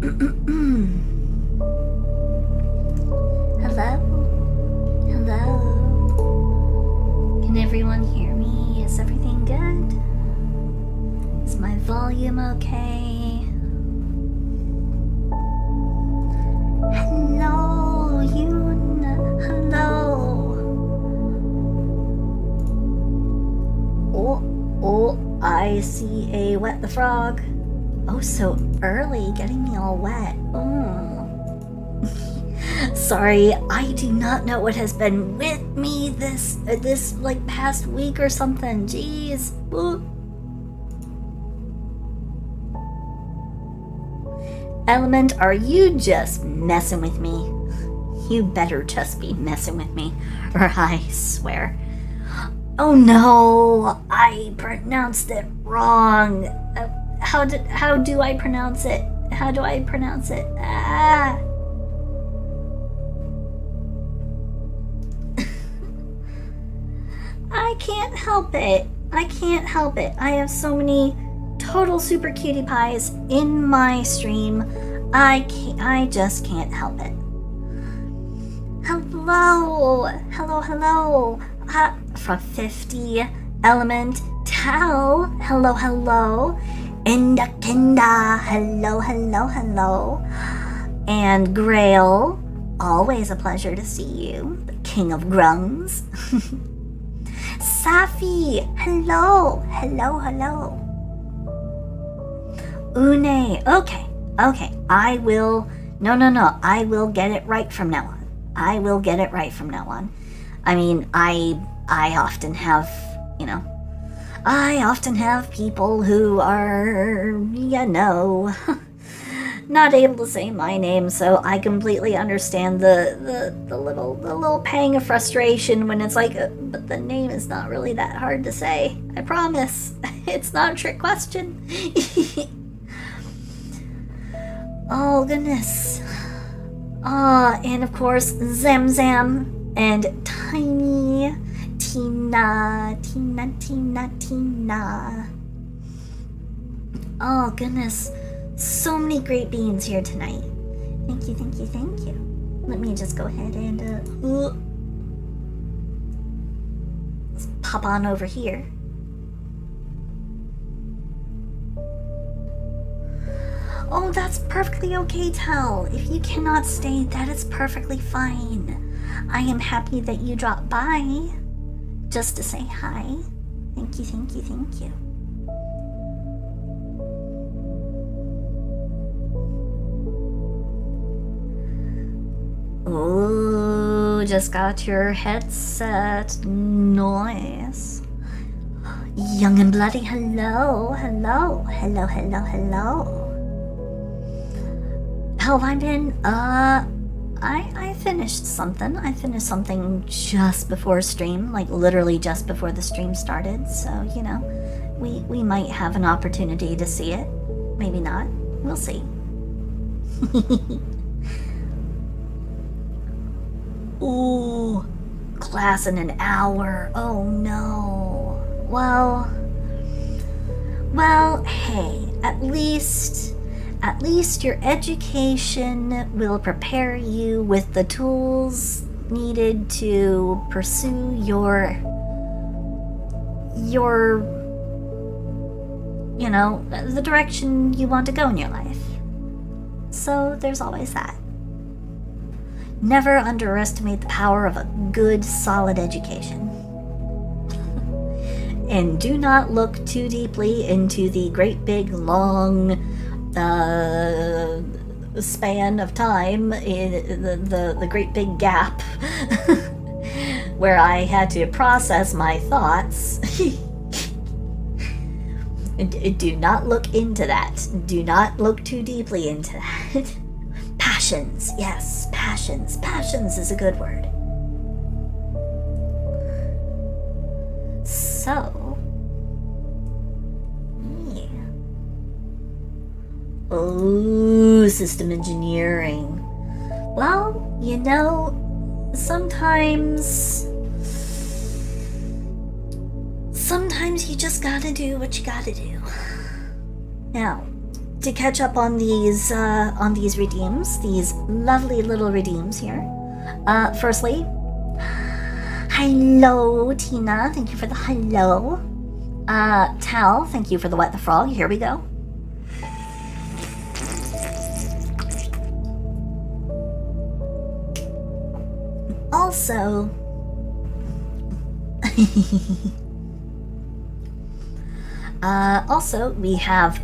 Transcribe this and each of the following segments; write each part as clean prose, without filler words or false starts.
Hello? Hello? Can everyone hear me? Is everything good? Is my volume okay? Hello, Yoon. Hello. Oh, I see a wet the frog. Oh, so early, getting me all wet. Sorry, I do not know what has been with me this like past week or something. Jeez. Ooh. Element, are you just messing with me? You better just be messing with me, or I swear. Oh no, I pronounced it wrong. How do I pronounce it? How do I pronounce it? Ah. I can't help it. I can't help it. I have so many total super cutie pies in my stream. I just can't help it. Hello. From 50 Element Tao. Hello. Kenda. Hello. And Grail. Always a pleasure to see you. The king of grungs. Safi. Hello. Une. Okay. I will. No. I will get it right from now on. I mean, I often have, people who are, not able to say my name, so I completely understand the little pang of frustration when it's like, but the name is not really that hard to say. I promise. It's not a trick question. Oh, goodness. And of course, Zamzam and Tiny Tina. Oh, goodness. So many great beans here tonight. Thank you. Let me just go ahead and let's pop on over here. Oh, that's perfectly okay, Tal. If you cannot stay, that is perfectly fine. I am happy that you dropped by just to say hi. Thank you. Oh, just got your headset. Nice. Young and bloody, hello. How have I been? I finished something. Just before stream, like literally just before the stream started. So, we might have an opportunity to see it. Maybe not. We'll see. Ooh, class in an hour. Oh no. Well, hey, at least your education will prepare you with the tools needed to pursue your the direction you want to go in your life. So there's always that. Never underestimate the power of a good, solid education. And do not look too deeply into the great big long span of time, the great big gap where I had to process my thoughts. Do not look into that. Do not look too deeply into that. Passions, yes, passions. Passions is a good word. So, yeah. Oh, system engineering. Well, sometimes you just gotta do what you gotta do. Now, to catch up on these redeems, these lovely little redeems here. Firstly, hello, Tina. Thank you for the hello. Tal, thank you for the wet the frog. Here we go. Also, we have,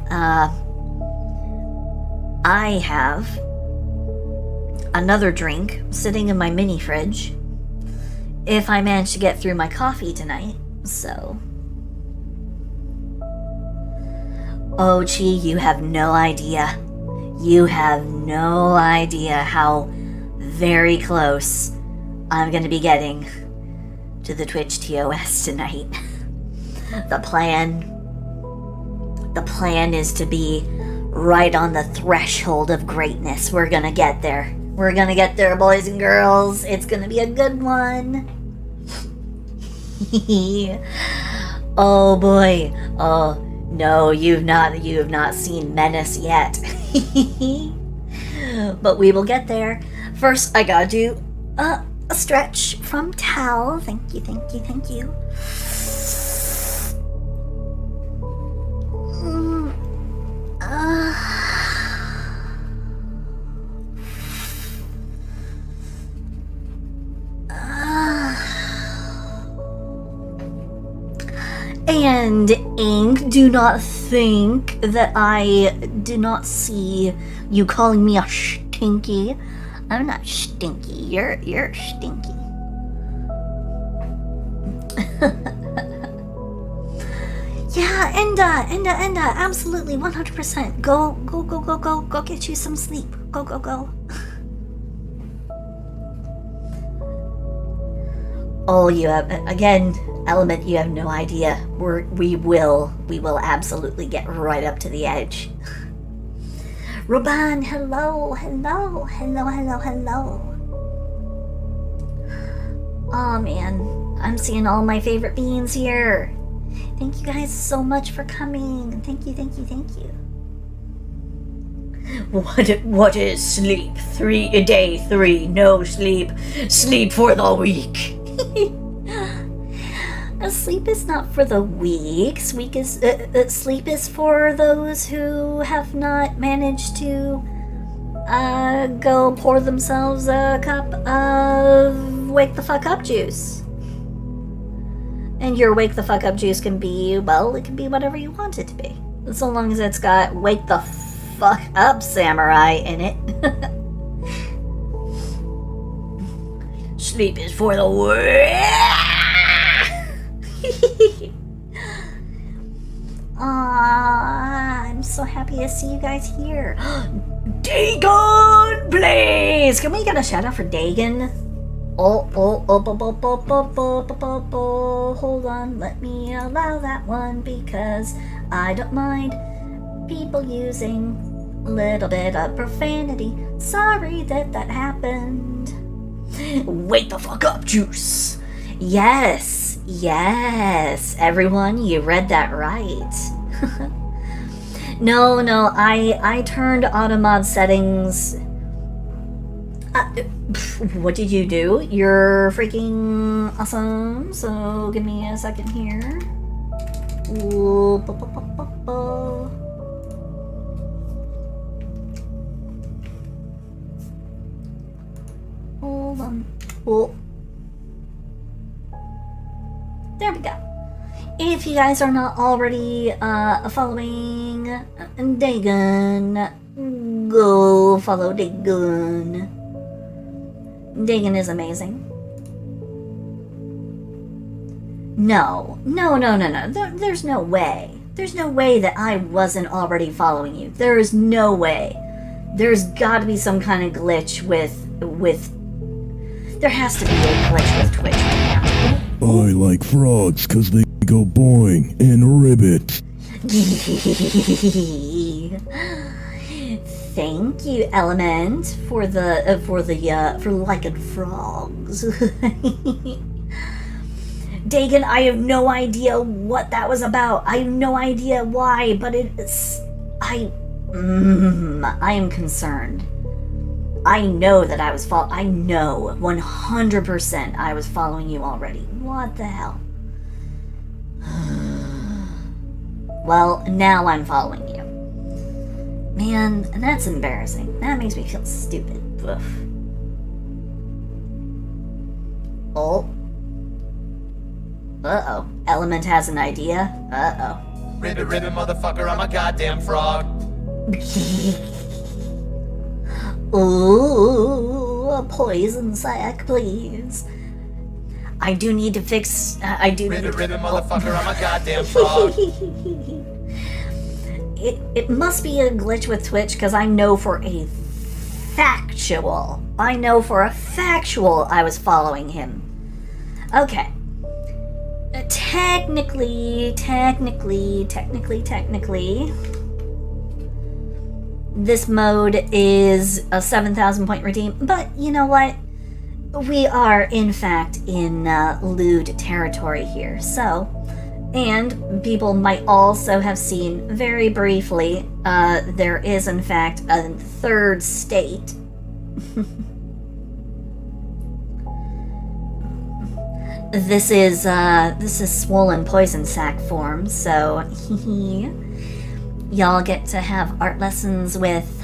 I have another drink sitting in my mini fridge if I manage to get through my coffee tonight, so. Oh, Chi, you have no idea. You have no idea how very close I'm gonna be getting to the Twitch TOS tonight. The plan is to be right on the threshold of greatness. We're gonna get there. We're gonna get there, boys and girls. It's gonna be a good one. Oh boy. Oh no, you have not seen Menace yet. But we will get there. First, I gotta do a stretch from Tal. Thank you, thank you, thank you. And Ink, do not think that I do not see you calling me a stinky. I'm not stinky. You're stinky. Yeah, and absolutely 100%. Go get you some sleep. Go. Oh, you have again, Element. You have no idea. We will absolutely get right up to the edge. Ruban, hello. Aw, man, I'm seeing all my favorite beans here. Thank you guys so much for coming. Thank you. What is sleep? Day 3, no sleep. Sleep for the weak. Sleep is not for the weak. Sleep is for those who have not managed to go pour themselves a cup of wake the fuck up juice. And your wake the fuck up juice can be, well, it can be whatever you want it to be. So long as it's got wake the fuck up samurai in it. Sleep is for the I'm so happy to see you guys here. Dagon, please! Can we get a shout out for Dagon? Hold on, let me allow that one because I don't mind people using a little bit of profanity. Sorry that happened. Wake the fuck up, Juice! Yes, everyone, you read that right. No, I turned auto mod settings. What did you do? You're freaking awesome. So give me a second here. Hold on. Oh. There we go. If you guys are not already following Dagon, go follow Dagon. Dagon is amazing. No. There's no way. There's no way that I wasn't already following you. There is no way. There's got to be some kind of glitch with. There has to be a glitch with Twitch right now. I like frogs because they go boing and ribbit. Thank you, Element, for liking frogs. Dagon, I have no idea what that was about. I have no idea why, but I am concerned. I know that I was I know 100% I was following you already. What the hell? Well, now I'm following you. Man, that's embarrassing. That makes me feel stupid. Ugh. Oh. Uh-oh. Element has an idea. Uh-oh. Ribbit, motherfucker, I'm a goddamn frog. Ooh, a poison sac, please. I do need to fix. Ribbit, motherfucker, I'm a goddamn frog. It must be a glitch with Twitch because I know for a factual. I was following him. Okay. Technically, this mode is a 7,000 point redeem, but you know what? We are, in fact, in lewd territory here, so... And people might also have seen, very briefly, there is, in fact, a third state. This is swollen poison sac form, so y'all get to have art lessons with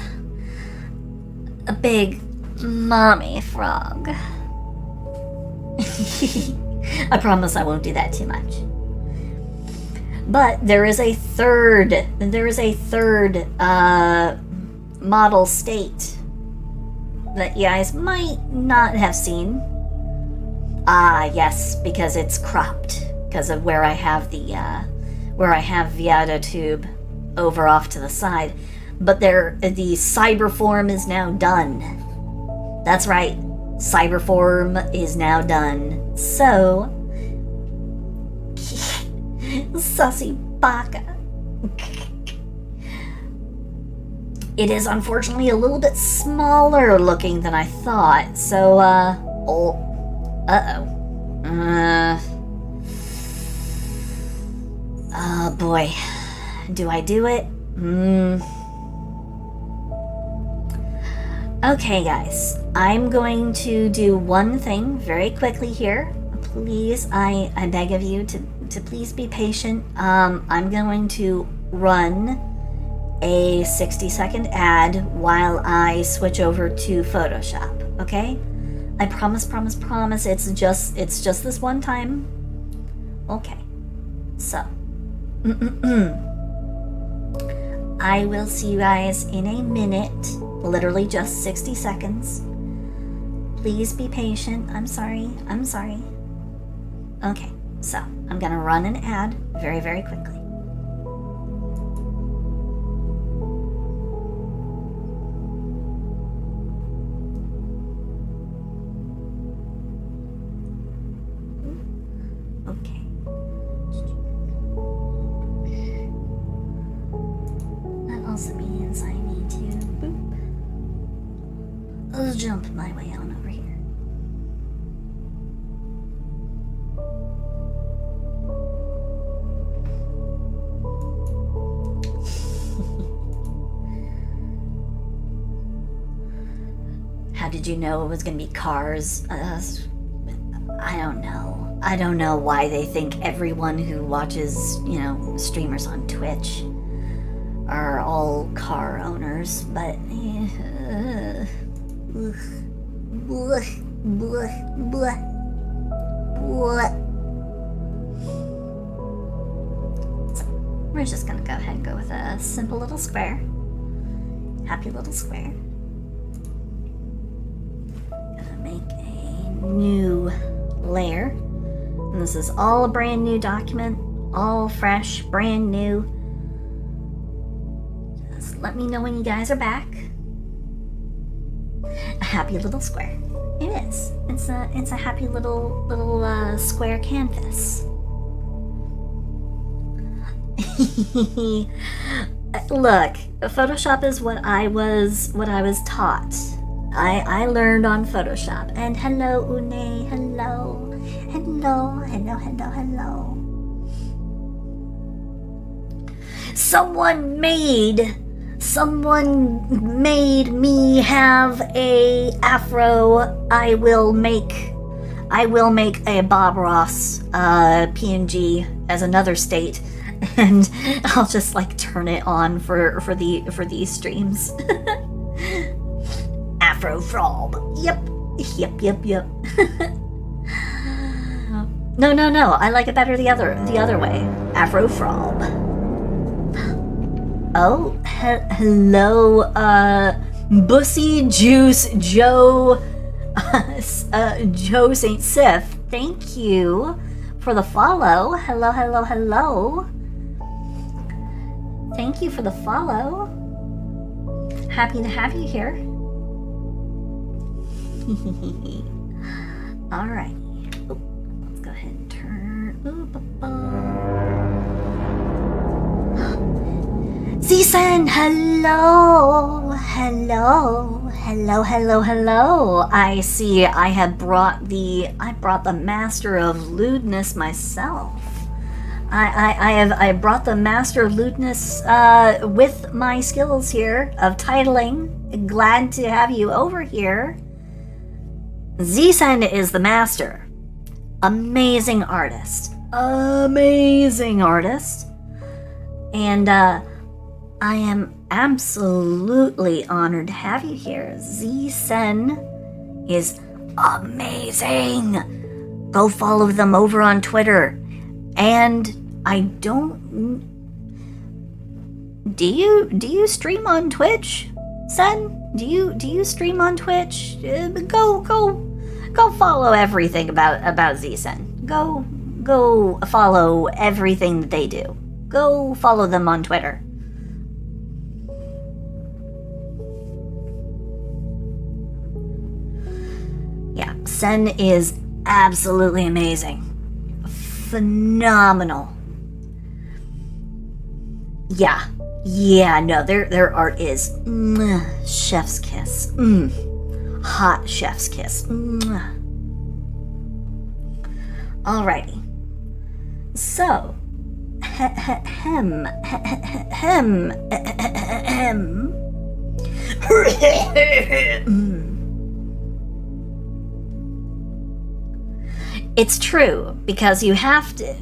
a big mommy frog. I promise I won't do that too much. But there is a third model state that you guys might not have seen. Ah, yes, because it's cropped because of where I have the Viado tube over off to the side. But the cyber form is now done. That's right, cyber form is now done. So, sussy baka. It is unfortunately a little bit smaller looking than I thought. So, oh boy. Do I do it? Okay, guys. I'm going to do one thing very quickly here. Please, I beg of you to please be patient. I'm going to run a 60-second ad while I switch over to Photoshop, okay? I promise, it's just this one time. Okay. So. I will see you guys in a minute. Literally just 60 seconds. Please be patient. I'm sorry. Okay, so I'm gonna run an ad very, very quickly. Okay. That also means I need to I'll jump my way on over here. How did you know it was going to be cars? I don't know. I don't know why they think everyone who watches, streamers on Twitch are all car owners, but we're just gonna go ahead and go with a simple little square. Happy little square. Gonna make a new layer. And this is all a brand new document. All fresh, brand new. Just let me know when you guys are back. A happy little square. It is. It's a happy little square canvas. Look, Photoshop is what I was taught. I learned on Photoshop. And hello, Une. Hello. Someone made someone made me have a afro, I will make a Bob Ross PNG as another state, and I'll just like turn it on for these streams. Afro frog. Yep. No. I like it better the other way. Afro frog. Oh, hello, Bussy Juice Joe, Joe St. Sif. Thank you for the follow. Hello. Thank you for the follow. Happy to have you here. Alright. Let's go ahead and turn. Zisan, hello. I see I brought the Master of Lewdness myself. I brought the Master of Lewdness with my skills here of titling. Glad to have you over here. Zisan is the master. Amazing artist. And I am absolutely honored to have you here. Zisan is amazing. Go follow them over on Twitter. And I don't... Do you stream on Twitch, Sen? Do you stream on Twitch? Go follow everything about Zisan. Go follow everything that they do. Go follow them on Twitter. Yeah, Sen is absolutely amazing. Phenomenal. Yeah, no, their art is chef's kiss. Hot chef's kiss. Alrighty. So, It's true, because you have to...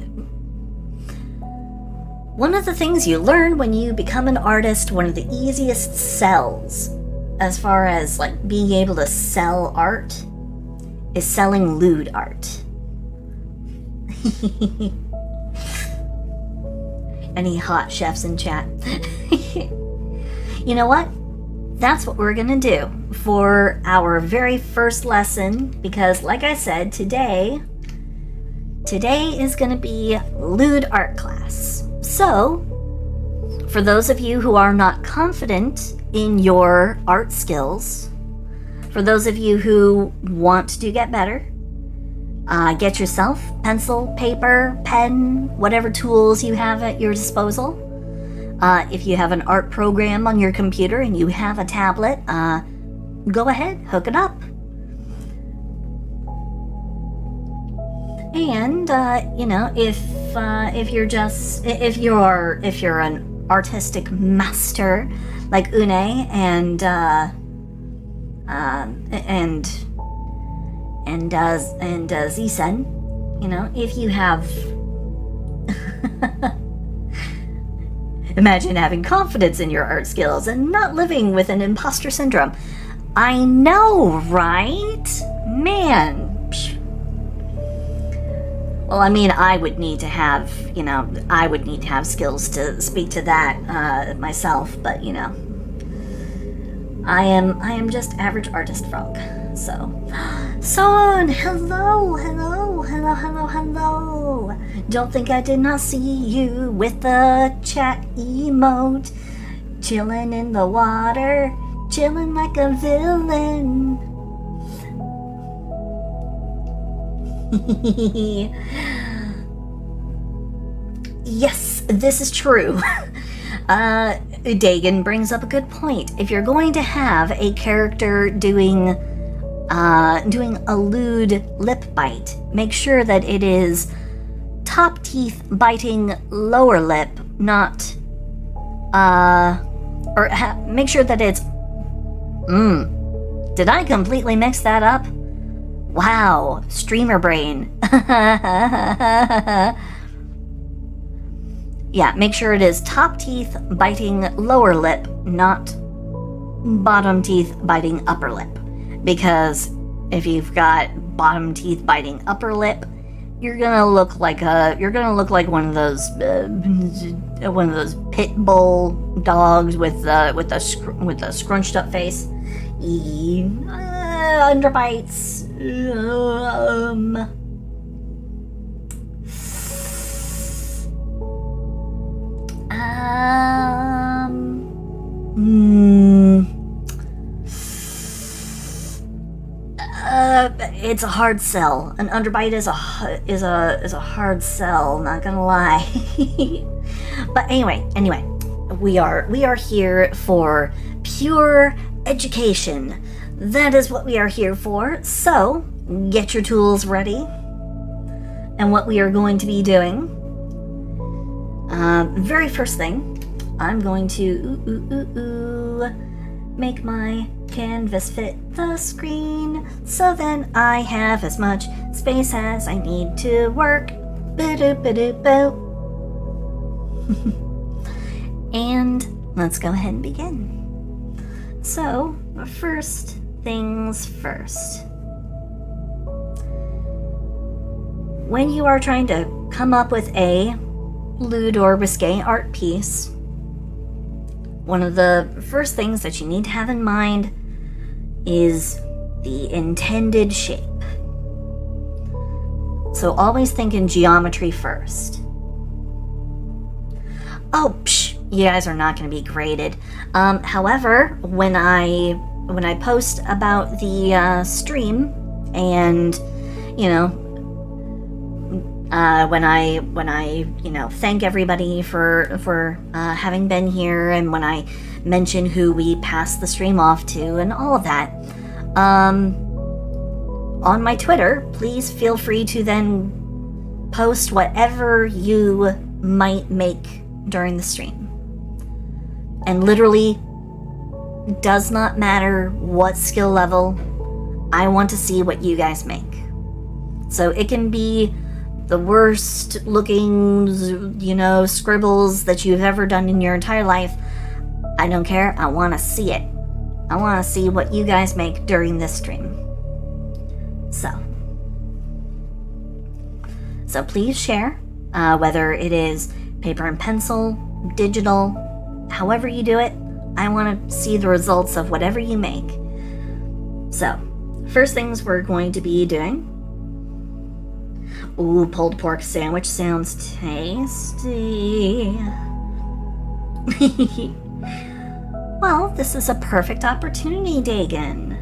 One of the things you learn when you become an artist, one of the easiest sells, as far as like being able to sell art, is selling lewd art. Any hot chefs in chat? You know what? That's what we're gonna do for our very first lesson, because like I said, today is gonna be lewd art class. So, for those of you who are not confident in your art skills, for those of you who want to get better, get yourself pencil, paper, pen, whatever tools you have at your disposal. If you have an art program on your computer and you have a tablet, go ahead, hook it up. And if you're an artistic master like Une and Zisan, if you have imagine having confidence in your art skills and not living with an imposter syndrome. I know, right? Man. Well, I mean, I would need to have skills to speak to that myself, but I am just average artist frog. So hello. Don't think I did not see you with the chat emote, chilling in the water, chilling like a villain. Yes, this is true. Dagan brings up a good point. If you're going to have a character doing a lewd lip bite, make sure that it is top teeth biting lower lip, not or make sure that it's, did I completely mix that up? Wow, streamer brain. Yeah, make sure it is top teeth biting lower lip, not bottom teeth biting upper lip. Because if you've got bottom teeth biting upper lip, you're gonna look like one of those pit bull dogs with a scrunched up face. Underbites. It's a hard sell. An underbite is a hard sell. Not gonna lie. But anyway, we are here for pure education. That is what we are here for. So get your tools ready. And what we are going to be doing. Very first thing, I'm going to make my canvas fit the screen, so then I have as much space as I need to work. And let's go ahead and begin. So, first things first. When you are trying to come up with a lewd or risque art piece, one of the first things that you need to have in mind is the intended shape. So always think in geometry first. Oh, you guys are not going to be graded. However, when I post about the stream, and when I thank everybody for having been here, and when I mention who we passed the stream off to and all of that, on my Twitter, please feel free to then post whatever you might make during the stream. And literally, does not matter what skill level, I want to see what you guys make. So it can be the worst looking, scribbles that you've ever done in your entire life. I don't care. I want to see it. I want to see what you guys make during this stream. So please share, whether it is paper and pencil, digital, however you do it. I want to see the results of whatever you make. So, first things we're going to be doing. Ooh, pulled pork sandwich sounds tasty. Well, this is a perfect opportunity, Dagon.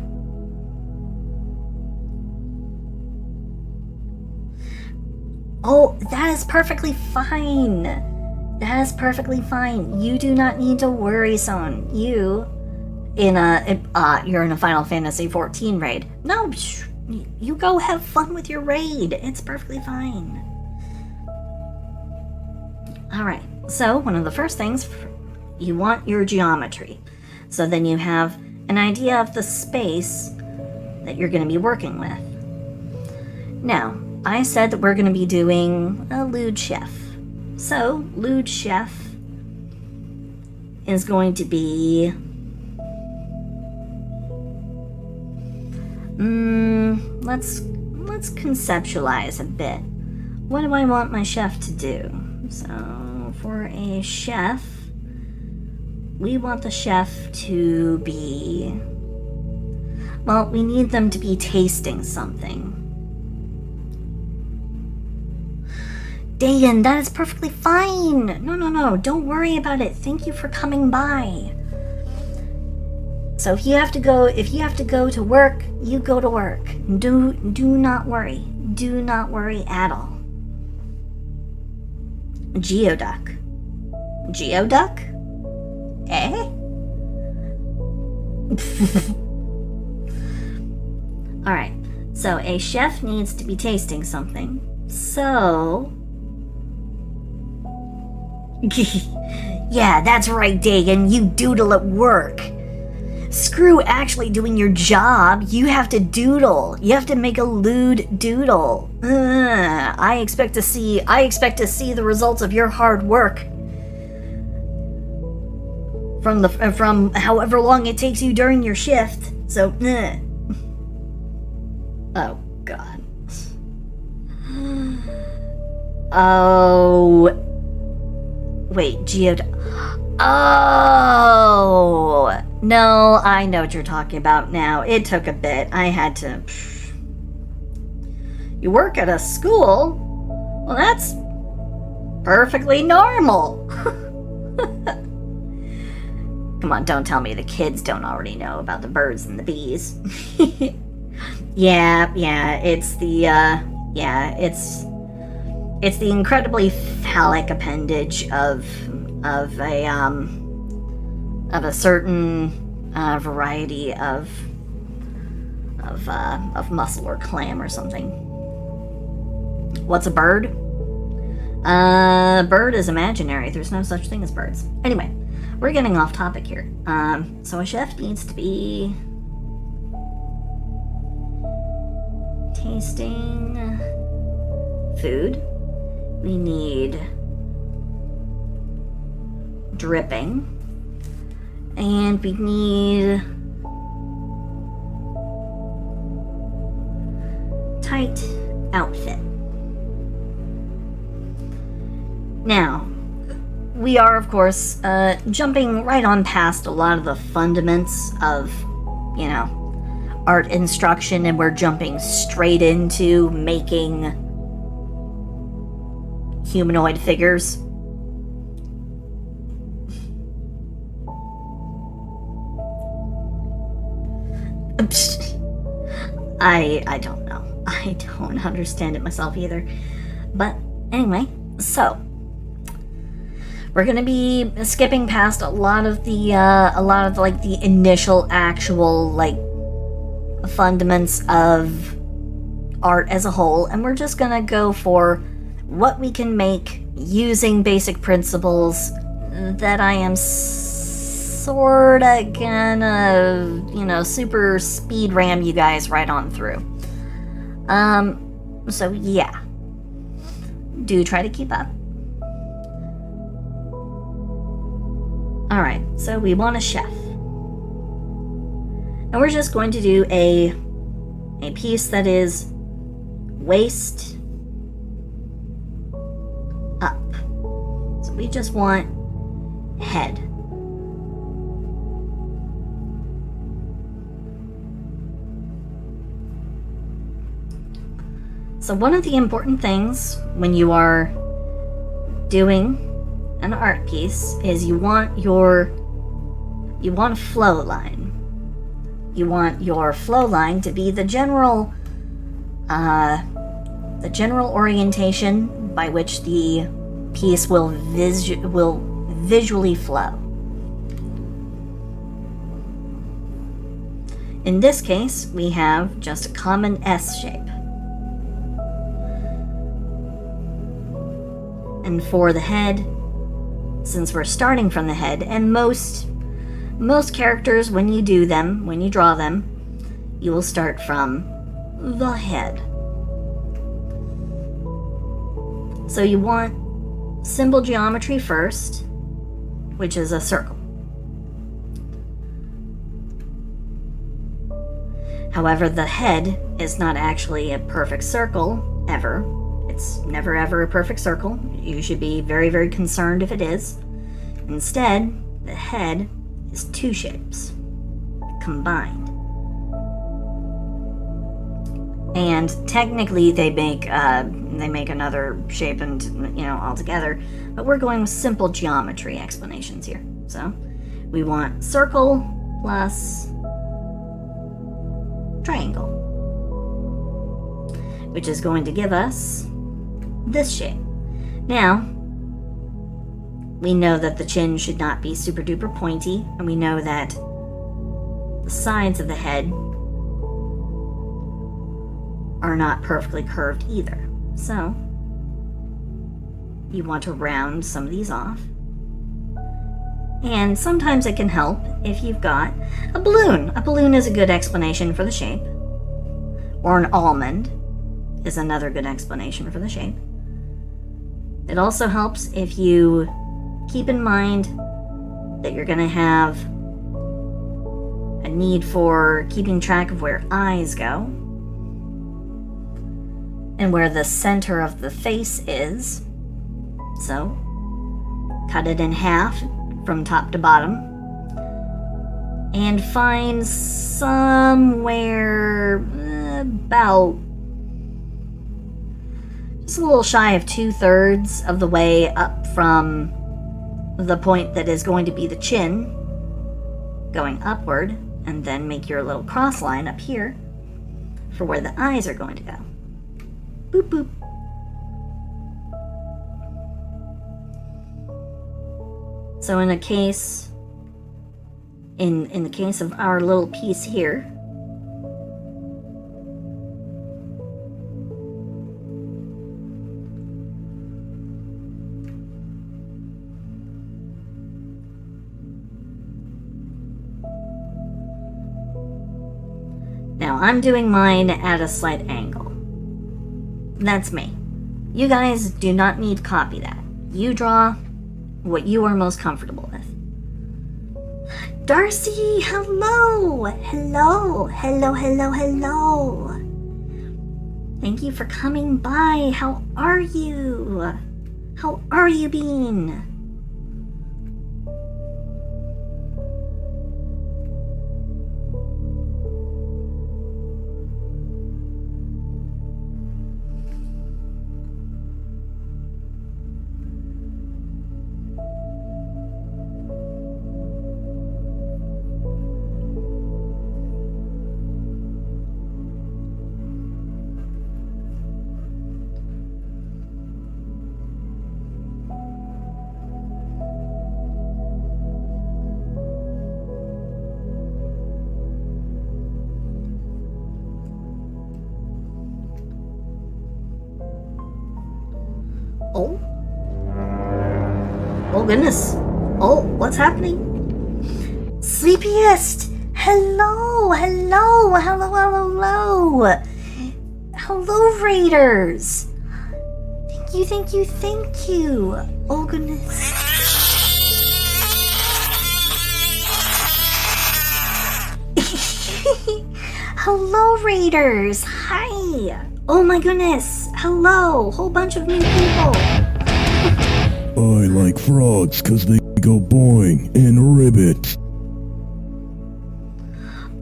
Oh, that is perfectly fine. That is perfectly fine. You do not need to worry, son. You're in a Final Fantasy XIV raid. No, you go have fun with your raid. It's perfectly fine. Alright, so one of the first things, you want your geometry. So then you have an idea of the space that you're going to be working with. Now, I said that we're going to be doing a lewd chef. So, lewd chef is going to be... let's conceptualize a bit. What do I want my chef to do? So, for a chef, we want the chef to be... well, we need them to be tasting something. Dayan, that is perfectly fine. No, don't worry about it. Thank you for coming by. So if you have to go to work, you go to work. Do not worry. Do not worry at all. Geoduck. Geoduck? Eh? Alright, so a chef needs to be tasting something. So... Yeah, that's right, Dagon. You doodle at work. Screw actually doing your job. You have to doodle. You have to make a lewd doodle. I expect to see the results of your hard work from however long it takes you during your shift. So, oh God. Oh, wait, Oh, no, I know what you're talking about now. It took a bit. I had to. You work at a school? Well, that's perfectly normal. Come on, don't tell me the kids don't already know about the birds and the bees. Yeah, it's the incredibly phallic appendage of a certain variety of mussel or clam or something. What's a bird? Bird is imaginary. There's no such thing as birds. Anyway, we're getting off topic here. So a chef needs to be tasting food. We need dripping, and we need tight outfit. Now, we are, of course, jumping right on past a lot of the fundaments of, art instruction, and we're jumping straight into making humanoid figures. I don't know. I don't understand it myself either. But anyway, so we're gonna be skipping past a lot of the initial actual fundaments of art as a whole, and we're just gonna go for what we can make using basic principles that I am sorta gonna, super speed ram you guys right on through. So yeah. Do try to keep up. Alright, so we want a chef. And we're just going to do a piece that is waist up. So we just want head. So one of the important things when you are doing an art piece is you want a flow line. You want your flow line to be the general orientation by which the piece will visually flow. In this case, we have just a common S shape. And for the head, since we're starting from the head, and most characters, when you draw them, you will start from the head. So you want symbol geometry first, which is a circle. However, the head is not actually a perfect circle, ever. It's never ever a perfect circle. You should be very, very concerned if it is. Instead, the head is two shapes combined. And technically they make another shape and all together, but we're going with simple geometry explanations here. So we want circle plus triangle, which is going to give us this shape. Now, we know that the chin should not be super duper pointy, and we know that the sides of the head are not perfectly curved either. So, you want to round some of these off, And sometimes it can help if you've got a balloon. A balloon is a good explanation for the shape. Or an almond is another good explanation for the shape. It also helps if you keep in mind that you're going to have a need for keeping track of where eyes go and where the center of the face is. So, cut it in half from top to bottom and find somewhere about just a little shy of 2/3 of the way up from the point that is going to be the chin, going upward, and then make your little cross line up here for where the eyes are going to go. Boop boop. So in the case of our little piece here, now I'm doing mine at a slight angle. That's me. You guys do not need to copy that. You draw what you are most comfortable with. Darcy, hello! Hello! Hello, hello, hello! Thank you for coming by. How are you? How are you being? Oh. Oh goodness. Oh, what's happening? Sleepiest! Hello! Hello! Hello, hello, hello! Hello, Raiders! Thank you, thank you, thank you! Oh goodness. Hello, Raiders! Hi! Oh my goodness! Hello! Whole bunch of new people! I like frogs 'cause they go boing and ribbit.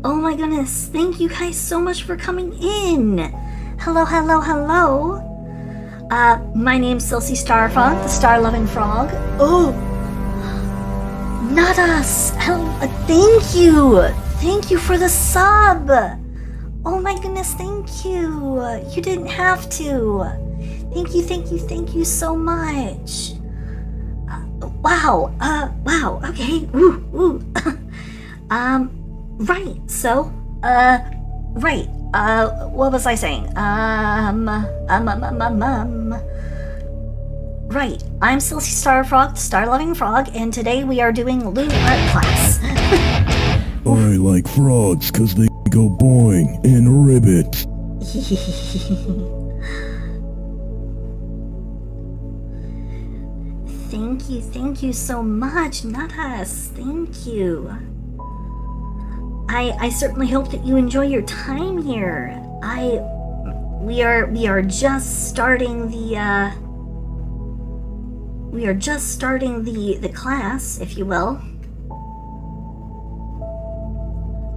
Oh my goodness, thank you guys so much for coming in! Hello, hello, hello! My name's Silsey Starfrog, the star-loving frog. Oh! Not us! Thank you! Thank you for the sub! Oh my goodness, thank you! You didn't have to! Thank you, thank you, thank you so much! Wow, wow, okay, ooh. Right, so, right, what was I saying? Right, I'm Silsey Starfrog, the star-loving frog, and today we are doing Lewd art class. I like frogs 'cause they go boing and ribbit. Thank you so much, not us. Thank you. I certainly hope that you enjoy your time here. We are just starting the class, if you will.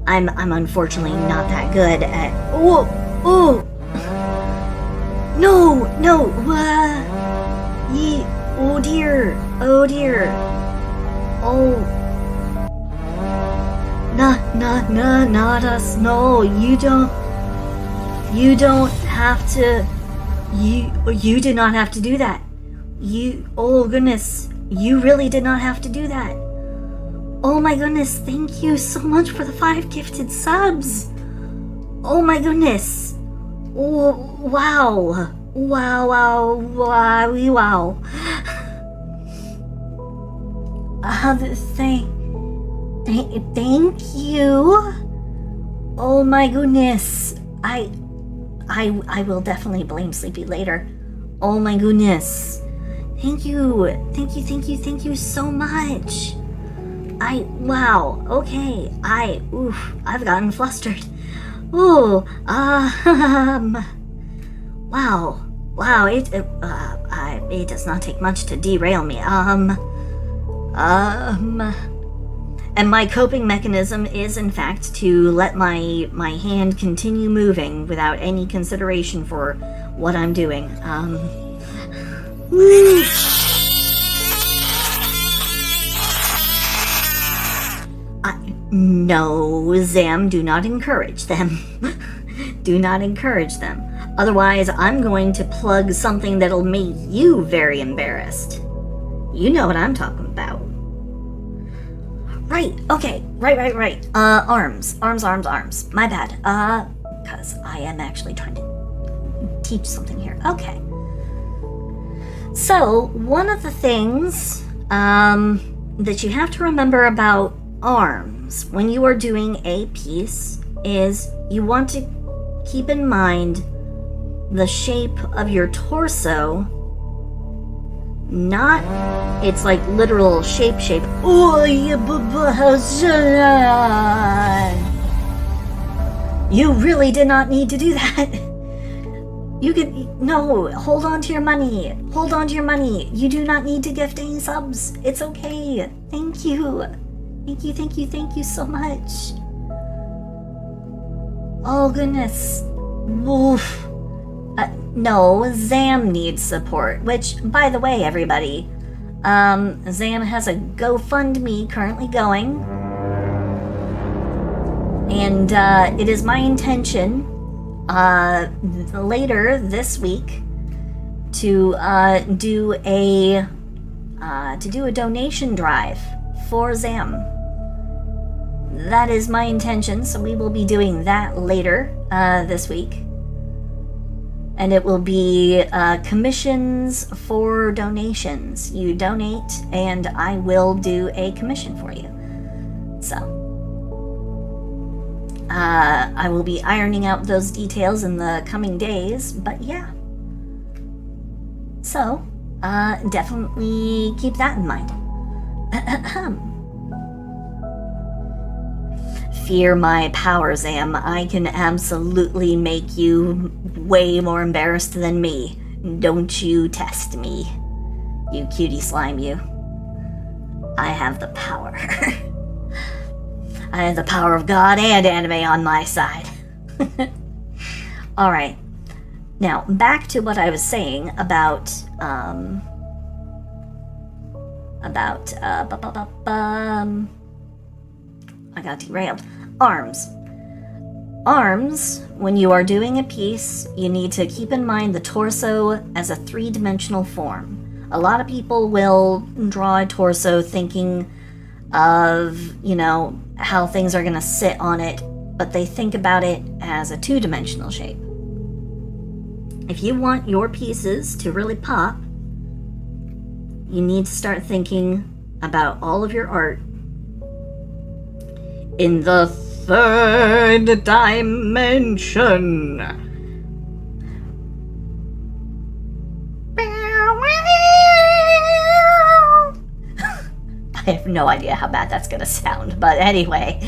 I'm unfortunately not that good at. Oh, no, oh dear, oh, not us. No, you don't have to. You did not have to do that. Oh goodness, you really did not have to do that. Oh my goodness, thank you so much for the 5 gifted subs. Oh my goodness. Oh, wow. Wow. Thank you. Oh my goodness. I will definitely blame Sleepy later. Oh my goodness. Thank you so much. Wow, okay. I've gotten flustered. Ooh, wow, it does not take much to derail me. And my coping mechanism is, in fact, to let my hand continue moving without any consideration for what I'm doing. No, Zam, do not encourage them. Do not encourage them. Otherwise, I'm going to plug something that'll make you very embarrassed. You know what I'm talking about. Right, okay, right. Arms. My bad. Because I am actually trying to teach something here. Okay. So, one of the things that you have to remember about arms when you are doing a piece is you want to keep in mind the shape of your torso, not its like literal shape. You really did not need to do that. Hold on to your money. You do not need to gift any subs. It's okay. Thank you so much. Oh goodness. Oof. No, Zam needs support, which, by the way, everybody, Zam has a GoFundMe currently going, and it is my intention later this week to do a donation drive for Zam. That is my intention, so we will be doing that later this week. And it will be commissions for donations. You donate, and I will do a commission for you. So, I will be ironing out those details in the coming days, but yeah. So, definitely keep that in mind. Fear my power, Zam. I can absolutely make you way more embarrassed than me. Don't you test me. You cutie slime, you. I have the power. I have the power of God and anime on my side. Alright. Now, back to what I was saying about I got derailed. Arms. Arms, when you are doing a piece, you need to keep in mind the torso as a three-dimensional form. A lot of people will draw a torso thinking of, how things are going to sit on it, but they think about it as a two-dimensional shape. If you want your pieces to really pop, you need to start thinking about all of your art in the third dimension. I have no idea how bad that's gonna sound, but anyway.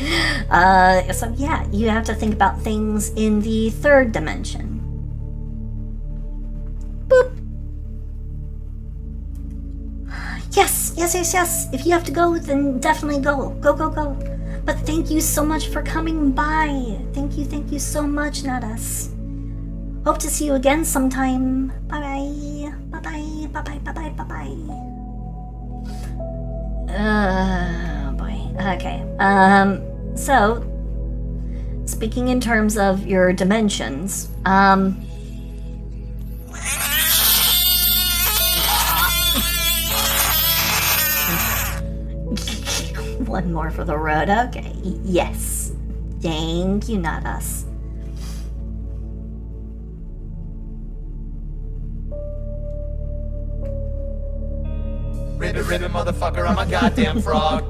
So yeah, you have to think about things in the third dimension. Boop. Yes. If you have to go, then definitely go. Go. But thank you so much for coming by. Thank you so much, Nadas. Hope to see you again sometime. Bye-bye. Oh boy. Okay. So, speaking in terms of your dimensions, one more for the road. Okay. Yes. Thank you, not us. Ribbit, motherfucker. motherfucker, I'm a goddamn frog.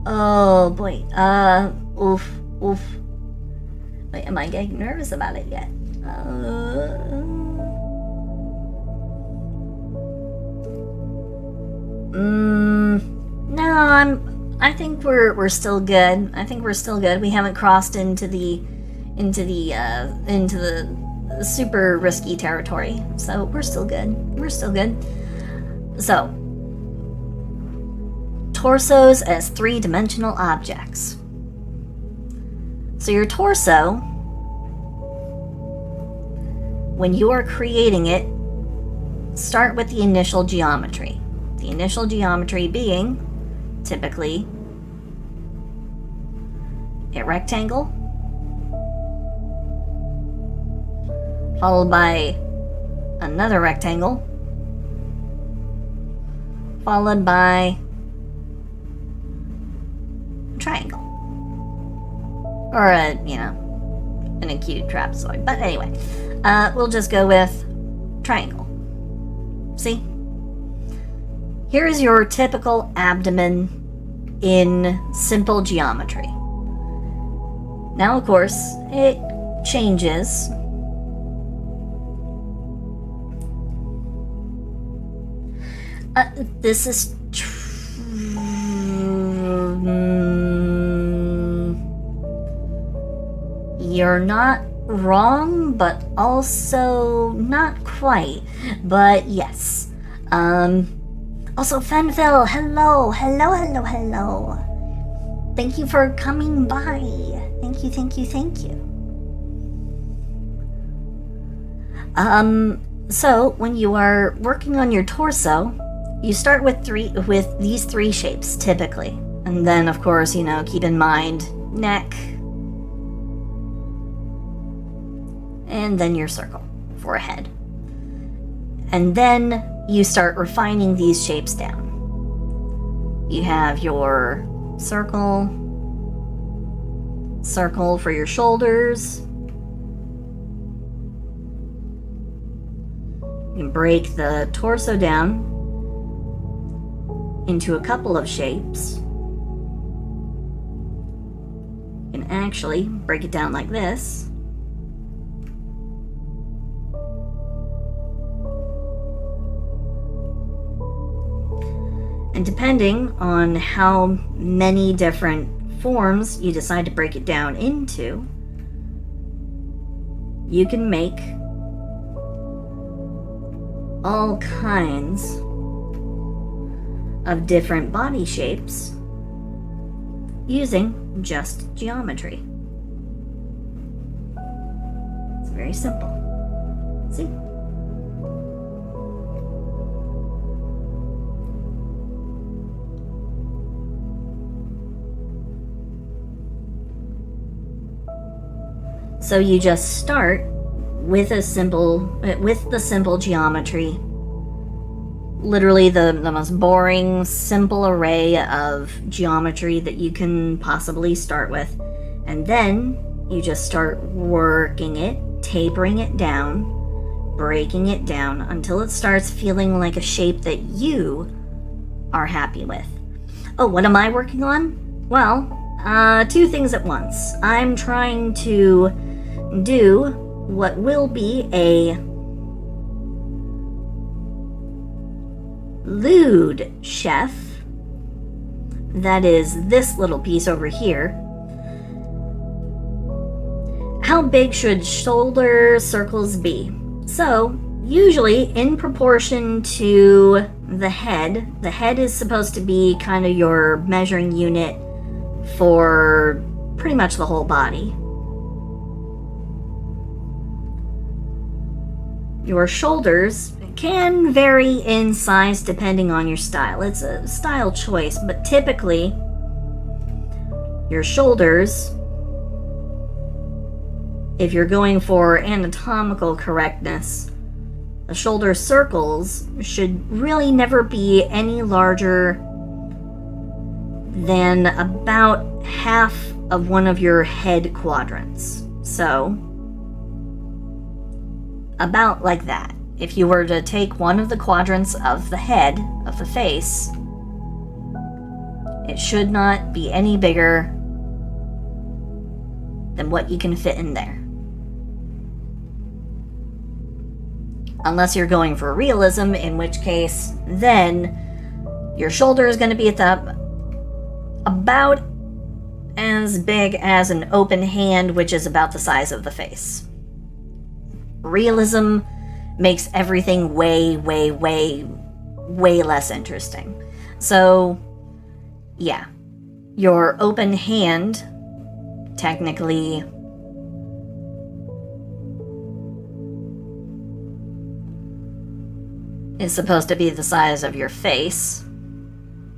Oh boy. Oof. Wait, am I getting nervous about it yet? No, I think we're still good. I think we're still good. We haven't crossed into the super risky territory. So we're still good. We're still good. So, torsos as three-dimensional objects. So your torso, when you are creating it, start with the initial geometry. The initial geometry being, typically, a rectangle, followed by another rectangle, followed by a triangle. Or an acute trapezoid. But anyway, we'll just go with triangle. See? Here is your typical abdomen in simple geometry. Now, of course, it changes. This is you're not wrong, but also not quite. But yes. Also, Fenville, hello. Thank you for coming by. Thank you. So when you are working on your torso, you start with these three shapes typically, and then of course keep in mind neck, and then your circle for a head, and then you start refining these shapes down. You have your circle for your shoulders. You can break the torso down into a couple of shapes. You can actually break it down like this. And depending on how many different forms you decide to break it down into, you can make all kinds of different body shapes using just geometry. It's very simple. See? So you just start with the simple geometry. Literally the most boring, simple array of geometry that you can possibly start with. And then you just start working it, tapering it down, breaking it down until it starts feeling like a shape that you are happy with. Oh, what am I working on? Well, two things at once. I'm trying to do what will be a lewd chef. That is this little piece over here. How big should shoulder circles be? So, usually in proportion to the head is supposed to be kind of your measuring unit for pretty much the whole body. Your shoulders can vary in size depending on your style. It's a style choice, but typically your shoulders, if you're going for anatomical correctness, the shoulder circles should really never be any larger than about half of one of your head quadrants. So, about like that. if you were to take one of the quadrants of the head, of the face, it should not be any bigger than what you can fit in there. Unless you're going for realism, in which case, then your shoulder is going to be at the about as big as an open hand, which is about the size of the face. Realism makes everything way, way, way, way less interesting. So, yeah, your open hand technically is supposed to be the size of your face,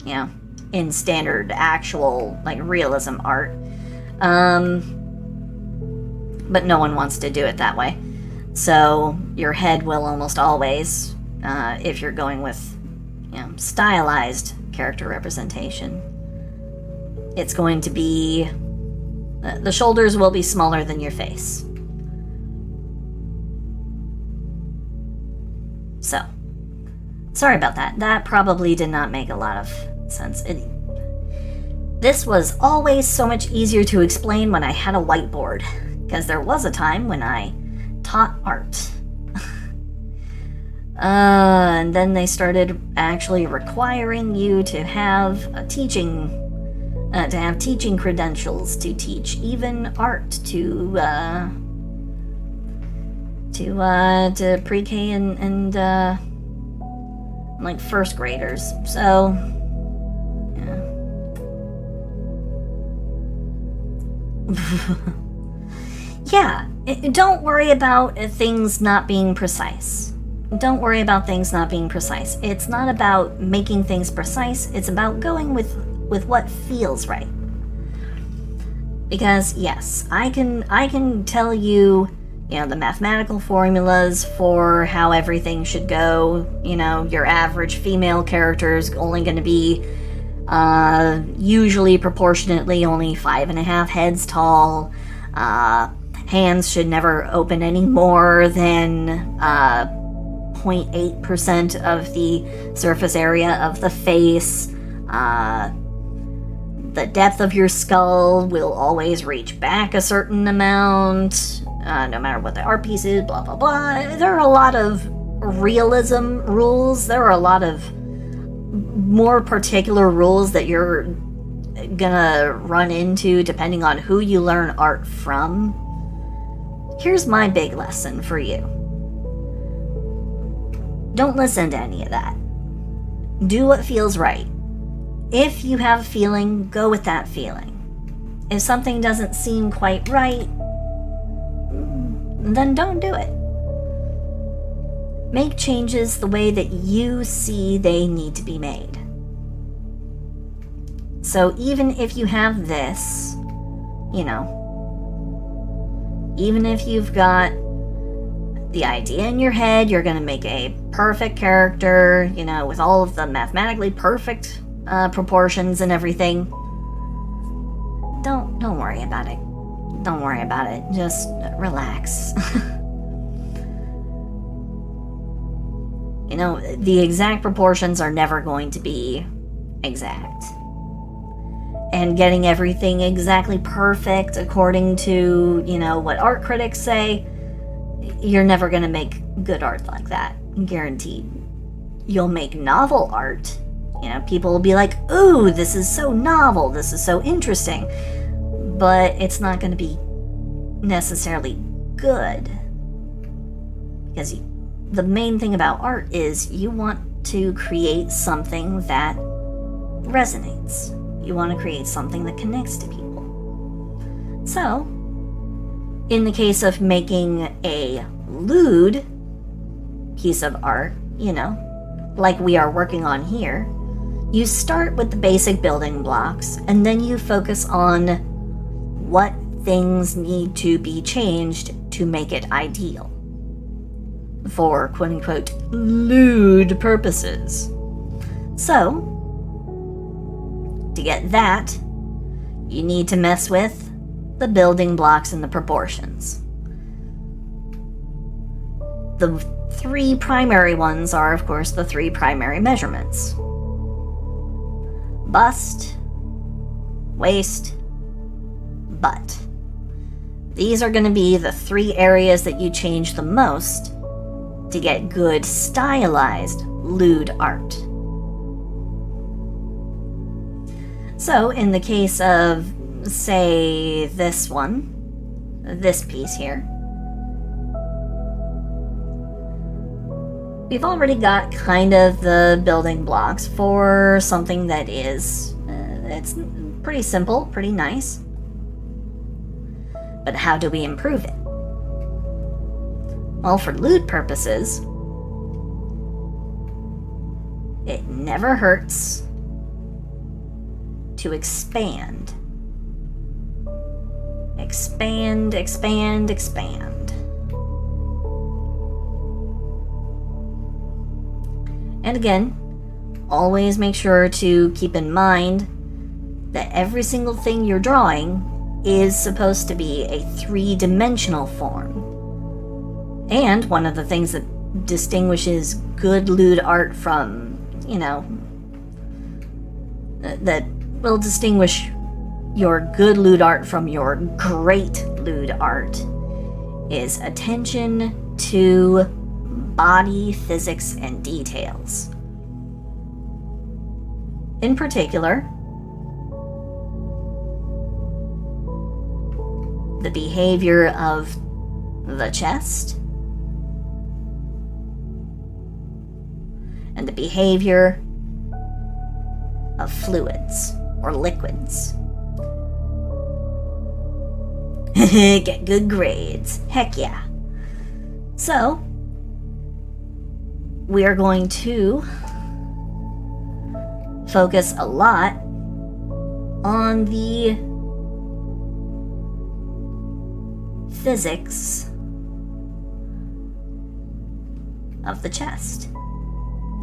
you know, in standard actual, like, realism art. But no one wants to do it that way. So your head will almost always, if you're going with, you know, stylized character representation, it's going to be, the shoulders will be smaller than your face. So, sorry about that. That probably did not make a lot of sense. This was always so much easier to explain when I had a whiteboard, because there was a time when I taught art. And then they started actually requiring you to have a teaching credentials to teach even art to pre-K and like first graders. So yeah. Don't worry about things not being precise. Don't worry about things not being precise. It's not about making things precise. It's about going with what feels right. Because yes, I can tell you, you know, the mathematical formulas for how everything should go. You know, your average female character is only going to be usually proportionately only 5.5 heads tall. Hands should never open any more than 0.8% of the surface area of the face. The depth of your skull will always reach back a certain amount, no matter what the art piece is, blah, blah, blah. There are a lot of realism rules. There are a lot of more particular rules that you're gonna run into depending on who you learn art from. Here's my big lesson for you. Don't listen to any of that. Do what feels right. If you have a feeling, go with that feeling. If something doesn't seem quite right, then don't do it. Make changes the way that you see they need to be made. So even if you have this, you know, even if you've got the idea in your head, you're going to make a perfect character, you know, with all of the mathematically perfect proportions and everything. Don't worry about it. Don't worry about it. Just relax. You know, the exact proportions are never going to be exact. And getting everything exactly perfect according to, you know, what art critics say, you're never going to make good art like that. Guaranteed. You'll make novel art. You know, people will be like, ooh, this is so novel, this is so interesting. But it's not going to be necessarily good. Because the main thing about art is you want to create something that resonates. You want to create something that connects to people. So, in the case of making a lewd piece of art, you know, like we are working on here, you start with the basic building blocks, and then you focus on what things need to be changed to make it ideal for quote-unquote lewd purposes. So, to get that, you need to mess with the building blocks and the proportions. The three primary ones are, of course, the three primary measurements: bust, waist, butt. These are going to be the three areas that you change the most to get good stylized lewd art. So, in the case of, say, this piece here, we've already got kind of the building blocks for something that is, it's pretty simple, pretty nice. But how do we improve it? Well, for lewd purposes, it never hurts to expand. Expand, expand, expand. And again, always make sure to keep in mind that every single thing you're drawing is supposed to be a three-dimensional form. And one of the things that distinguishes good lewd art from, that will distinguish your good lewd art from your great lewd art is attention to body physics and details. In particular, the behavior of the chest and the behavior of fluids or liquids. Get good grades. Heck yeah. So, we are going to focus a lot on the physics of the chest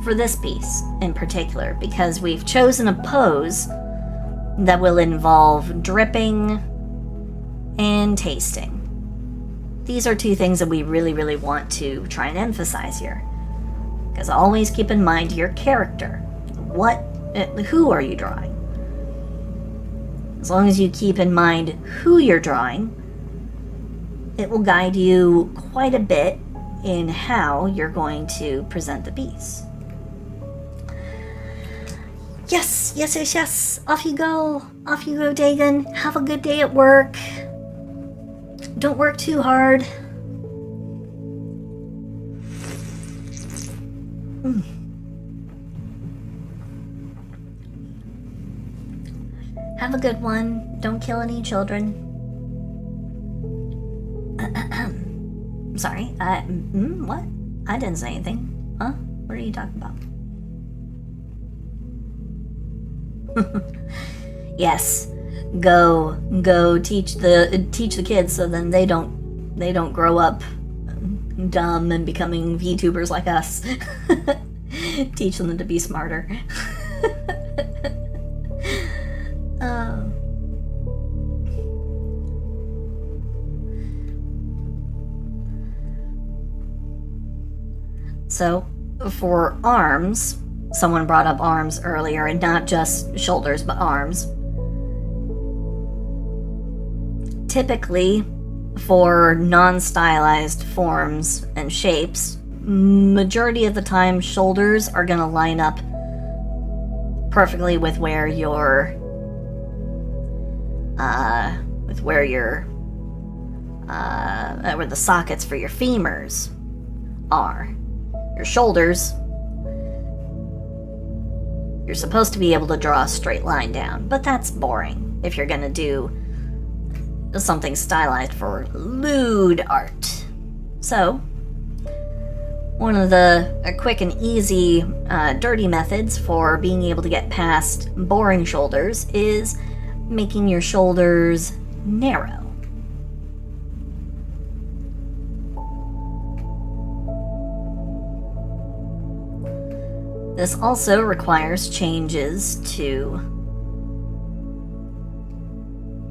for this piece in particular, because we've chosen a pose that will involve dripping and tasting. These are two things that we really, really want to try and emphasize here, because always keep in mind your character. Who are you drawing? As long as you keep in mind who you're drawing, it will guide you quite a bit in how you're going to present the piece. Yes, yes, yes, yes. Off you go. Off you go, Dagon. Have a good day at work. Don't work too hard. Have a good one. Don't kill any children. Sorry. What? I didn't say anything. Huh? What are you talking about? Yes. Go teach the kids so then they don't grow up dumb and becoming VTubers like us. Teach them to be smarter. So, for arms, someone brought up arms earlier, and not just shoulders, but arms. Typically, for non-stylized forms and shapes, majority of the time, shoulders are going to line up perfectly with where where the sockets for your femurs are. Your shoulders, you're supposed to be able to draw a straight line down, but that's boring if you're going to do something stylized for lewd art. So, one of the quick and easy dirty methods for being able to get past boring shoulders is making your shoulders narrow. This also requires changes to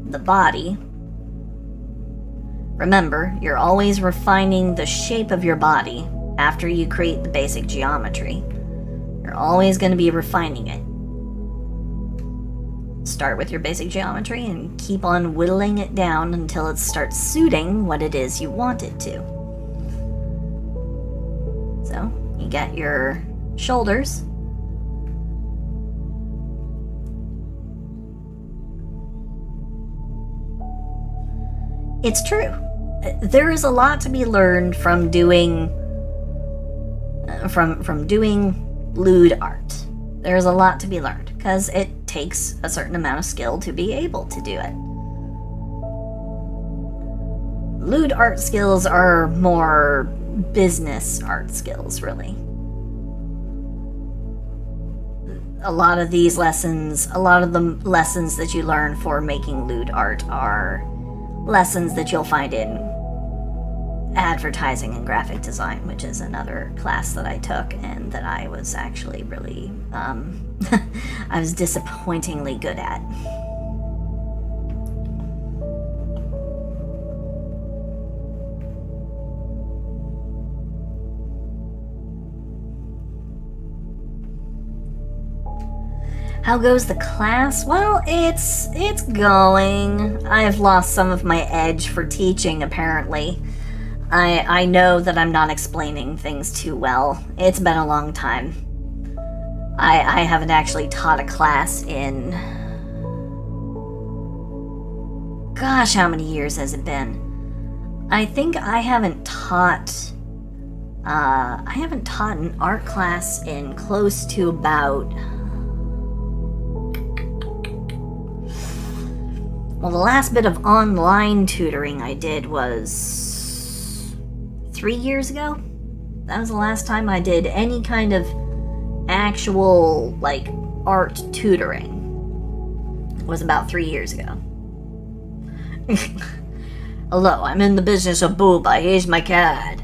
the body. Remember, you're always refining the shape of your body after you create the basic geometry. You're always going to be refining it. Start with your basic geometry and keep on whittling it down until it starts suiting what it is you want it to. So, you get your shoulders. It's true. There is a lot to be learned from doing from doing lewd art. There's a lot to be learned because it takes a certain amount of skill to be able to do it. Lewd art skills are more business art skills, really. A lot of the lessons that you learn for making lewd art are lessons that you'll find in advertising and graphic design, which is another class that I took and that I was actually really, I was disappointingly good at. How goes the class? Well, it's going. I've lost some of my edge for teaching, apparently. I know that I'm not explaining things too well. It's been a long time. I haven't actually taught a class in... Gosh, how many years has it been? I think I haven't taught an art class in close to about... Well, the last bit of online tutoring I did was 3 years ago. That was the last time I did any kind of actual, like, art tutoring. It was about 3 years ago. Hello, I'm in the business of booba. Here's my card.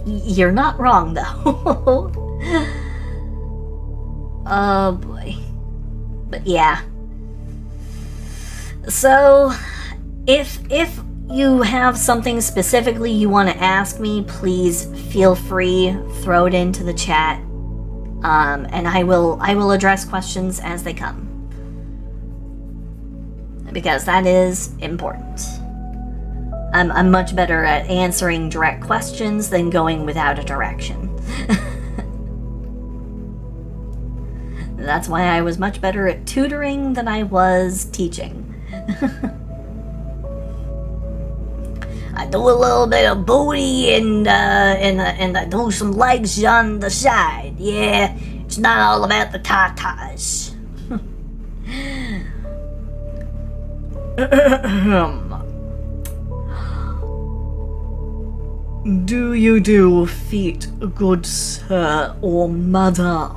You're not wrong, though. Oh, boy. But yeah. So, if you have something specifically you want to ask me, please feel free, throw it into the chat, and I will address questions as they come, because that is important. I'm much better at answering direct questions than going without a direction. That's why I was much better at tutoring than I was teaching. I do a little bit of booty and I do some legs on the side. Yeah, it's not all about the tatas. Do you do feet, good sir or madam?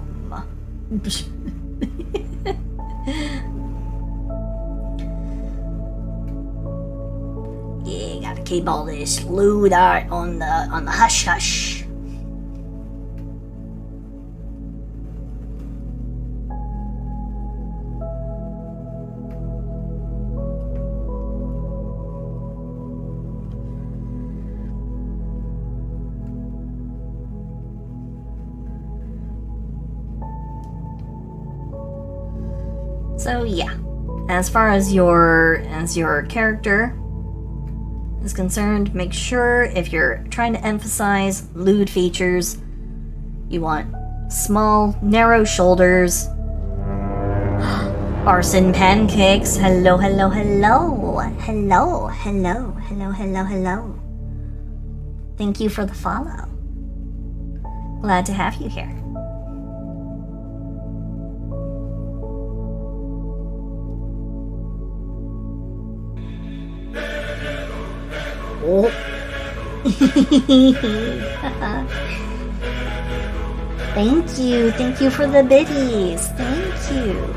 Yeah, gotta keep all this lewd art on the hush hush. So yeah, as far as your character is concerned, make sure if you're trying to emphasize lewd features, you want small, narrow shoulders. Arson pancakes. Hello, hello, hello. Hello, hello, hello, hello, hello. Thank you for the follow. Glad to have you here. Oh. Thank you for the biddies. Thank you.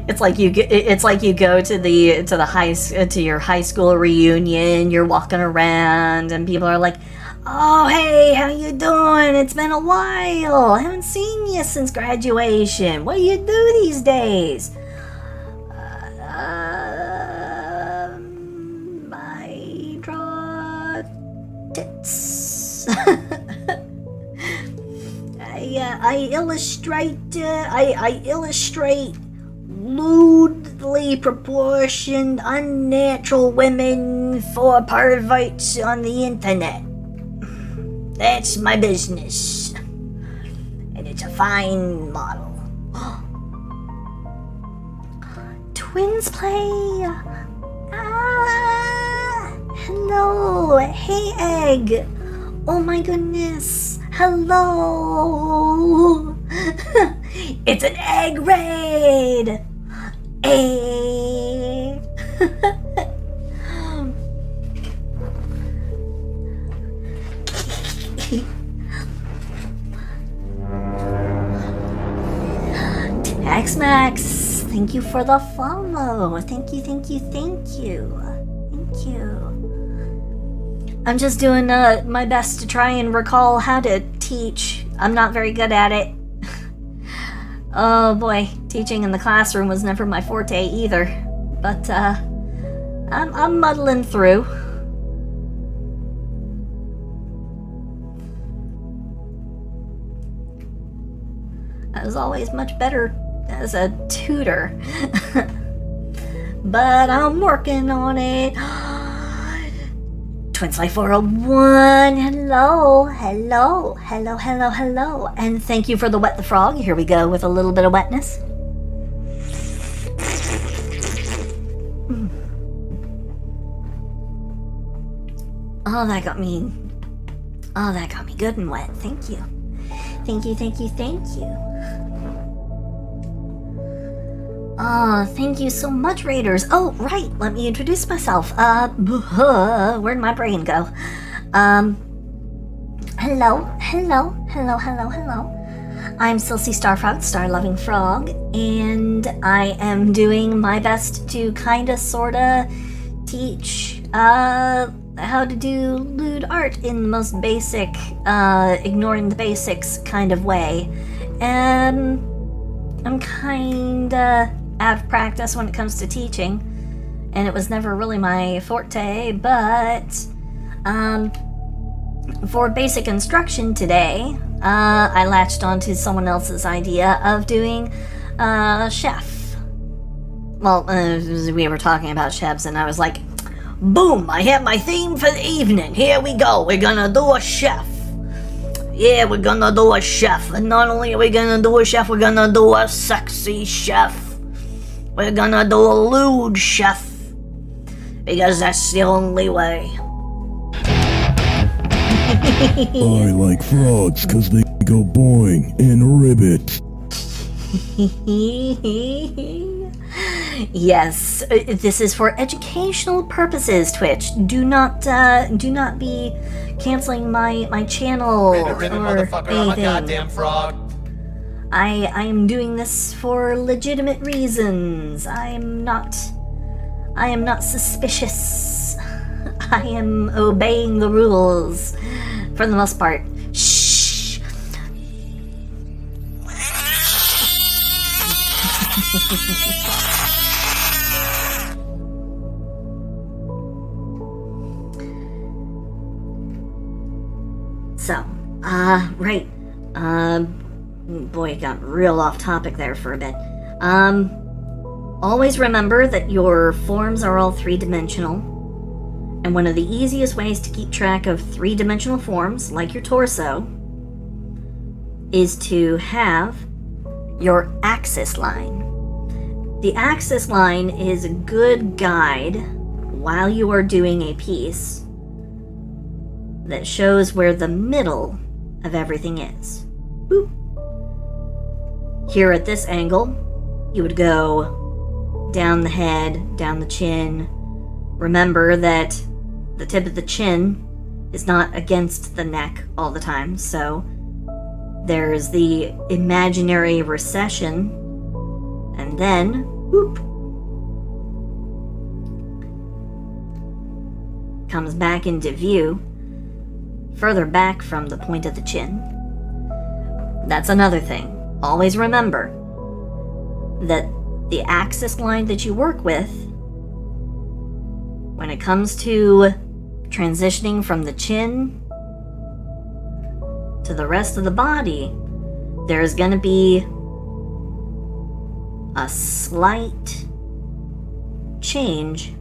It's like you go to your high school reunion. You're walking around and people are like, Oh, hey, how you doing? It's been a while. I haven't seen you since graduation. What do you do these days? I draw tits. I illustrate lewdly proportioned unnatural women for perverts on the internet. That's my business. And it's a fine model. Twins play. Hello. Hey, Egg. Oh my goodness. Hello. It's an egg raid. Egg. Max, thank you for the follow. Thank you. I'm just doing my best to try and recall how to teach. I'm not very good at it. Oh boy, teaching in the classroom was never my forte either. But I'm muddling through. I was always much better as a tutor. But I'm working on it. Twinslife 401, hello. And thank you for the wet the frog. Here we go with a little bit of wetness. Oh, that got me good and wet. Thank you. Thank you. Thank you so much, Raiders. Oh, right, let me introduce myself. Where'd my brain go? Hello. I'm Silsey Starfrog, Star-Loving Frog, and I am doing my best to kinda, sorta teach, how to do lewd art in the most basic, ignoring the basics kind of way. I'm kinda out of practice when it comes to teaching, and it was never really my forte, but for basic instruction today, I latched onto someone else's idea of doing chef. Well, we were talking about chefs, and I was like, boom, I have my theme for the evening. Here we go, we're gonna do a chef. Yeah, we're gonna do a chef, and not only are we gonna do a chef, we're gonna do a sexy chef. We're gonna do a lewd chef, because that's the only way. I like frogs because they go boing and ribbit. Yes, this is for educational purposes, Twitch. Do not be canceling my channel or Motherfucker, I'm a goddamn anything. frog. I am doing this for legitimate reasons. I am not suspicious. I am obeying the rules for the most part. Shh. So, right. Boy, it got real off topic there for a bit. Always remember that your forms are all three-dimensional. And one of the easiest ways to keep track of three-dimensional forms, like your torso, is to have your axis line. The axis line is a good guide while you are doing a piece that shows where the middle of everything is. Boop. Here at this angle, you would go down the head, down the chin. Remember that the tip of the chin is not against the neck all the time, so there's the imaginary recession, and then, whoop, comes back into view. further back from the point of the chin. That's another thing. Always remember that the axis line that you work with, when it comes to transitioning from the chin to the rest of the body, there's going to be a slight change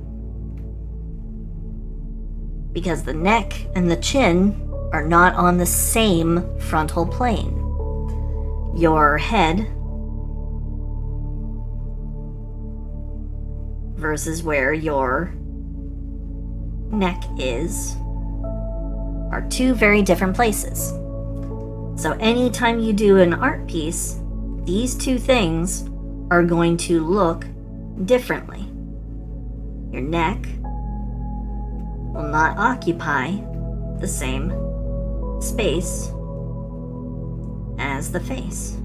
because the neck and the chin are not on the same frontal plane. Your head versus where your neck is are two very different places. So anytime you do an art piece, these two things are going to look differently. Your neck will not occupy the same space as the face.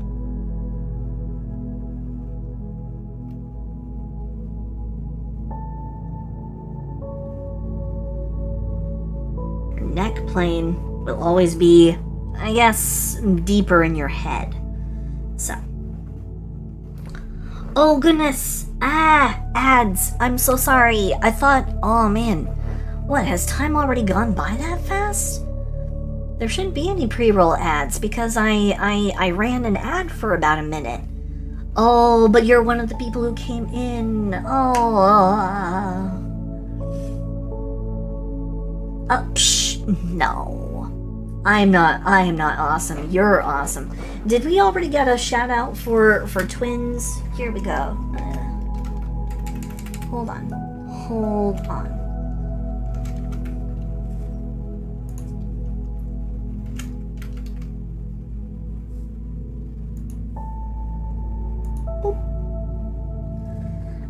Your neck plane will always be, I guess, deeper in your head. So. Oh goodness! Ads! I'm so sorry. I thought, oh man. What, has time already gone by that fast? There shouldn't be any pre-roll ads because I ran an ad for about a minute. Oh, but you're one of the people who came in. No. I am not awesome. You're awesome. Did we already get a shout out for twins? Here we go. Hold on.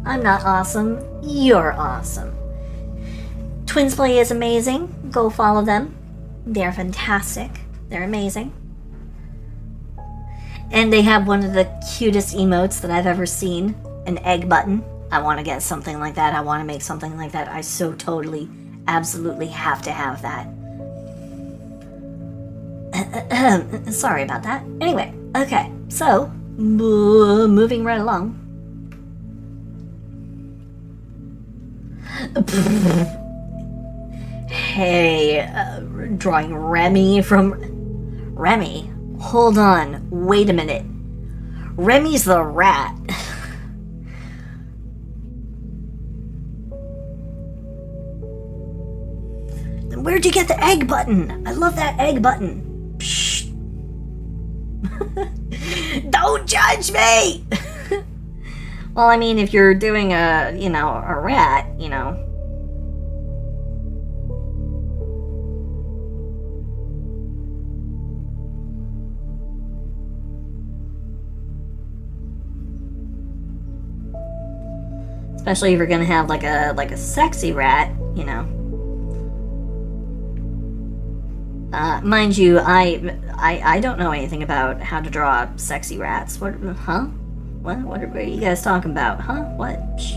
I'm not awesome. You're awesome. Twins Play is amazing. Go follow them. They're fantastic. They're amazing. And they have one of the cutest emotes that I've ever seen. An egg button. I want to get something like that. I want to make something like that. I so totally, absolutely have to have that. Sorry about that. Anyway, okay. So, moving right along. Hey, drawing Remy from... Remy? Hold on, wait a minute. Remy's the rat. Where'd you get the egg button? I love that egg button. Psh. Don't judge me! Well, I mean, if you're doing a rat, especially if you're gonna have like a sexy rat, mind you, I don't know anything about how to draw sexy rats. What, huh? What are you guys talking about? Huh? What? Shh.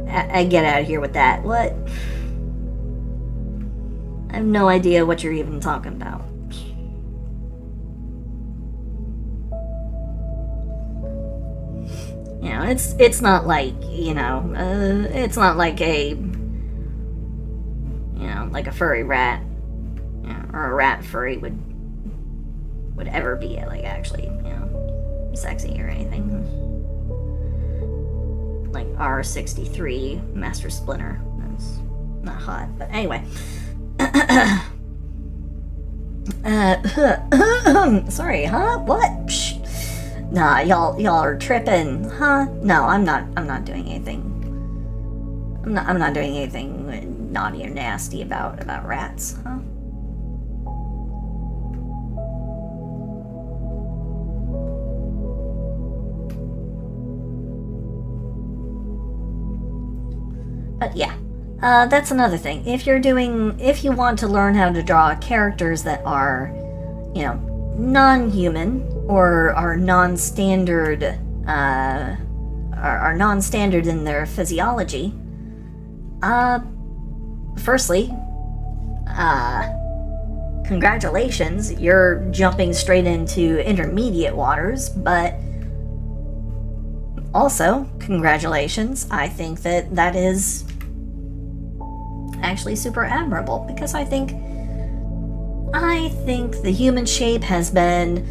I get out of here with that. What? I have no idea what you're even talking about. It's not like, it's not like a, like a furry rat, or a rat furry would ever be, like, actually, sexy or anything. Like R63 Master Splinter. That's not hot, but anyway. Sorry, huh? What? Psh. Nah, y'all are tripping, huh? No, I'm not doing anything. I'm not doing anything naughty or nasty about rats, huh? But yeah, that's another thing. If you want to learn how to draw characters that are, non-human or are non-standard, are non-standard in their physiology, firstly, congratulations, you're jumping straight into intermediate waters, but also, congratulations, I think that is actually super admirable, because I think the human shape has been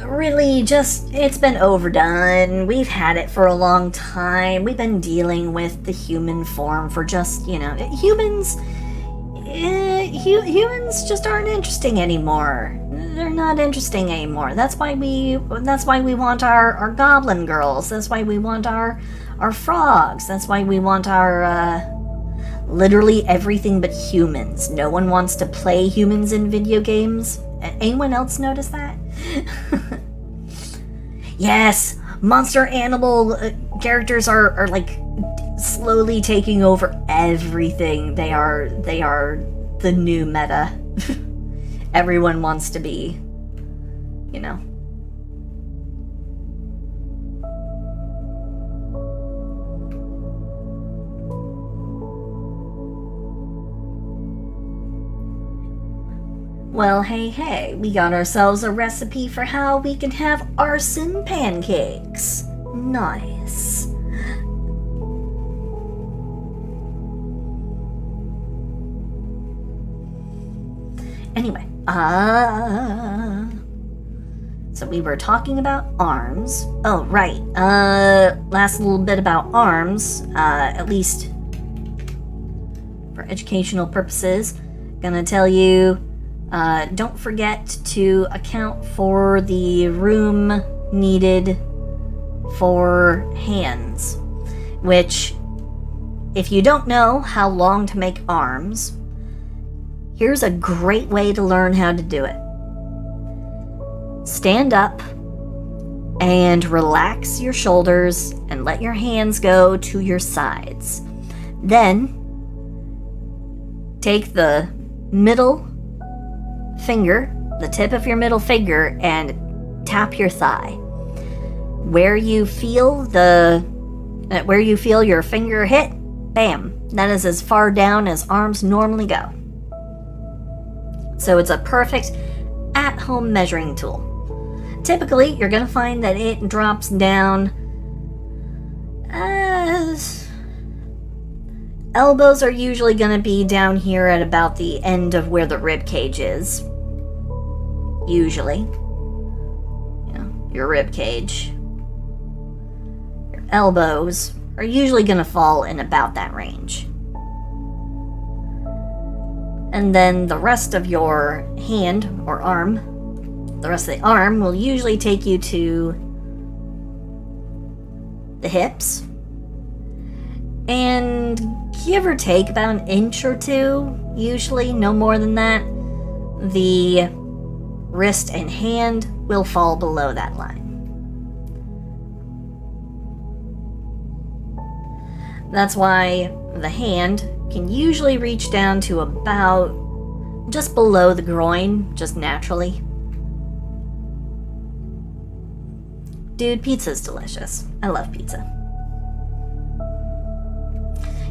really just, it's been overdone. We've had it for a long time. We've been dealing with the human form for just, humans just aren't interesting anymore. They're not interesting anymore. That's why we want our goblin girls. That's why we want our frogs. That's why we want our literally everything but humans. No one wants to play humans in video games. Anyone else notice that? Yes, monster animal characters are like slowly taking over everything. They are the new meta. Everyone wants to be, Well, hey, we got ourselves a recipe for how we can have arson pancakes. Nice. Anyway, so we were talking about arms. Oh, right. Last little bit about arms, at least for educational purposes. Gonna tell you, don't forget to account for the room needed for hands, which, if you don't know how long to make arms, here's a great way to learn how to do it. Stand up and relax your shoulders and let your hands go to your sides. Then take the middle finger, the tip of your middle finger, and tap your thigh. Where you feel your finger hit, bam, that is as far down as arms normally go. So it's a perfect at-home measuring tool. Typically, you're going to find that it drops down elbows are usually going to be down here at about the end of where the rib cage is. Usually. Your rib cage. Your elbows are usually going to fall in about that range. And then the rest of your hand or arm, the rest of the arm will usually take you to the hips. And give or take about an inch or two, usually no more than that, the wrist and hand will fall below that line. That's why the hand can usually reach down to about just below the groin, just naturally. Dude, pizza's delicious. I love pizza.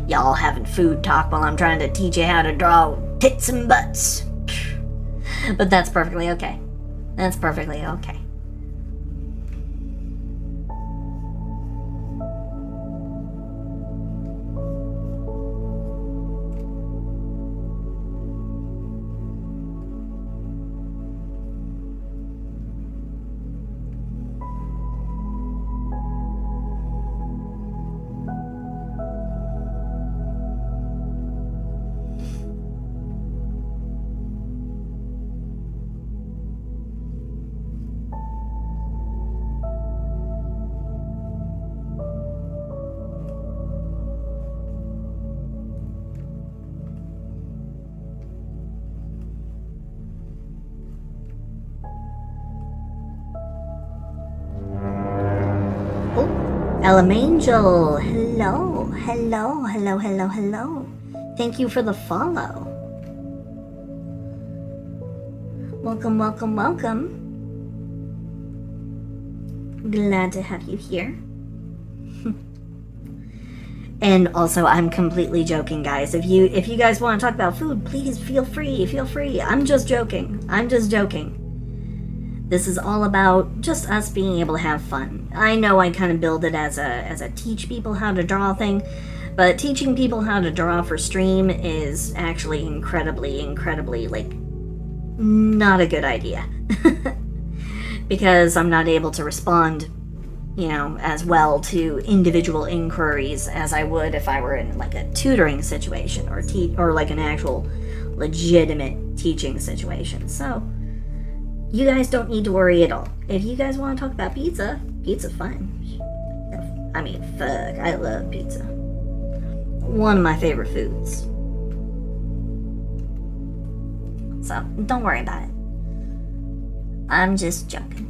Y'all having food talk while I'm trying to teach you how to draw tits and butts. But that's perfectly okay. That's perfectly okay. Elemangel, hello. Thank you for the follow. Welcome. Glad to have you here. And also, I'm completely joking, guys. If you guys want to talk about food, please feel free. I'm just joking. This is all about just us being able to have fun. I know I kind of build it as a teach people how to draw thing, but teaching people how to draw for stream is actually incredibly, like, not a good idea. Because I'm not able to respond, as well to individual inquiries as I would if I were in, like, a tutoring situation or like an actual legitimate teaching situation. So, you guys don't need to worry at all. If you guys want to talk about pizza, pizza's fine. I mean, fuck, I love pizza. One of my favorite foods. So, don't worry about it. I'm just joking.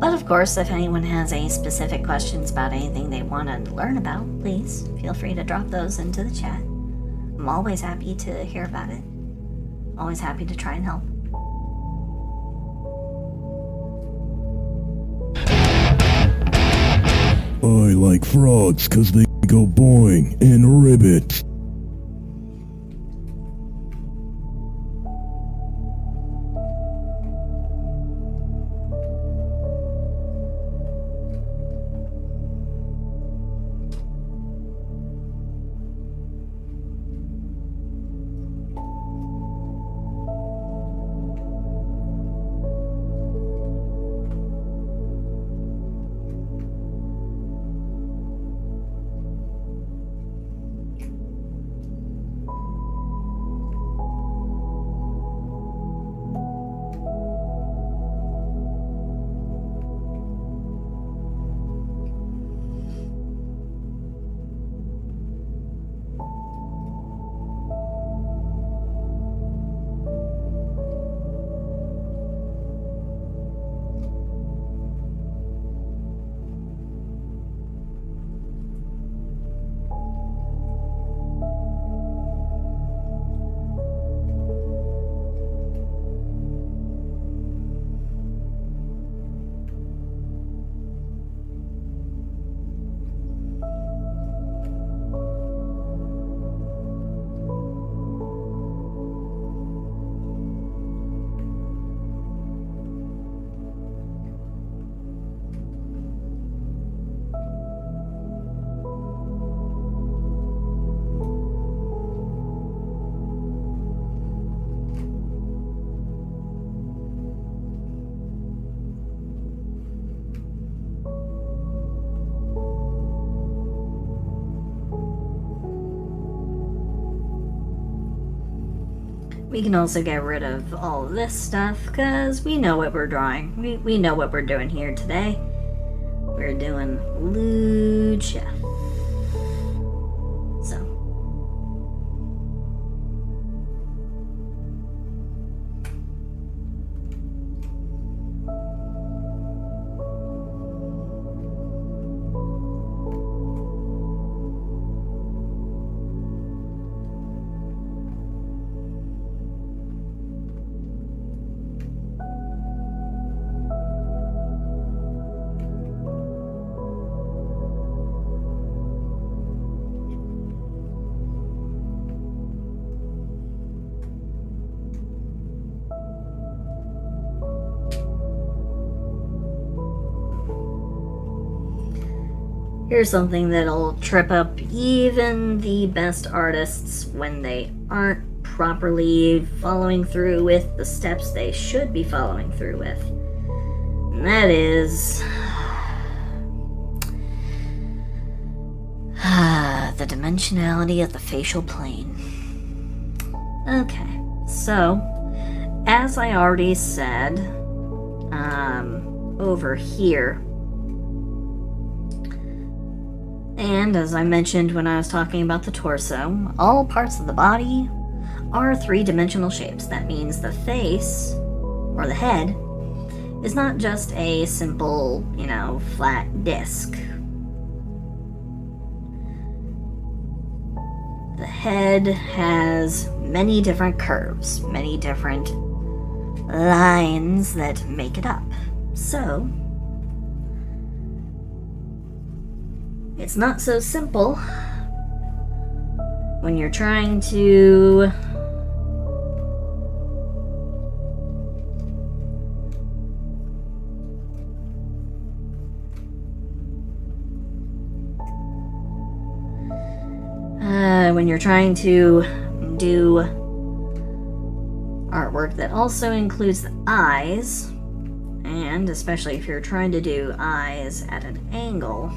But of course, if anyone has any specific questions about anything they want to learn about, please feel free to drop those into the chat. I'm always happy to hear about it. Always happy to try and help. I like frogs 'cause they go boing and ribbit. We can also get rid of all of this stuff, because we know what we're drawing. We know what we're doing here today. We're doing Lewd Chef. So. Here's something that'll trip up even the best artists when they aren't properly following through with the steps they should be following through with. And that is the dimensionality of the facial plane. Okay, so as I already said, over here, and as I mentioned when I was talking about the torso, all parts of the body are three-dimensional shapes. That means the face, or the head, is not just a simple, flat disc. The head has many different curves, many different lines that make it up. So, it's not so simple when you're trying to do artwork that also includes the eyes, and especially if you're trying to do eyes at an angle.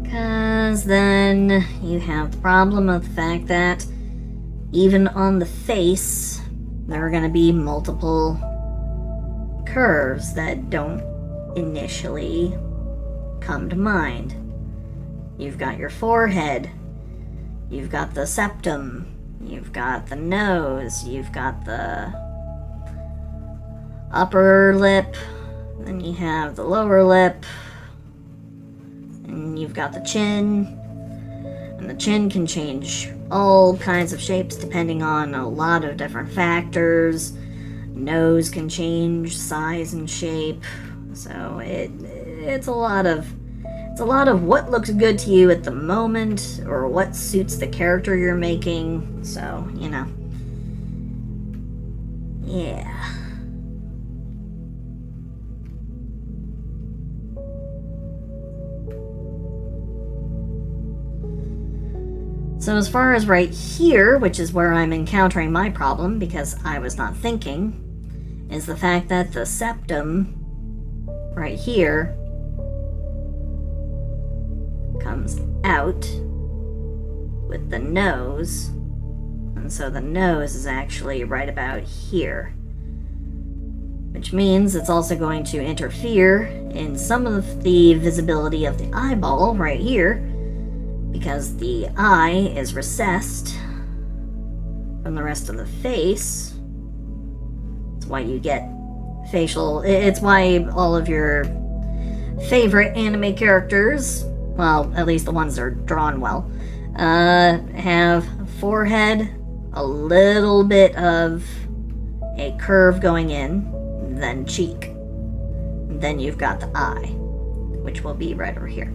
Because then you have the problem of the fact that even on the face, there are going to be multiple curves that don't initially come to mind. You've got your forehead, you've got the septum, you've got the nose, you've got the upper lip, then you have the lower lip, and you've got the chin, and the chin can change all kinds of shapes depending on a lot of different factors. Nose can change size and shape, so it's a lot of what looks good to you at the moment, or what suits the character you're making. So, yeah. So as far as right here, which is where I'm encountering my problem because I was not thinking, is the fact that the septum right here comes out with the nose, and so the nose is actually right about here, which means it's also going to interfere in some of the visibility of the eyeball right here, because the eye is recessed from the rest of the face. That's why you get facial. It's why all of your favorite anime characters, well, at least the ones that are drawn well, have forehead, a little bit of a curve going in, then cheek. Then you've got the eye, which will be right over here.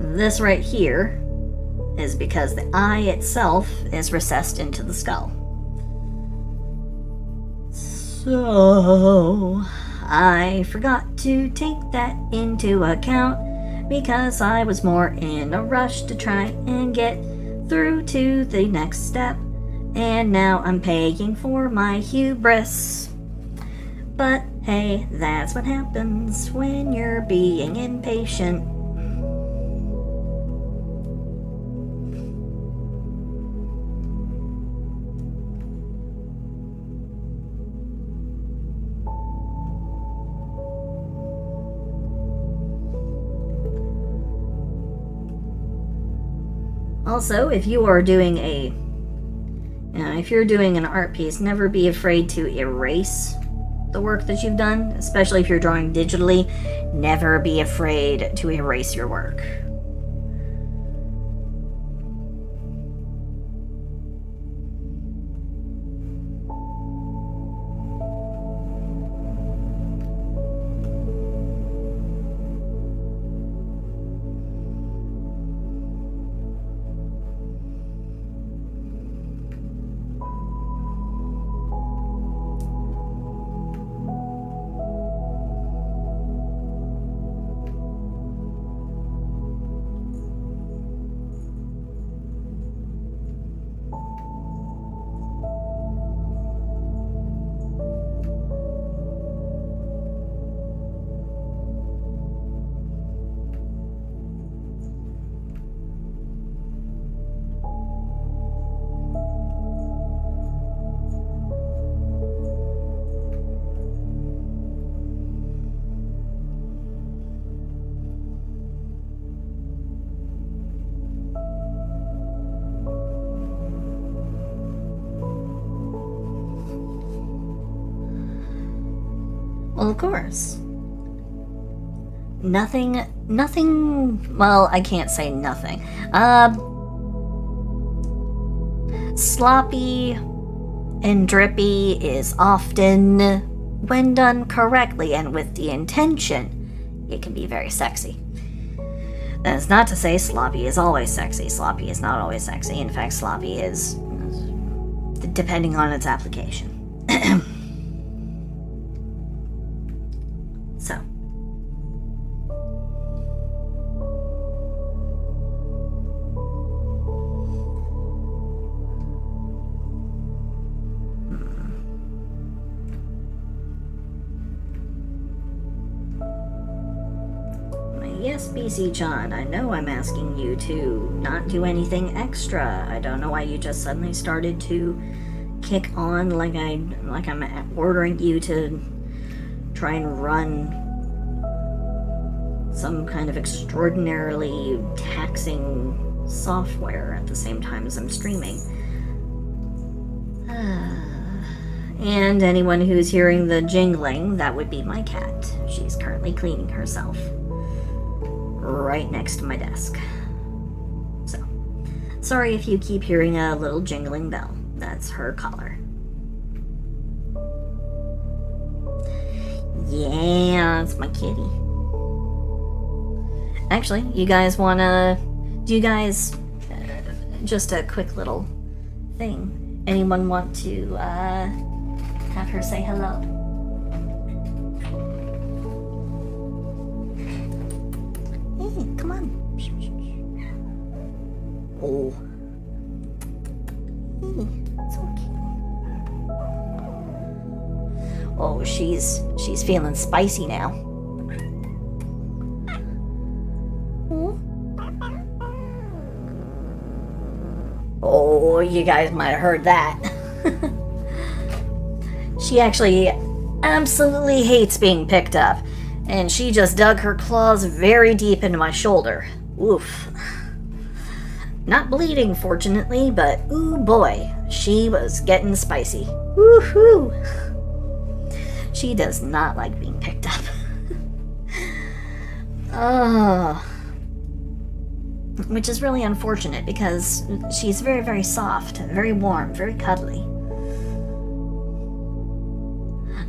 This right here is because the eye itself is recessed into the skull. So, I forgot to take that into account because I was more in a rush to try and get through to the next step, and now I'm paying for my hubris. But hey, that's what happens when you're being impatient. Also, if you are doing if you're doing an art piece, never be afraid to erase the work that you've done, especially if you're drawing digitally. Never be afraid to erase your work. Well, of course. Nothing, well, I can't say nothing. Sloppy and drippy is often, when done correctly and with the intention, it can be very sexy. That is not to say sloppy is always sexy. Sloppy is not always sexy. In fact, sloppy is, depending on its application. So. Yes, BC John, I know I'm asking you to not do anything extra. I don't know why you just suddenly started to kick on like I'm ordering you to try and run some kind of extraordinarily taxing software at the same time as I'm streaming. And anyone who's hearing the jingling, that would be my cat. She's currently cleaning herself right next to my desk. So, sorry if you keep hearing a little jingling bell. That's her collar. Yeah, it's my kitty. Actually, you guys wanna... Do you guys... just a quick little thing. Anyone want to, have her say hello? Hey, come on. Oh. Hey, it's okay. Oh, she's feeling spicy now. Oh, you guys might have heard that. She actually absolutely hates being picked up, and she just dug her claws very deep into my shoulder. Oof. Not bleeding, fortunately, but ooh boy, she was getting spicy. Woohoo! She does not like being picked up. Oh. Which is really unfortunate because she's very, very soft, very warm, very cuddly.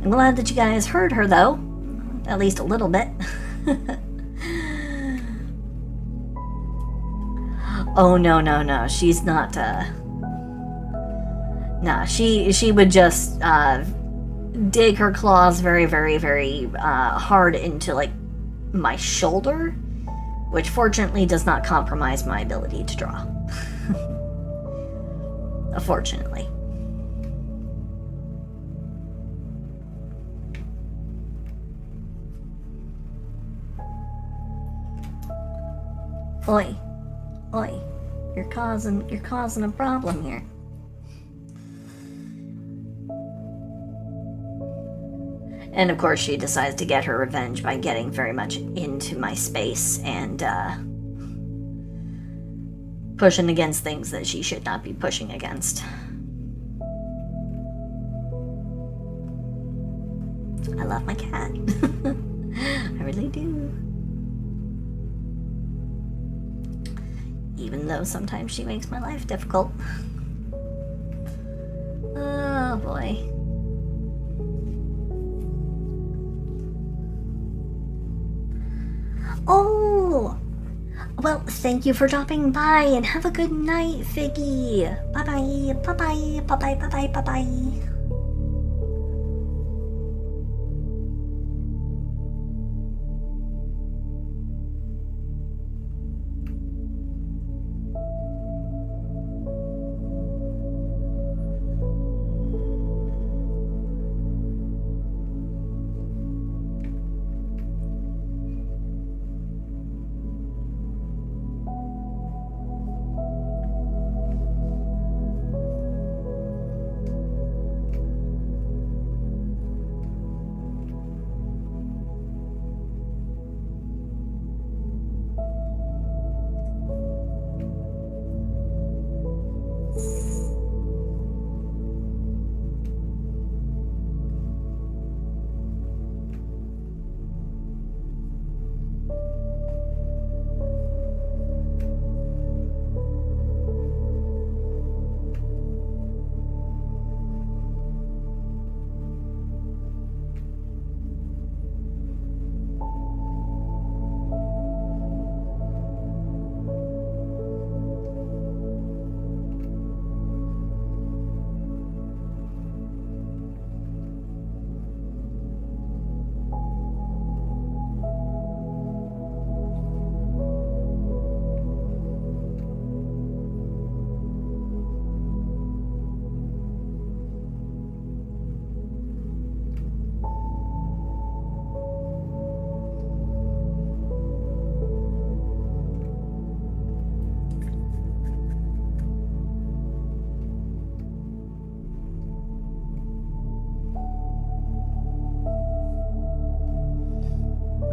I'm glad that you guys heard her, though. At least a little bit. Oh, no. She's not, Nah, she would just, dig her claws very, very, very, hard into, like, my shoulder, which fortunately does not compromise my ability to draw. Fortunately. Oi. You're causing a problem here. And of course she decides to get her revenge by getting very much into my space and pushing against things that she should not be pushing against. I love my cat. I really do. Even though sometimes she makes my life difficult. Oh boy. Oh! Well, thank you for dropping by and have a good night, Figgy. Bye-bye, bye-bye, bye-bye, bye-bye, bye-bye.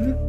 Oh.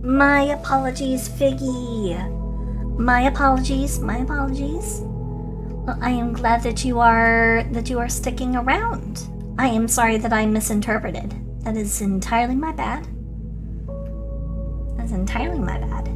My apologies, Figgy. My apologies. Well, I am glad that you are sticking around. I am sorry that I misinterpreted. That is entirely my bad. That's entirely my bad.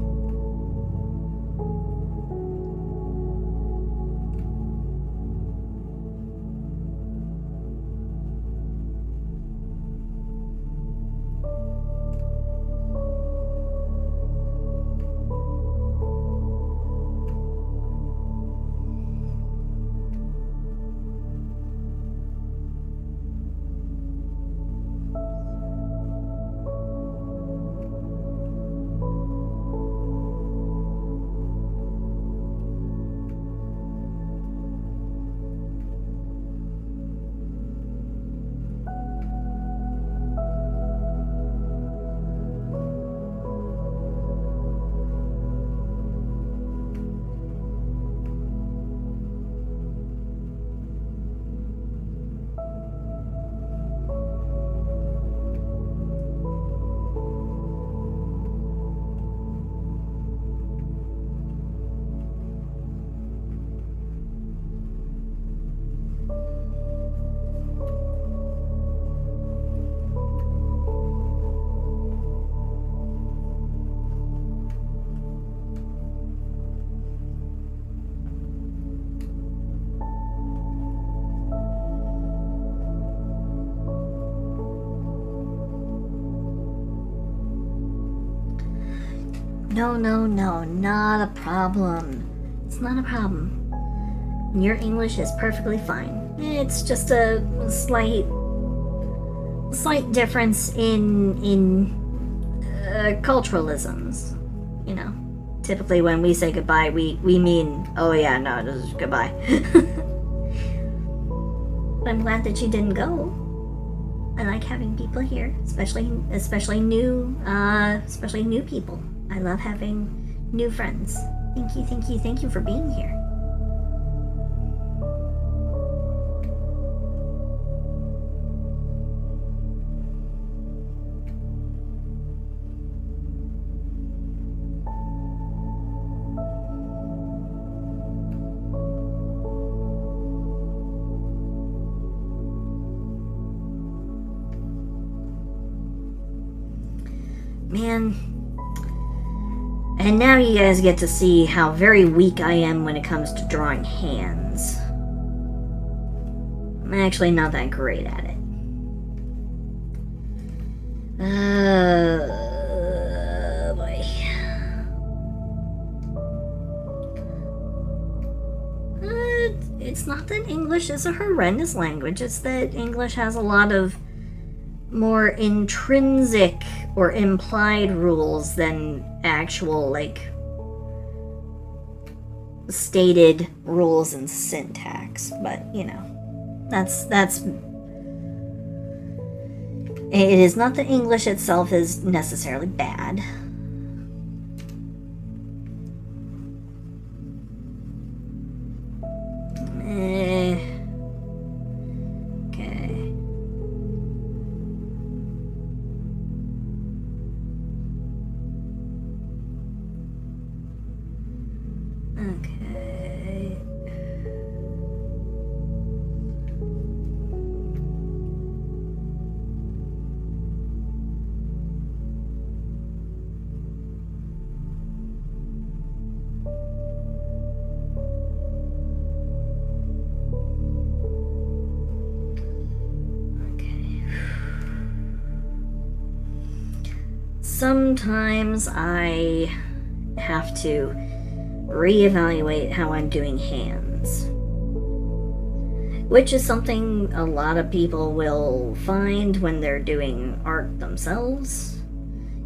No, not a problem. It's not a problem. Your English is perfectly fine. It's just a slight difference in culturalisms. You know, typically when we say goodbye, we mean, oh yeah, no, this is goodbye. But I'm glad that you didn't go. I like having people here, especially new people. I love having new friends. Thank you for being here. Man. And now you guys get to see how very weak I am when it comes to drawing hands. I'm actually not that great at it. Boy. It's not that English is a horrendous language, it's that English has a lot of more intrinsic or implied rules than actual, like, stated rules and syntax. But, you know, that's it is not that English itself is necessarily bad. Okay. sometimes I have to reevaluate how I'm doing hands, which is something a lot of people will find when they're doing art themselves.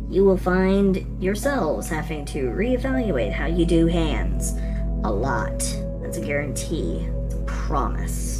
You will find yourselves having to reevaluate how you do hands a lot. That's a guarantee. It's a promise.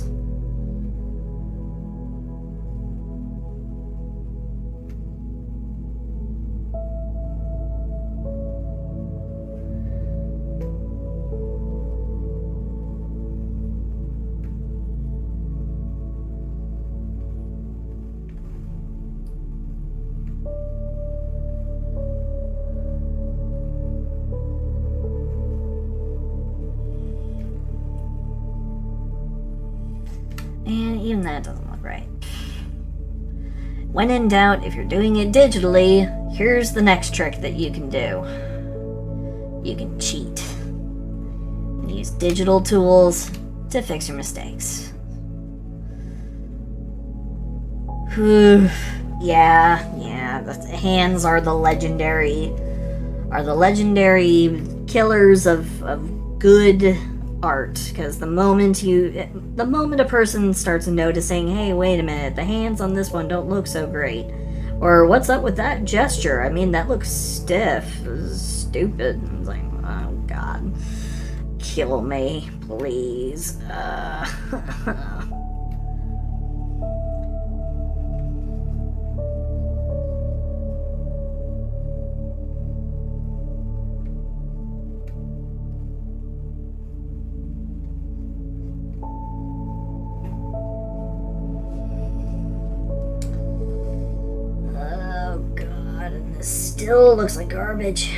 And even that doesn't look right. When in doubt, if you're doing it digitally, here's the next trick that you can do. You can cheat. Use digital tools to fix your mistakes. Yeah, the hands are the legendary killers of good art, because the moment a person starts noticing, hey, wait a minute, the hands on this one don't look so great, or what's up with that gesture, I mean, that looks stiff, stupid, it's like, oh god, kill me, please. Still looks like garbage.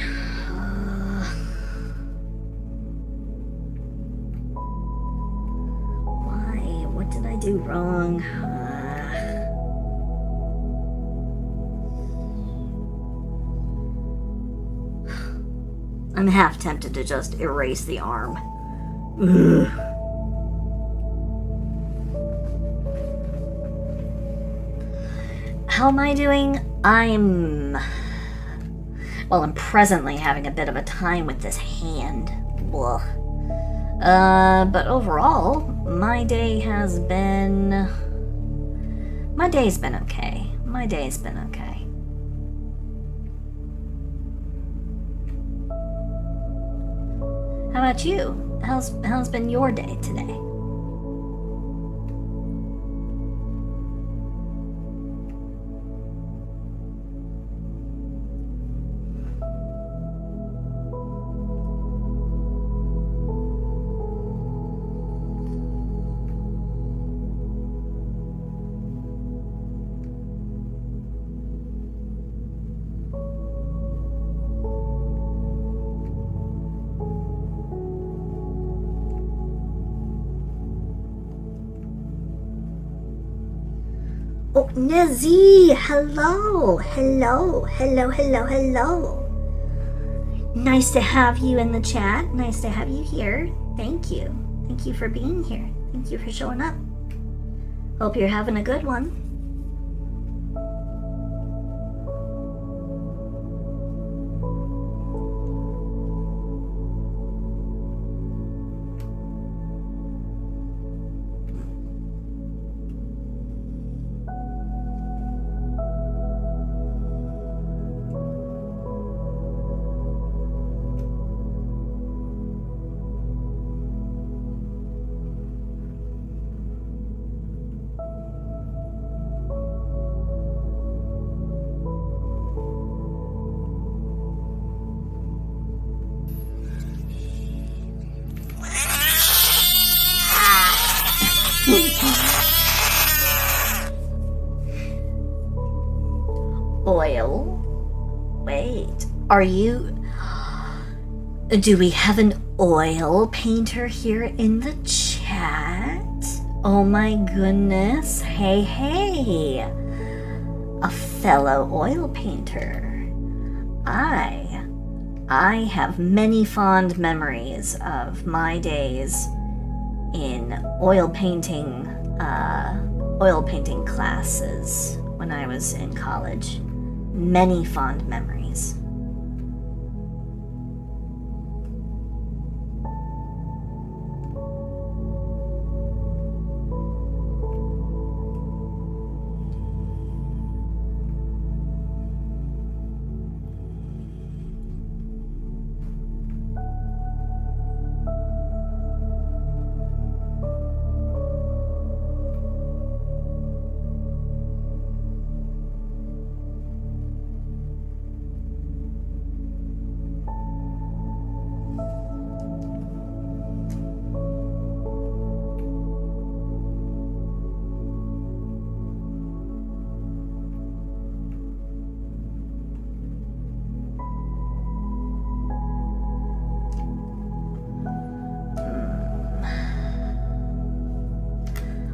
Why? What did I do wrong? I'm half tempted to just erase the arm. Ugh. How am I doing? I'm presently having a bit of a time with this hand. Ugh. But overall, my day's been okay. How about you? How's been your day today? Oh, Nazi! Hello! Nice to have you in the chat. Nice to have you here. Thank you. Thank you for being here. Thank you for showing up. Hope you're having a good one. Oil? Wait, are you... Do we have an oil painter here in the chat? Oh my goodness, hey. A fellow oil painter. I have many fond memories of my days in oil painting classes when I was in college. many fond memories.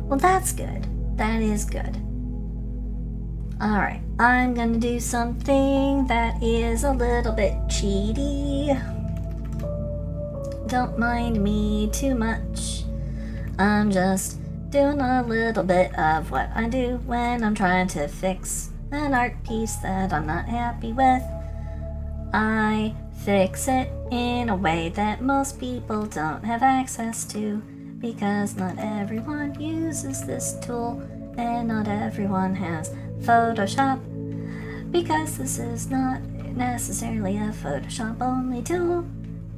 Well, that's good. That is good. Alright, I'm gonna do something that is a little bit cheaty. Don't mind me too much. I'm just doing a little bit of what I do when I'm trying to fix an art piece that I'm not happy with. I fix it in a way that most people don't have access to, because not everyone uses this tool, and not everyone has Photoshop, because this is not necessarily a Photoshop only tool,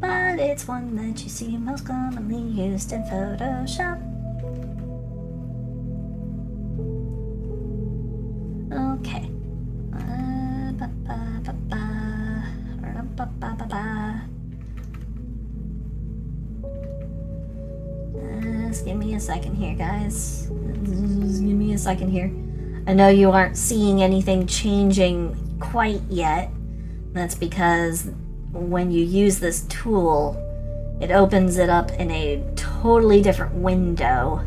but it's one that you see most commonly used in Photoshop. Okay. Just give me a second here, guys. Just give me a second here. I know you aren't seeing anything changing quite yet. That's because when you use this tool, it opens it up in a totally different window.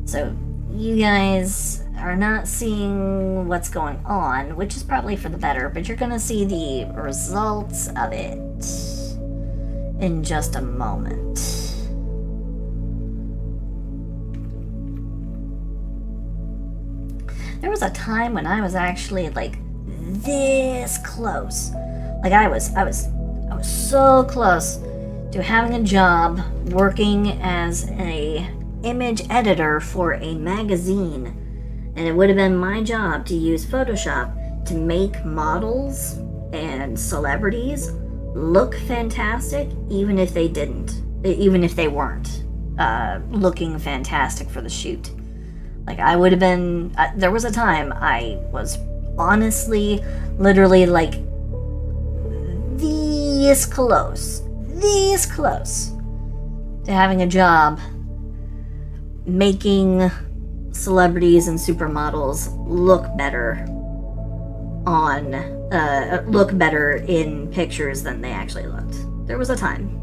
So you guys are not seeing what's going on, which is probably for the better, but you're gonna see the results of it in just a moment. There was a time when I was actually like this close. Like I was so close to having a job working as a image editor for a magazine, and it would have been my job to use Photoshop to make models and celebrities look fantastic, even if they weren't looking fantastic for the shoot. Like I would have been, there was a time I was honestly, literally like this close to having a job making celebrities and supermodels look better look better in pictures than they actually looked. There was a time.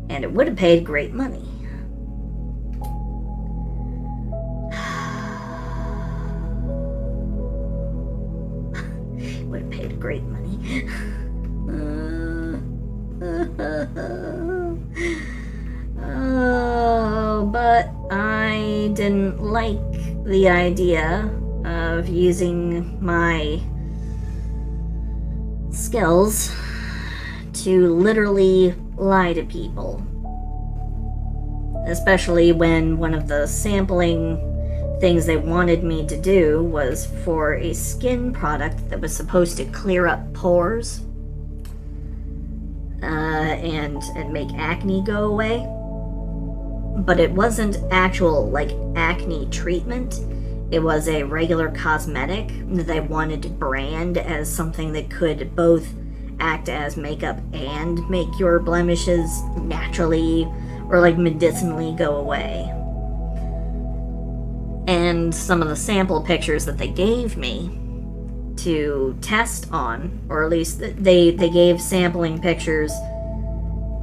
And it would have paid great money. It would have paid great money. Oh, but I didn't like the idea of using my skills to literally lie to people. Especially when one of the sampling things they wanted me to do was for a skin product that was supposed to clear up pores and make acne go away. But it wasn't actual like acne treatment. It was a regular cosmetic that they wanted to brand as something that could both act as makeup and make your blemishes naturally or like medicinally go away. And some of the sample pictures that they gave me to test on, or at least they gave sampling pictures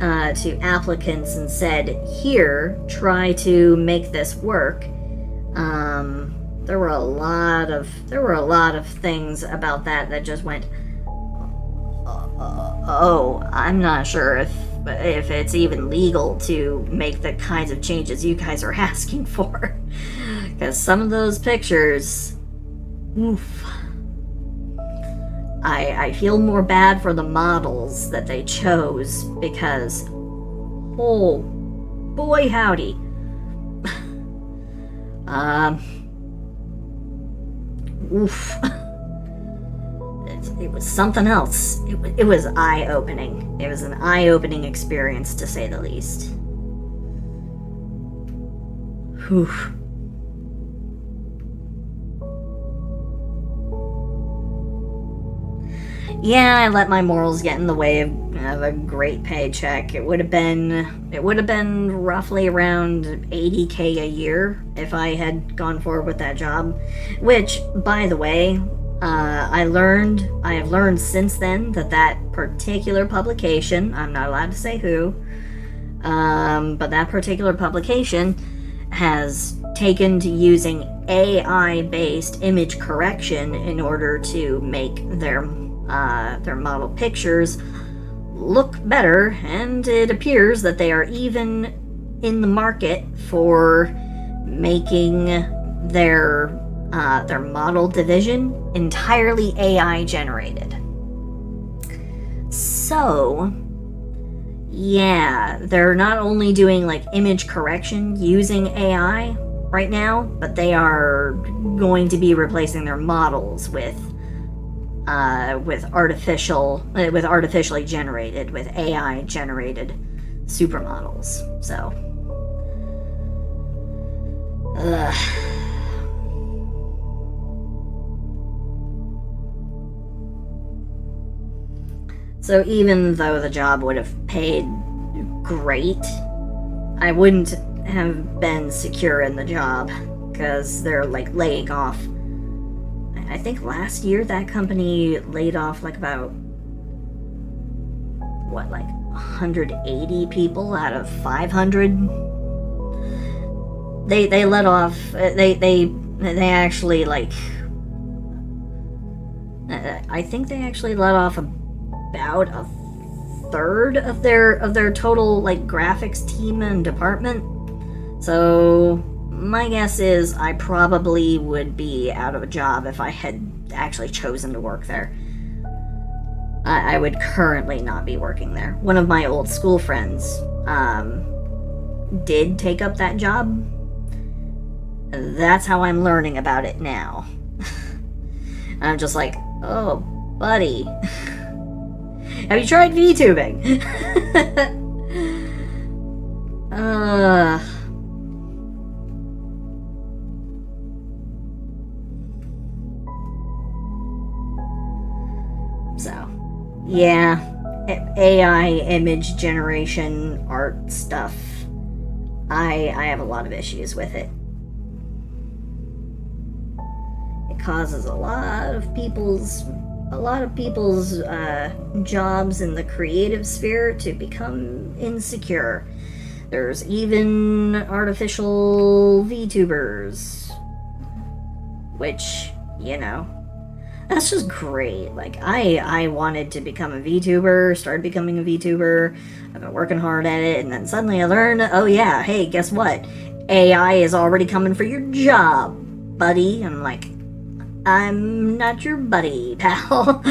to applicants and said, here, try to make this work. There were a lot of things about that just went, oh, I'm not sure if it's even legal to make the kinds of changes you guys are asking for. Because some of those pictures, oof. I feel more bad for the models that they chose because, oh, boy howdy. Oof. It was something else. It was eye-opening. It was an eye-opening experience, to say the least. Whew. Yeah, I let my morals get in the way of a great paycheck. It would have been roughly around $80K a year if I had gone forward with that job. Which, by the way, I have learned since then that particular publication, I'm not allowed to say who, but that particular publication has taken to using AI-based image correction in order to make their model pictures look better, and it appears that they are even in the market for making their model division entirely AI generated. So, yeah, they're not only doing like image correction using AI right now, but they are going to be replacing their models with artificially generated, with AI generated supermodels. So, so even though the job would have paid great, I wouldn't have been secure in the job because they're like laying off. I think last year that company laid off like about 180 people out of 500. They let off. They actually like. I think they actually let off about a third of their total like graphics team and department. So my guess is I probably would be out of a job if I had actually chosen to work there. I would currently not be working there. One of my old school friends did take up that job. That's how I'm learning about it now. I'm just like, oh, buddy. Have you tried VTubing? So, yeah, AI image generation art stuff. I have a lot of issues with it. It causes a lot of people's jobs in the creative sphere to become insecure. There's even artificial VTubers, which, you know, that's just great. Like, I wanted to become a VTuber, started becoming a VTuber, I've been working hard at it, and then suddenly I learned, oh yeah, hey, guess what? AI is already coming for your job, buddy. And I'm like, I'm not your buddy, pal.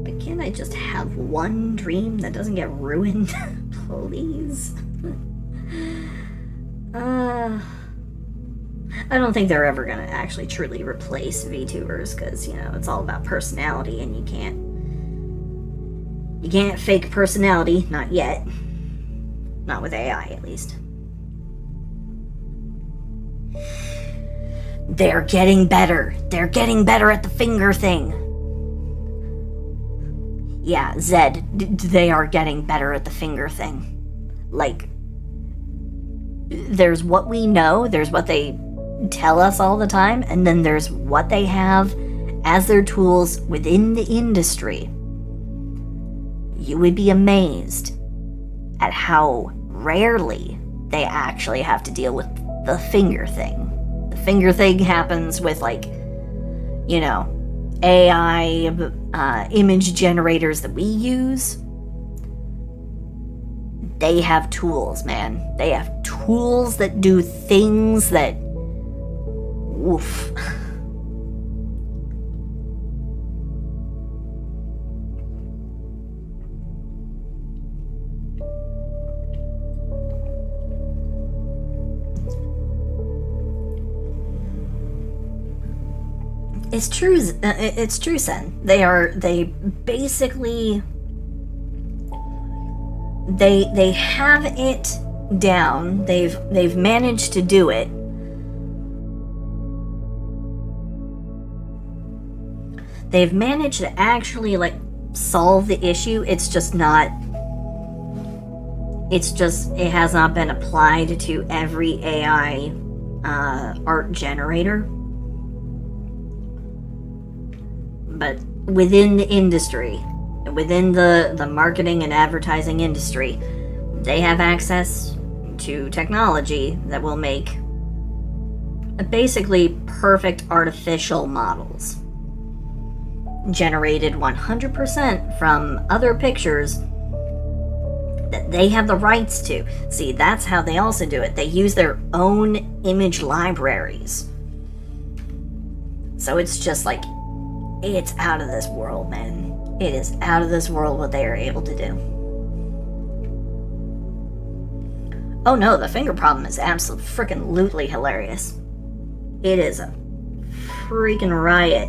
But can't I just have one dream that doesn't get ruined? Please? I don't think they're ever gonna actually truly replace VTubers, because, you know, it's all about personality, and you can't fake personality, not yet. Not with AI, at least. They're getting better. They're getting better at the finger thing. Yeah, Zed, they are getting better at the finger thing. Like, there's what we know, there's what they tell us all the time, and then there's what they have as their tools within the industry. You would be amazed at how rarely they actually have to deal with the finger thing. The finger thing happens with, like, you know, AI image generators that we use. They have tools, man. They have tools that do things that... Oof. It's true, Sen. They basically... They have it down. They've managed to do it. They've managed to actually, like, solve the issue. It's just not... It has not been applied to every AI art generator. But within the industry, within the marketing and advertising industry, they have access to technology that will make basically perfect artificial models, generated 100% from other pictures that they have the rights to. See, that's how they also do it. They use their own image libraries. So it's just like, it's out of this world, man. It is out of this world what they are able to do. Oh no, the finger problem is absolutely freaking lootly hilarious. It is a freaking riot.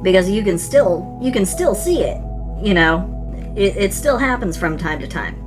Because you can still see it, you know. It still happens from time to time.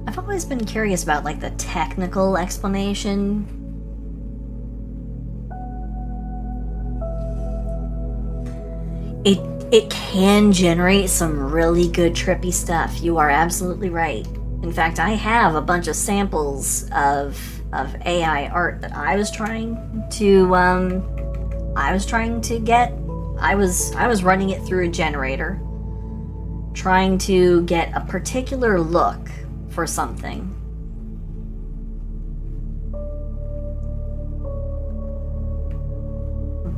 I've always been curious about, like, the technical explanation. It can generate some really good trippy stuff. You are absolutely right. In fact, I have a bunch of samples of AI art that I was trying to get. I was running it through a generator, trying to get a particular look for something.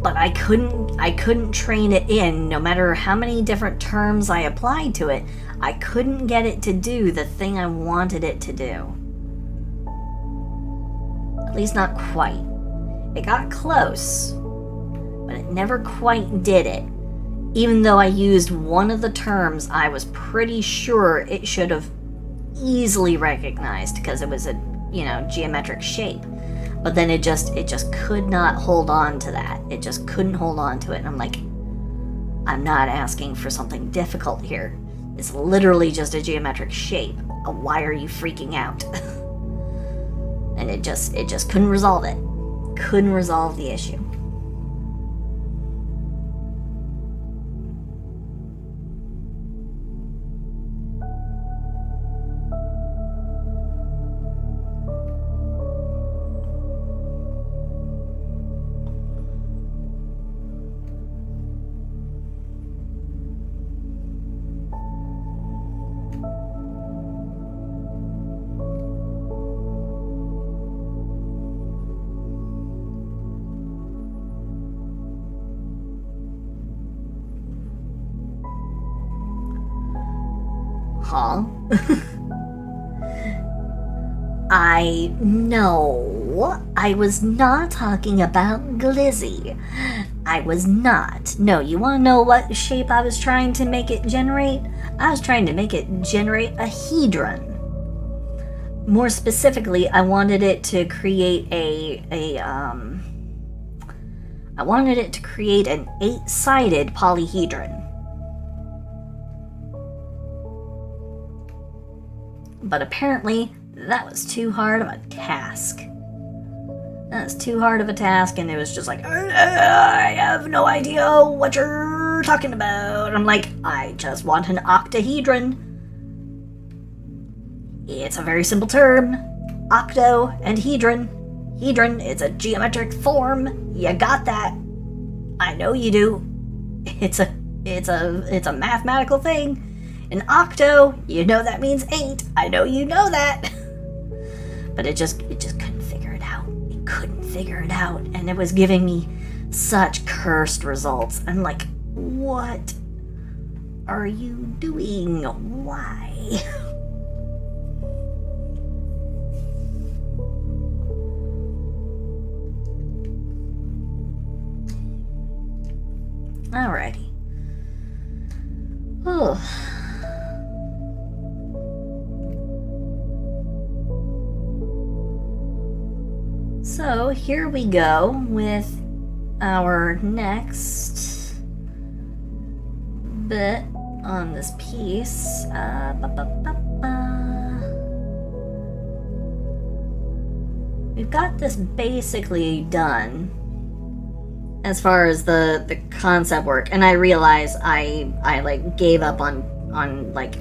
But I couldn't train it in. No matter how many different terms I applied to it, I couldn't get it to do the thing I wanted it to do. At least not quite. It got close, but it never quite did it. Even though I used one of the terms I was pretty sure it should have easily recognized because it was a, geometric shape. But then it just could not hold on to that. It just couldn't hold on to it. And I'm like, I'm not asking for something difficult here. It's literally just a geometric shape. Why are you freaking out? And it just couldn't resolve it. Couldn't resolve the issue. huh? No, I was not talking about glizzy. I was not. No, you want to know what shape I was trying to make it generate? I was trying to make it generate a hedron. More specifically, I wanted it to create I wanted it to create an 8-sided polyhedron. But apparently, that was too hard of a task. That was too hard of a task, and it was just like, I have no idea what you're talking about. I'm like, I just want an octahedron. It's a very simple term. Octo and hedron. Hedron is a geometric form. You got that. I know you do. It's a mathematical thing. An octo, you know that means 8. I know you know that. But it just couldn't figure it out. It couldn't figure it out, and it was giving me such cursed results. I'm like, what are you doing? Why? Alrighty. Oh. So here we go with our next bit on this piece. We've got this basically done as far as the concept work, and I realize I like gave up on like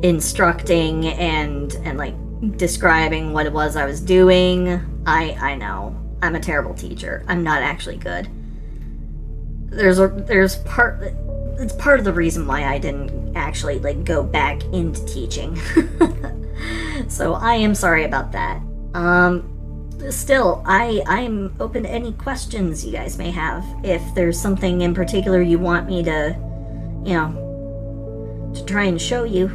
instructing and like describing what it was I was doing. I know I'm a terrible teacher. I'm not actually good. It's part of the reason why I didn't actually like go back into teaching. So I am sorry about that. Still, I'm open to any questions you guys may have. If there's something in particular you want me to, to try and show you,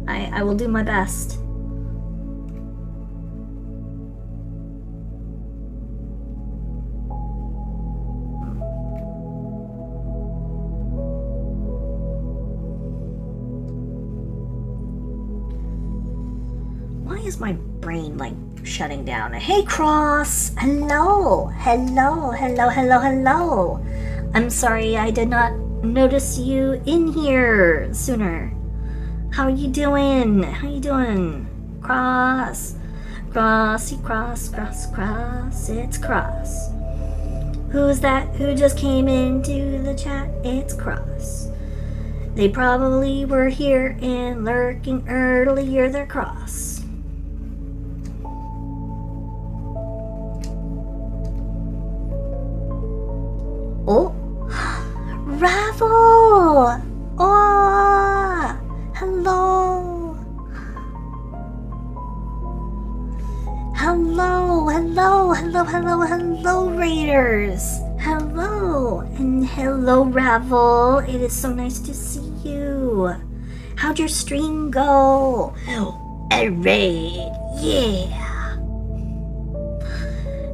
I will do my best. Why is my brain like shutting down? Hey, Cross! Hello! I'm sorry I did not notice you in here sooner. How are you doing? Cross. Crossy, cross, it's Cross. Who's that who just came into the chat? It's Cross. They probably were here and lurking earlier. They're Cross. Oh, Ravel! Oh, hello! Hello, Raiders! Hello, and hello, Ravel. It is so nice to see you. How'd your stream go? A raid, yeah!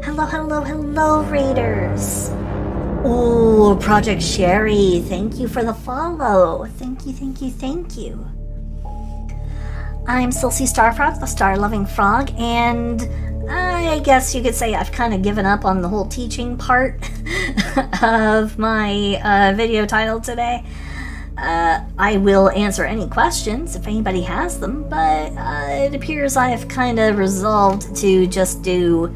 Hello, Raiders! Oh, Project Sherry, thank you for the follow. Thank you. I'm Silsey Starfrog, the star-loving frog, and I guess you could say I've kind of given up on the whole teaching part of my video title today. I will answer any questions if anybody has them, but it appears I've kind of resolved to just do,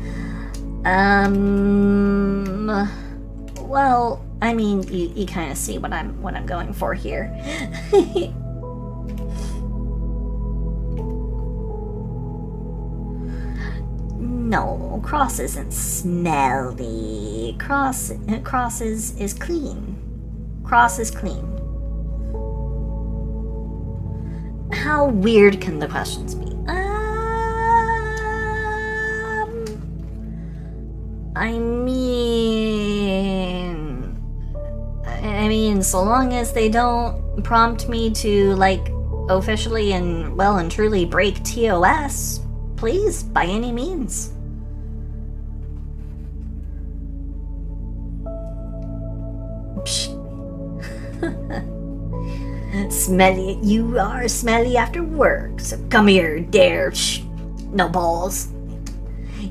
well, I mean, you kind of see what I'm going for here. No, Cross isn't smelly. Cross is clean. Cross is clean. How weird can the questions be? I mean, so long as they don't prompt me to, like, officially and well and truly break TOS, please, by any means. Psh. Smelly, you are smelly after work, so come here, dare. Shh. No balls.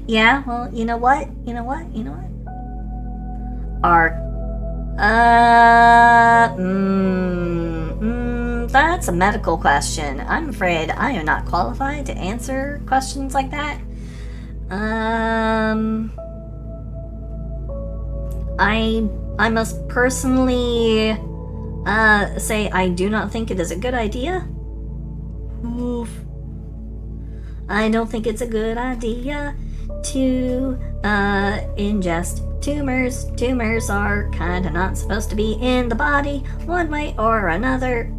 Yeah, well, you know what? That's a medical question. I'm afraid I am not qualified to answer questions like that. I must personally say I do not think it is a good idea. Oof. I don't think it's a good idea to ingest tumors. Tumors are kinda not supposed to be in the body one way or another.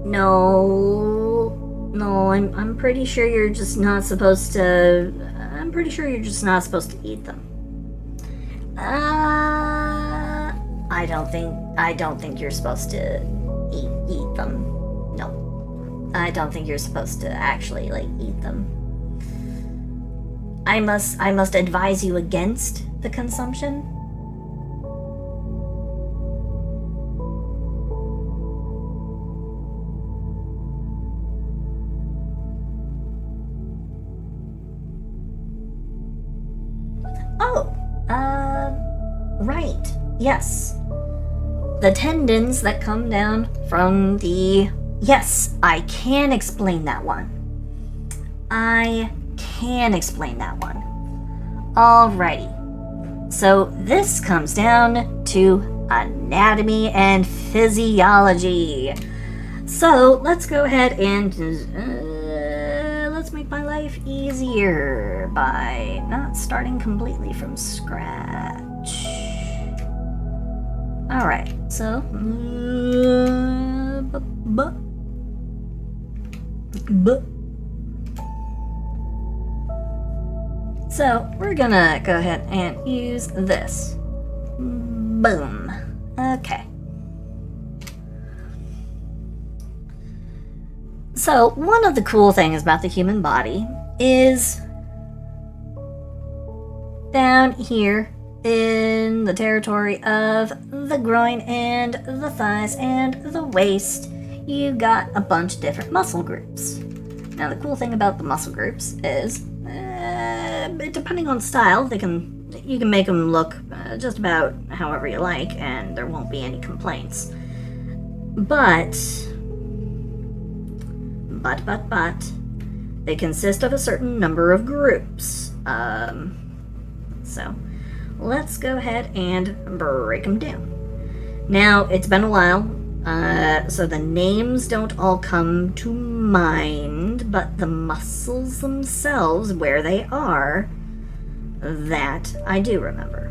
No, I'm pretty sure you're just not supposed to. I'm pretty sure you're just not supposed to eat them. I don't think you're supposed to eat them. No, I don't think you're supposed to actually eat them. I must advise you against the consumption. Right. Yes. The tendons that come down from the... Yes, I can explain that one. Alrighty. So this comes down to anatomy and physiology. So let's go ahead and let's make my life easier by not starting completely from scratch. Alright, so so we're gonna go ahead and use this. Boom. Okay. So one of the cool things about the human body is down here in the territory of the groin and the thighs and the waist, you got a bunch of different muscle groups. Now the cool thing about the muscle groups is, depending on style, you can make them look just about however you like, and there won't be any complaints. But they consist of a certain number of groups. So let's go ahead and break them down. Now, it's been a while, so the names don't all come to mind, but the muscles themselves, where they are, that I do remember.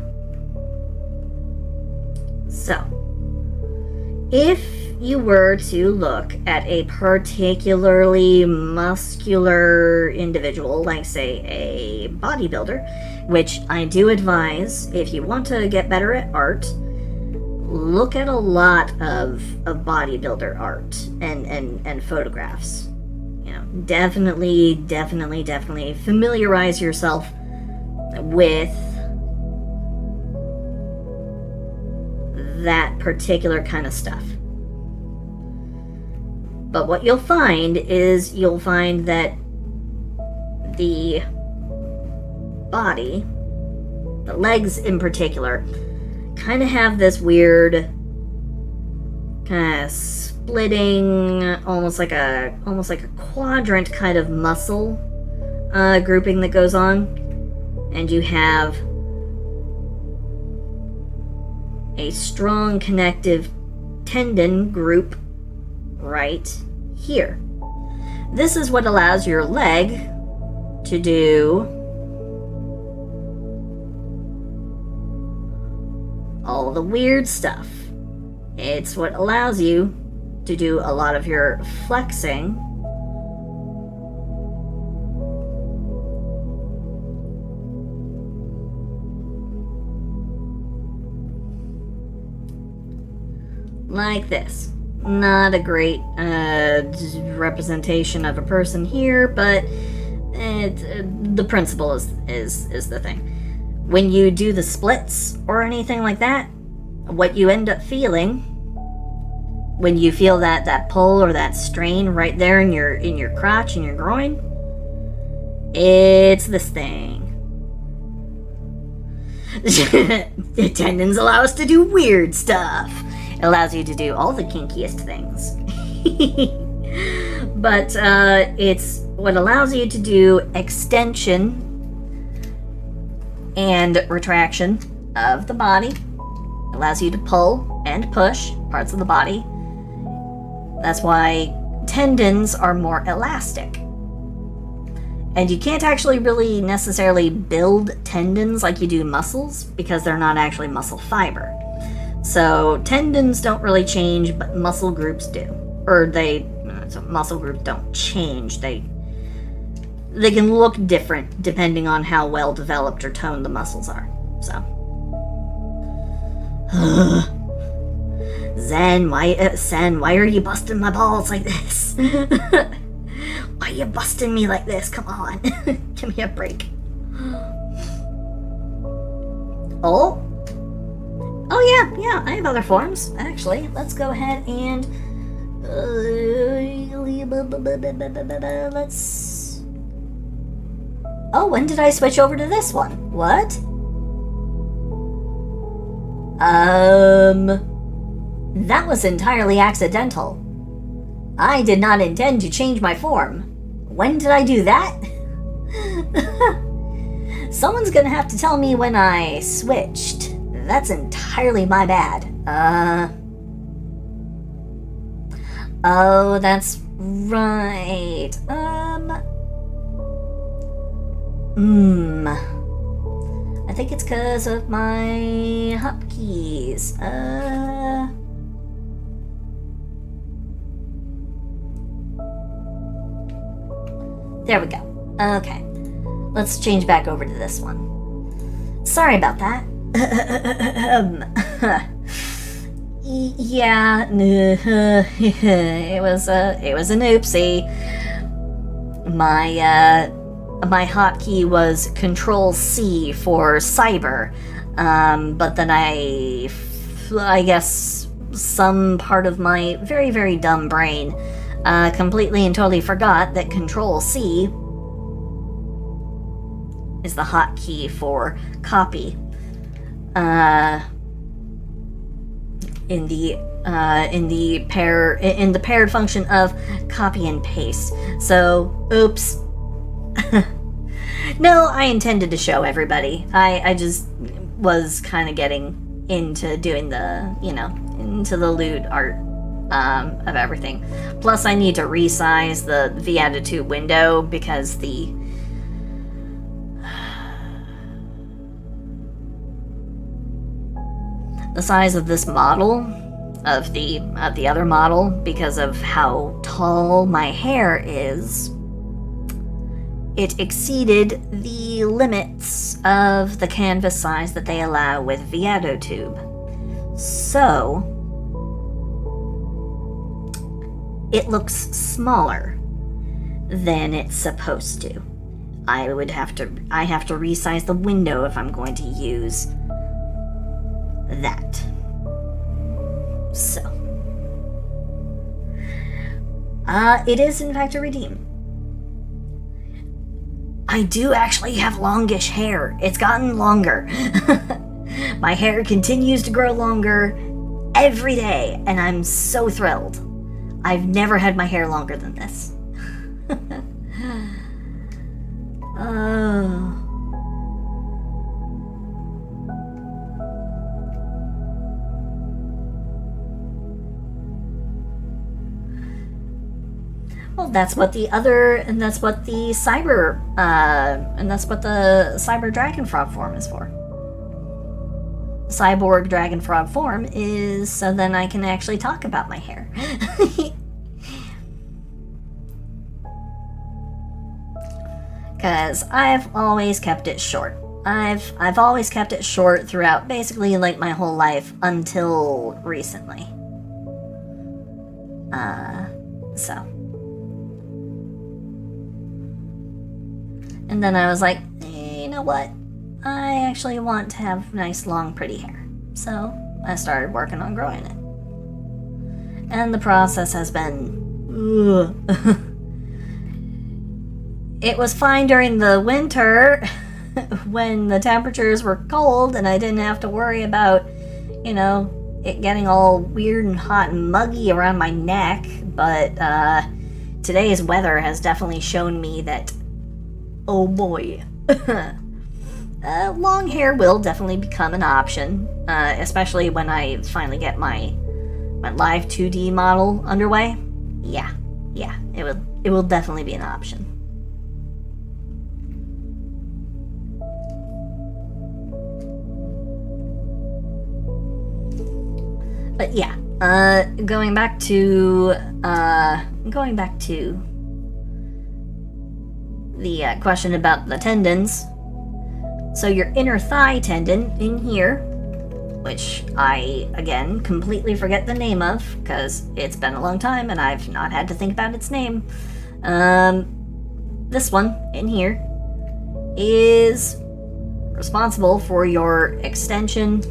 So, if you were to look at a particularly muscular individual, like say a bodybuilder, which I do advise, if you want to get better at art, look at a lot of bodybuilder art and photographs. You know, definitely familiarize yourself with that particular kind of stuff. But what you'll find that the body, the legs in particular, kind of have this weird kind of splitting, almost like a quadrant kind of muscle grouping that goes on, and you have a strong connective tendon group right here. This is what allows your leg to do all the weird stuff. It's what allows you to do a lot of your flexing like this. Not a great representation of a person here, but the principle is the thing. When you do the splits or anything like that, what you end up feeling when you feel that pull or that strain right there in your crotch and your groin, it's this thing. The tendons allow us to do weird stuff. It allows you to do all the kinkiest things. But it's what allows you to do extension and retraction of the body. It allows you to pull and push parts of the body. That's why tendons are more elastic. And you can't actually really necessarily build tendons like you do muscles because they're not actually muscle fiber. So tendons don't really change, but muscle groups do. Or so muscle groups don't change. They can look different depending on how well developed or toned the muscles are. So. Zen, why are you busting my balls like this? Why are you busting me like this? Come on. Give me a break. Oh, yeah, I have other forms, actually. Let's go ahead and... let's... Oh, when did I switch over to this one? What? That was entirely accidental. I did not intend to change my form. When did I do that? Someone's gonna have to tell me when I switched. That's entirely my bad. Oh, that's right. I think it's because of my hotkeys. There we go. Okay. Let's change back over to this one. Sorry about that. Yeah, it was an oopsie. My hotkey was Control C for cyber, but then I guess some part of my very, very dumb brain completely and totally forgot that Control C is the hotkey for copy. In the paired function of copy and paste. So, oops. No, I intended to show everybody. I just was kind of getting into doing into the lewd art of everything. Plus, I need to resize the VOD window because the size of this model of the other model, because of how tall my hair is, it exceeded the limits of the canvas size that they allow with VOD. So it looks smaller than it's supposed to. I have to resize the window if I'm going to use that. So it is in fact a redeem. I do actually have longish hair. It's gotten longer. My hair continues to grow longer every day, and I'm so thrilled. I've never had my hair longer than this. Oh. Well, that's what the cyber dragon frog form is for. Cyborg dragon frog form is so then I can actually talk about my hair. Because I've always kept it short. I've always kept it short throughout basically like my whole life until recently. So. And then I was like, you know what? I actually want to have nice, long, pretty hair. So I started working on growing it. And the process has been... It was fine during the winter when the temperatures were cold and I didn't have to worry about, you know, it getting all weird and hot and muggy around my neck. But today's weather has definitely shown me that, oh boy, long hair will definitely become an option, especially when I finally get my live 2D model underway. Yeah, it will definitely be an option. But yeah, going back to the question about the tendons. So your inner thigh tendon in here, which I, again, completely forget the name of, because it's been a long time and I've not had to think about its name. This one in here is responsible for your extension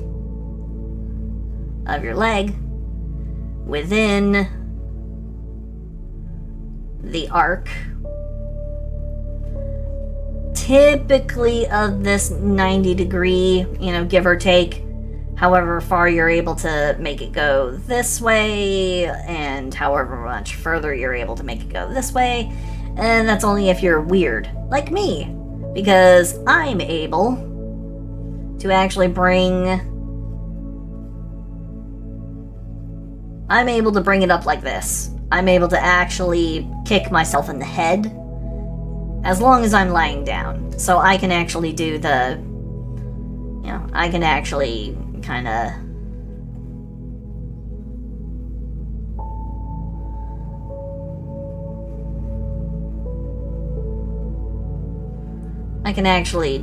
of your leg within the arc, typically of this 90-degree, you know, give or take, however far you're able to make it go this way, and however much further you're able to make it go this way. And that's only if you're weird, like me, because I'm able to actually bring it up like this. I'm able to actually kick myself in the head as long as I'm lying down. So I can actually do the, you know, I can actually kind of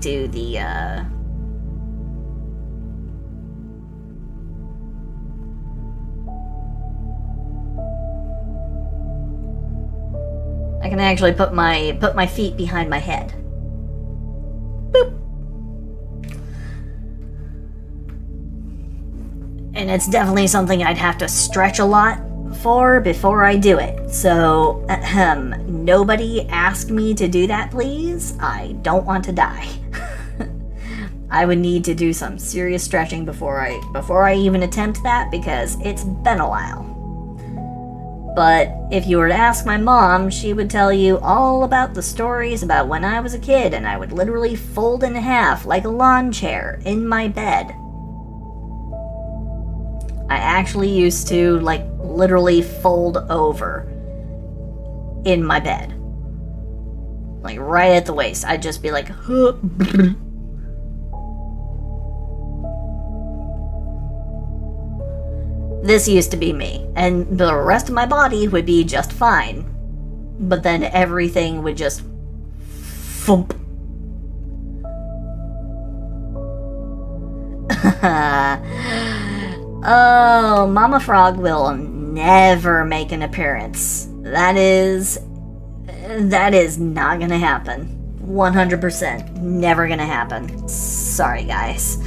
do the I can actually put my feet behind my head. Boop. And it's definitely something I'd have to stretch a lot for before I do it. So, nobody ask me to do that, please. I don't want to die. I would need to do some serious stretching before I even attempt that, because it's been a while. But if you were to ask my mom, she would tell you all about the stories about when I was a kid and I would literally fold in half like a lawn chair in my bed. I actually used to, like, literally fold over in my bed. Like, right at the waist. I'd just be like, huh. This used to be me, and the rest of my body would be just fine. But then everything would just thump. Oh, Mama Frog will never make an appearance. That is not gonna happen. 100% never gonna happen. Sorry, guys.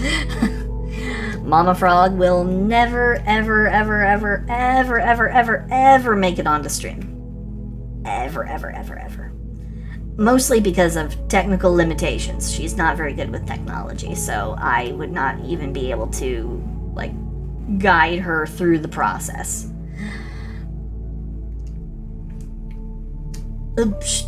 Mama Frog will never, ever, ever, ever, ever, ever, ever, ever make it onto stream. Ever, ever, ever, ever. Mostly because of technical limitations. She's not very good with technology, so I would not even be able to, like, guide her through the process. Oops.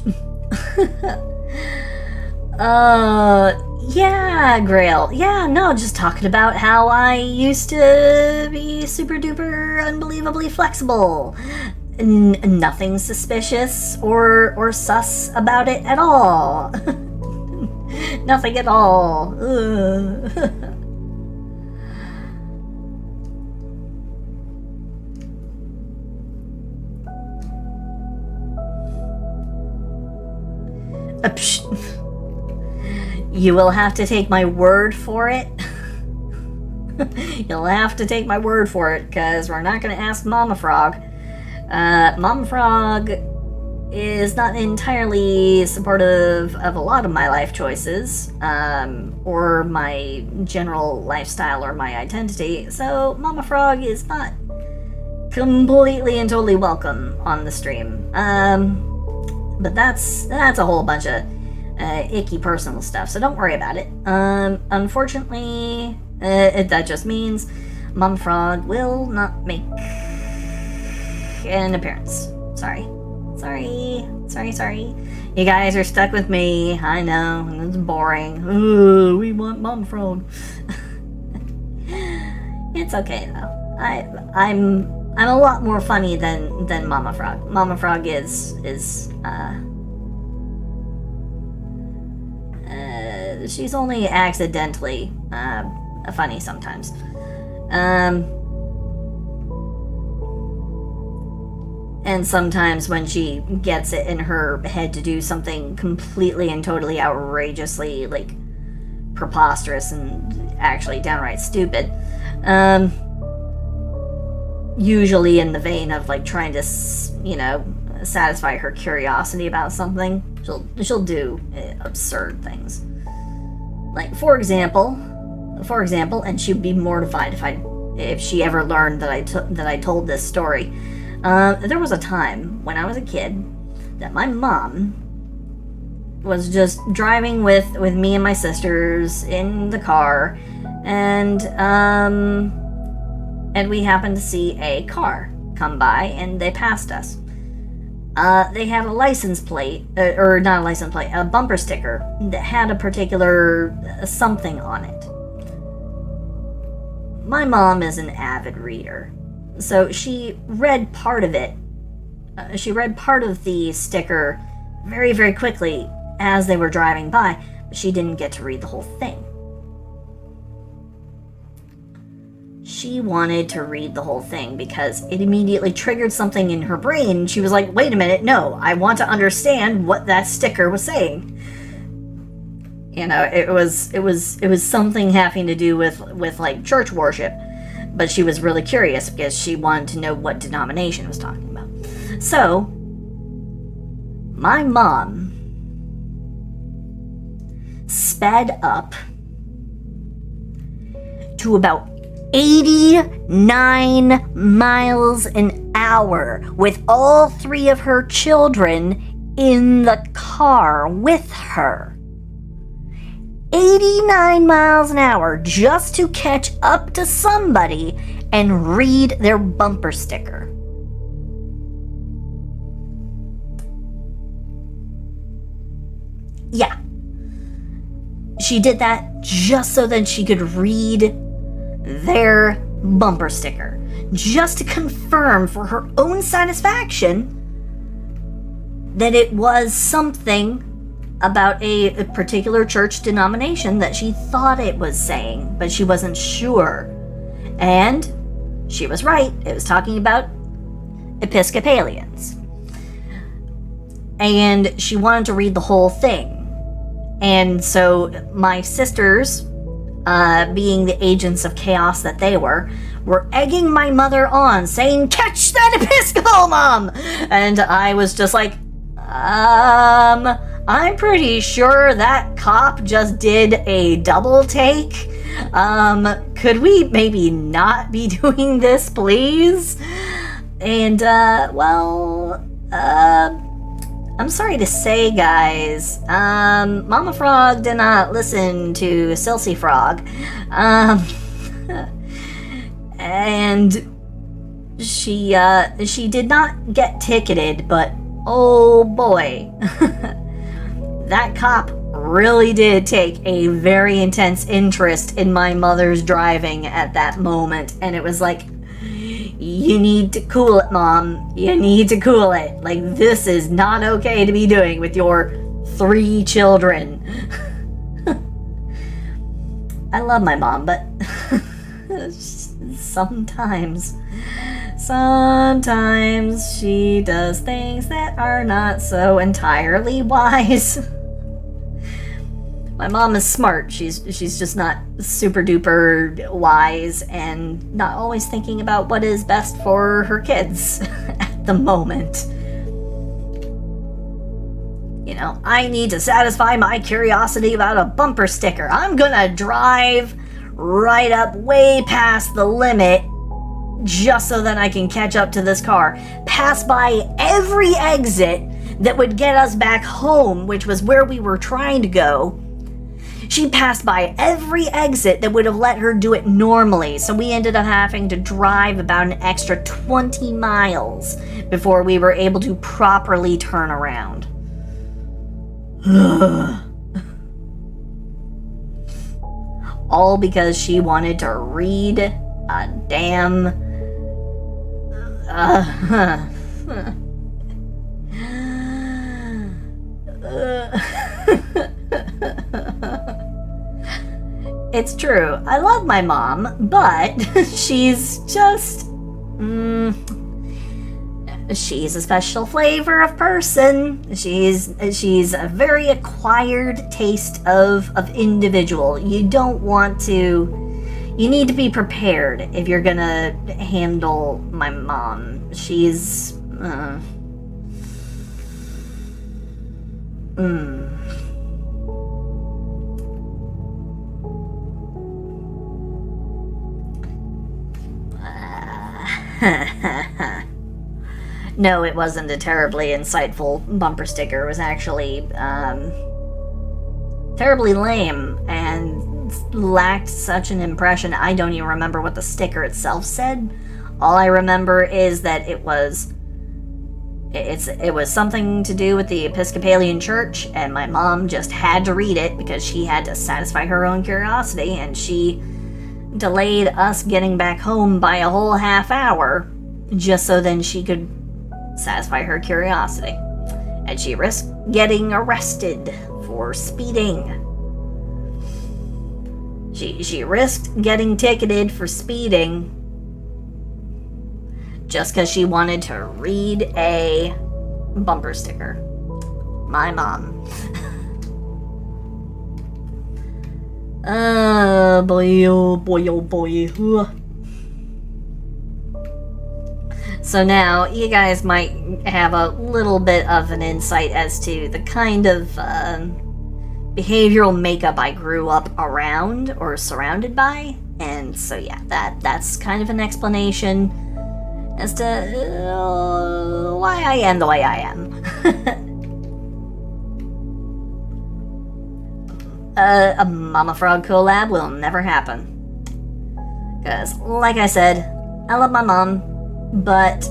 Yeah, Grail. Yeah, no, just talking about how I used to be super duper unbelievably flexible. Nothing suspicious or sus about it at all. Nothing at all. You will have to take my word for it. You'll have to take my word for it, because we're not going to ask Mama Frog. Mom Frog is not entirely supportive of a lot of my life choices, or my general lifestyle or my identity, so Mama Frog is not completely and totally welcome on the stream. But that's a whole bunch of icky personal stuff, so don't worry about it. Unfortunately, that just means Mama Frog will not make an appearance. Sorry. You guys are stuck with me. I know, it's boring. Ooh, we want Mama Frog. It's okay though. I'm a lot more funny than Mama Frog. Mama Frog is she's only accidentally funny sometimes. And sometimes when she gets it in her head to do something completely and totally outrageously, like, preposterous and actually downright stupid, usually in the vein of, like, trying to, satisfy her curiosity about something, she'll do absurd things. Like, for example, and she'd be mortified if she ever learned that I told this story. There was a time when I was a kid that my mom was just driving with me and my sisters in the car, and we happened to see a car come by, and they passed us. They had a license plate, or not a license plate, a bumper sticker that had a particular something on it. My mom is an avid reader, so she read part of it. She read part of the sticker very, very quickly as they were driving by, but she didn't get to read the whole thing. She wanted to read the whole thing because it immediately triggered something in her brain. She was like, wait a minute, no, I want to understand what that sticker was saying. You know, it was something having to do with like church worship, but she was really curious because she wanted to know what denomination it was talking about. So, my mom sped up to about 89 miles an hour with all three of her children in the car with her. 89 miles an hour just to catch up to somebody and read their bumper sticker. Yeah. She did that just so that she could read their bumper sticker, just to confirm for her own satisfaction that it was something about a particular church denomination that she thought it was saying, but she wasn't sure. And she was right. It was talking about Episcopalians. And she wanted to read the whole thing. And so my sisters, being the agents of chaos that they were egging my mother on, saying, "Catch that Episcopal, Mom!" And I was just like, I'm pretty sure that cop just did a double take. Could we maybe not be doing this, please? And, I'm sorry to say, guys, Mama Frog did not listen to Silsy Frog. And she did not get ticketed, but oh boy, that cop really did take a very intense interest in my mother's driving at that moment, and it was like, you need to cool it, Mom. You need to cool it. Like, this is not okay to be doing with your 3 children. I love my mom, but sometimes she does things that are not so entirely wise. My mom is smart. She's just not super duper wise and not always thinking about what is best for her kids at at the moment. You know, I need to satisfy my curiosity about a bumper sticker. I'm gonna drive right up way past the limit just so that I can catch up to this car. Pass by every exit that would get us back home, which was where we were trying to go. She passed by every exit that would have let her do it normally, so we ended up having to drive about an extra 20 miles before we were able to properly turn around. All because she wanted to read a damn... It's true. I love my mom, but she's just... she's a special flavor of person. She's a very acquired taste of individual. You don't want to... You need to be prepared if you're gonna handle my mom. She's... No, it wasn't a terribly insightful bumper sticker. It was actually terribly lame and lacked such an impression. I don't even remember what the sticker itself said. All I remember is that it was something to do with the Episcopalian Church, and my mom just had to read it because she had to satisfy her own curiosity, and she delayed us getting back home by a whole half hour just so then she could satisfy her curiosity. And she risked getting arrested for speeding. She risked getting ticketed for speeding just because she wanted to read a bumper sticker. My mom. Oh boy, oh boy, oh boy. So now you guys might have a little bit of an insight as to the kind of behavioral makeup I grew up around or surrounded by. And so yeah, that's kind of an explanation as to why I am the way I am. A Mama Frog collab will never happen. Because, like I said, I love my mom, but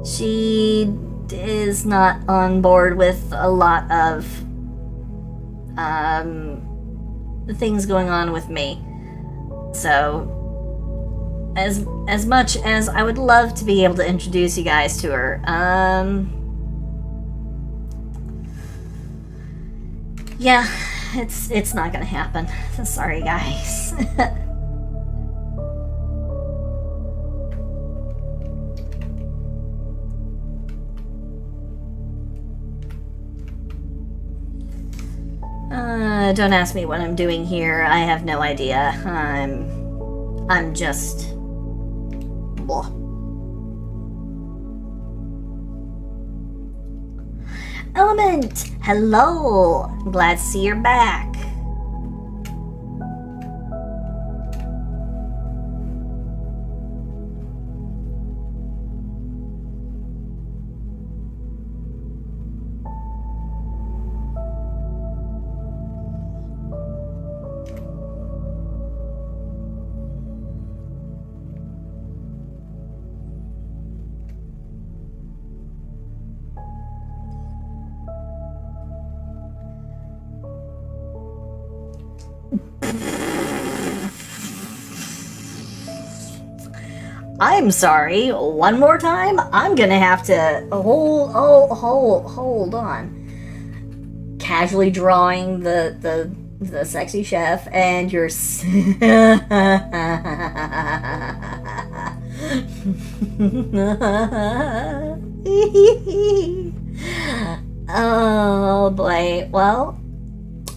she is not on board with a lot of things going on with me. So, as much as I would love to be able to introduce you guys to her, yeah, it's not gonna happen. Sorry, guys. Don't ask me what I'm doing here. I have no idea. I'm just... blah. Element! Hello! Glad to see you're back. I'm sorry, one more time? I'm gonna have to hold on. Casually drawing the sexy chef and your oh boy. Well,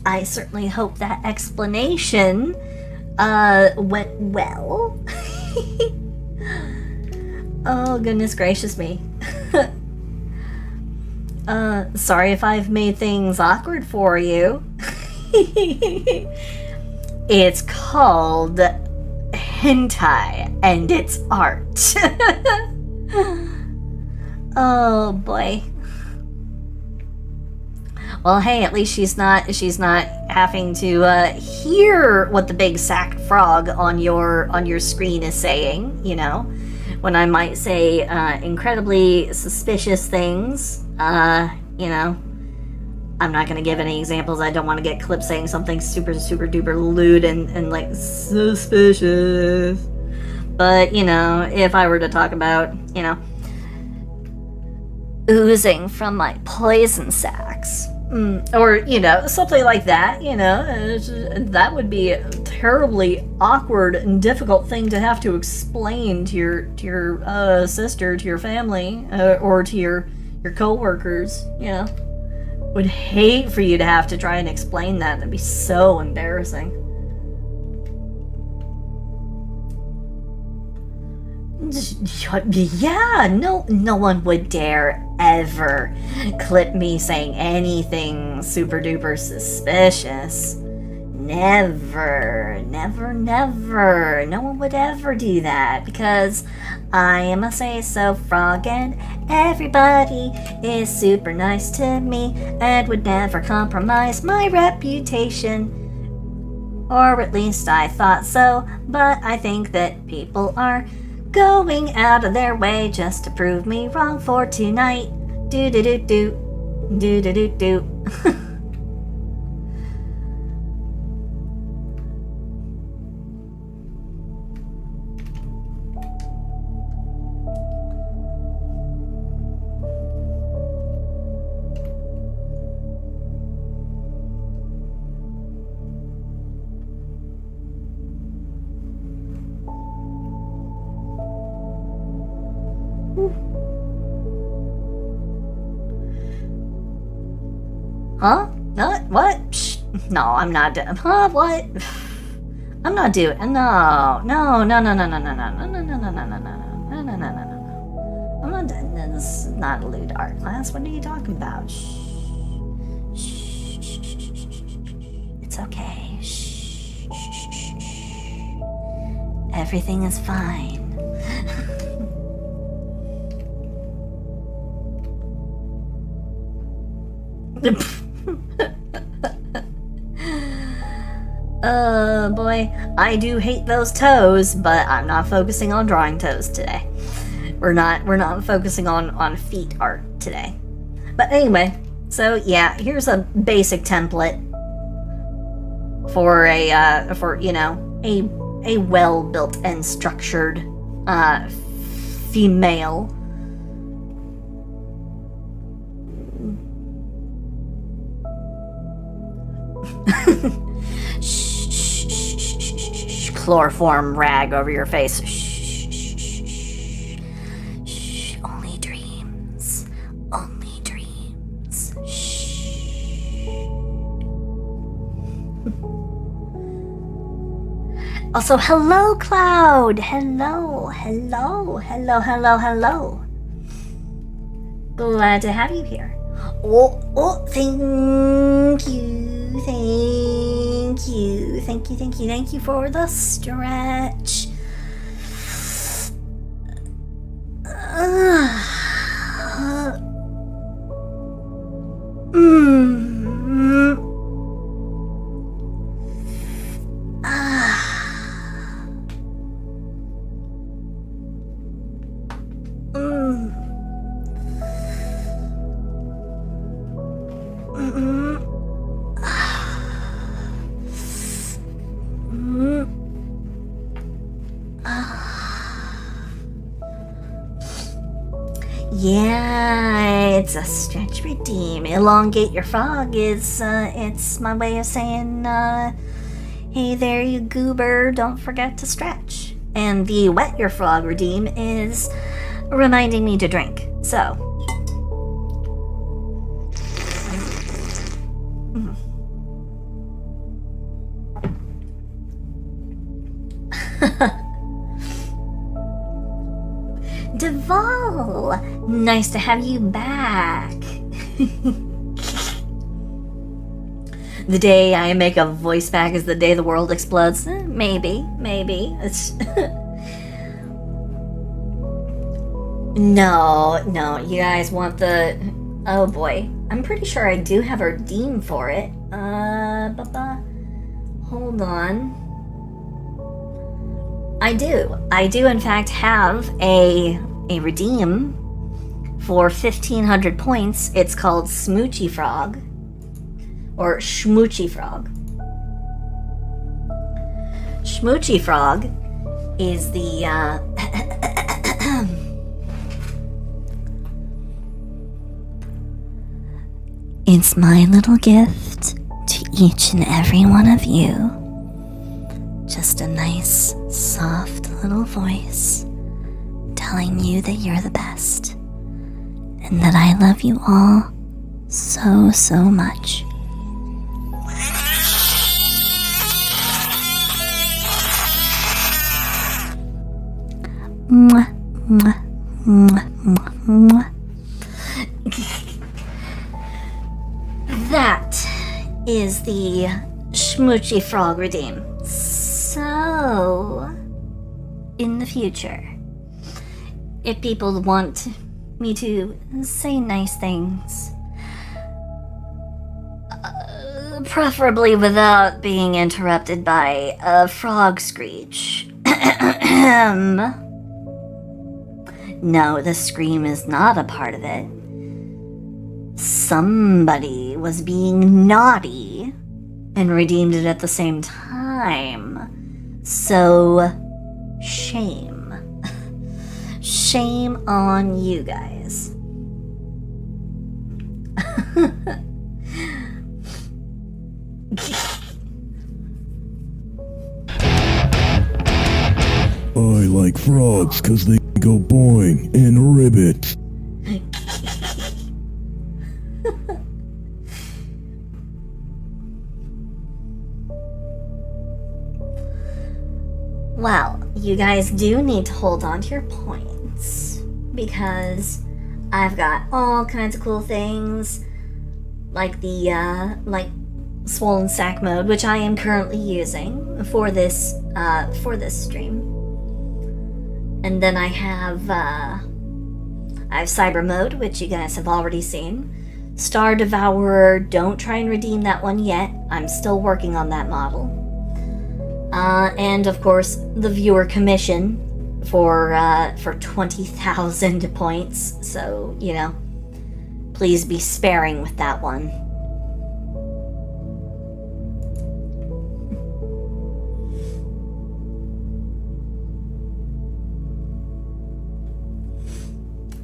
I certainly hope that explanation went well. Oh, goodness gracious me. Sorry if I've made things awkward for you. It's called hentai, and it's art. Oh, boy. Well, hey, at least she's not having to hear what the big sacked frog on your screen is saying, you know, when I might say incredibly suspicious things. You know, I'm not gonna give any examples. I don't want to get clips saying something super duper lewd and like suspicious. But, you know, if I were to talk about, you know, oozing from my poison sacs, or, you know, something like that, you know, that would be a terribly awkward and difficult thing to have to explain to your sister, to your family, or to your co-workers, you know. Would hate for you to have to try and explain that. That'd be so embarrassing. Yeah, no one would dare ever clip me saying anything super duper suspicious. Never. No one would ever do that, because I am a say-so frog and everybody is super nice to me and would never compromise my reputation. Or at least I thought so, but I think that people are going out of their way just to prove me wrong for tonight. Do-do-do-do. Do-do-do-do. Huh? What? Psh, no, I'm not doing. Huh? What? I'm not doing. No. I'm not doing. This is not a lewd art class. What are you talking about? Shh. It's okay. Shh. Everything is fine. Boy, I do hate those toes, but I'm not focusing on drawing toes today. We're not focusing on feet art today. But anyway, so yeah, here's a basic template for a well-built and structured female. Chloroform rag over your face. Shh. Only dreams. Shh. Also, hello, Cloud. Hello. Glad to have you here. Oh, thank you for the stretch. Yeah, it's a stretch redeem. Elongate your frog is, it's my way of saying, hey there, you goober, don't forget to stretch. And the wet your frog redeem is reminding me to drink. So. Duval! Nice to have you back. The day I make a voice back is the day the world explodes. Maybe. It's No, you guys want the... Oh boy. I'm pretty sure I do have a redeem for it. Hold on. I do in fact have a redeem for 1,500 points. It's called Smoochy Frog. Or Schmoochy Frog. Schmoochy Frog is the, It's my little gift to each and every one of you. Just a nice, soft little voice telling you that you're the best and that I love you all so, so much. Mwah, mwah, mwah, mwah, mwah. That is the Schmoochy Frog redeem. So, in the future, if people want me to say nice things, preferably without being interrupted by a frog screech. No, the scream is not a part of it. Somebody was being naughty and redeemed it at the same time. So, shame. Shame on you guys. I like frogs 'cause they go boing and ribbit. Well, you guys do need to hold on to your points because I've got all kinds of cool things like the swollen sack mode, which I am currently using for this stream. And then I have cyber mode, which you guys have already seen. Star Devourer, don't try and redeem that one yet. I'm still working on that model. And of course, the viewer commission for 20,000 points. So, you know, please be sparing with that one.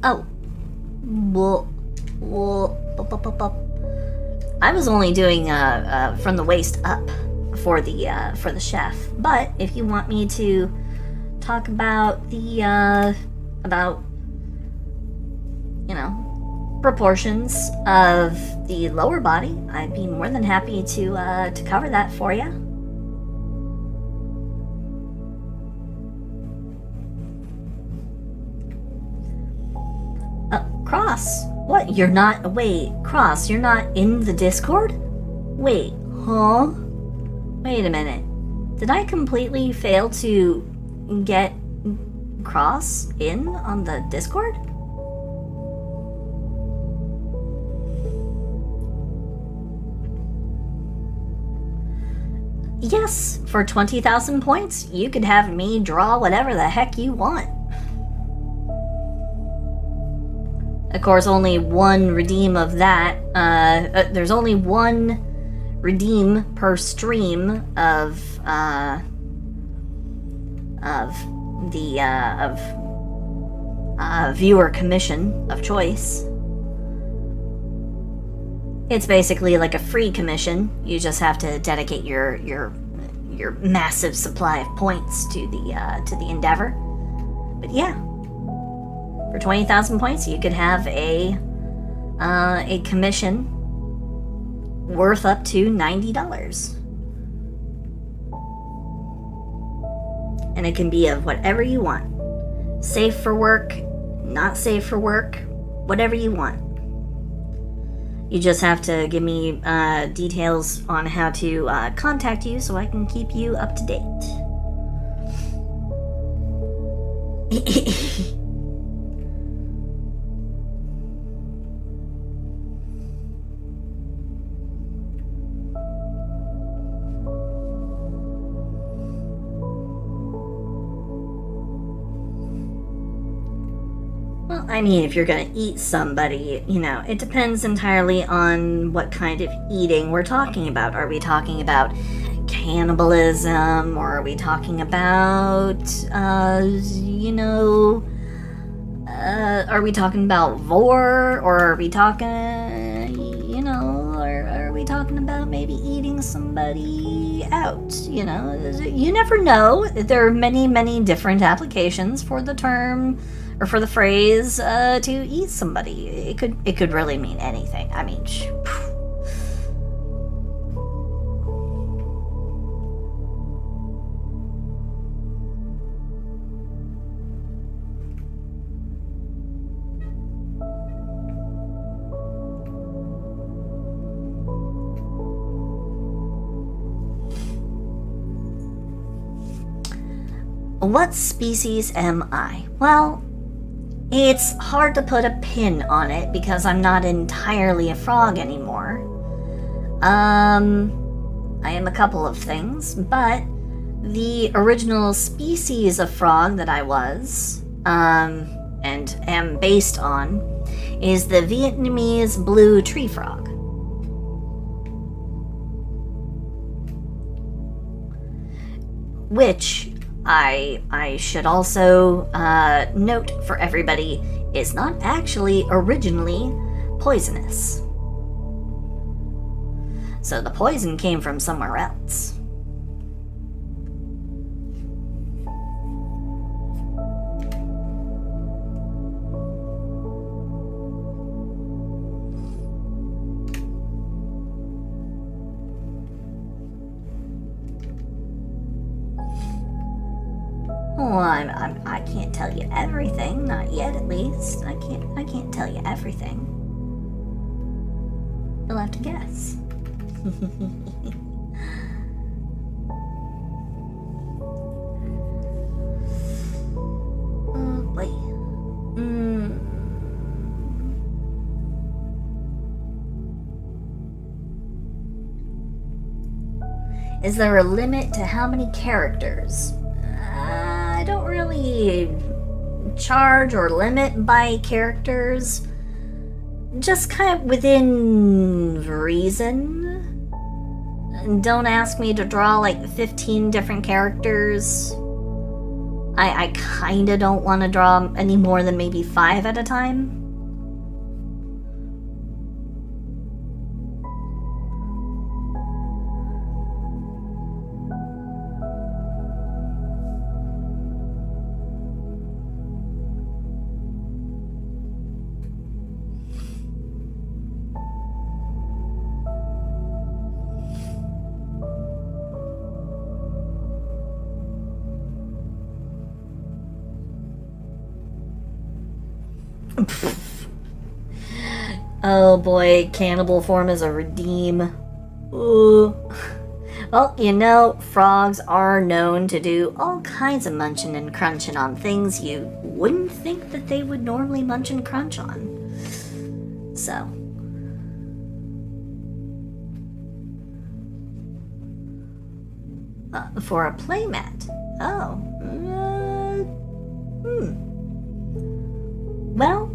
Oh, I was only doing from the waist up for the chef, but if you want me to talk about the proportions of the lower body, I'd be more than happy to cover that for you. Cross, what? You're not... Wait, Cross, you're not in the Discord? Wait, huh? Wait a minute. Did I completely fail to get Cross in on the Discord? Yes, for 20,000 points, you could have me draw whatever the heck you want. Of course, only one redeem of that. There's only one redeem per stream of viewer commission of choice. It's basically like a free commission. You just have to dedicate your massive supply of points to the endeavor. But yeah. For 20,000 points, you could have a commission worth up to $90. And it can be of whatever you want. Safe for work, not safe for work, whatever you want. You just have to give me details on how to contact you so I can keep you up to date. Well, I mean, if you're gonna eat somebody, you know, it depends entirely on what kind of eating we're talking about. Are we talking about cannibalism, or are we talking about, are we talking about vor, or are we talking, or are we talking about maybe eating somebody out? You know, you never know. There are many, many different applications for the term, or for the phrase, to eat somebody. It could really mean anything. I mean, what species am I? Well, it's hard to put a pin on it because I'm not entirely a frog anymore. I am a couple of things, but the original species of frog that I was, and am based on, is the Vietnamese blue tree frog. Which I should also note for everybody is not actually originally poisonous. So the poison came from somewhere else. Well, I can't tell you everything, not yet at least. I can't tell you everything. You'll have to guess. Oh boy. Is there a limit to how many characters? I don't really charge or limit by characters. Just kind of within reason. Don't ask me to draw like 15 different characters. I kinda don't want to draw any more than maybe 5 at a time. Oh boy, cannibal form is a redeem. Ooh. Well, you know, frogs are known to do all kinds of munching and crunching on things you wouldn't think that they would normally munch and crunch on. So. For a playmat. Oh. Well,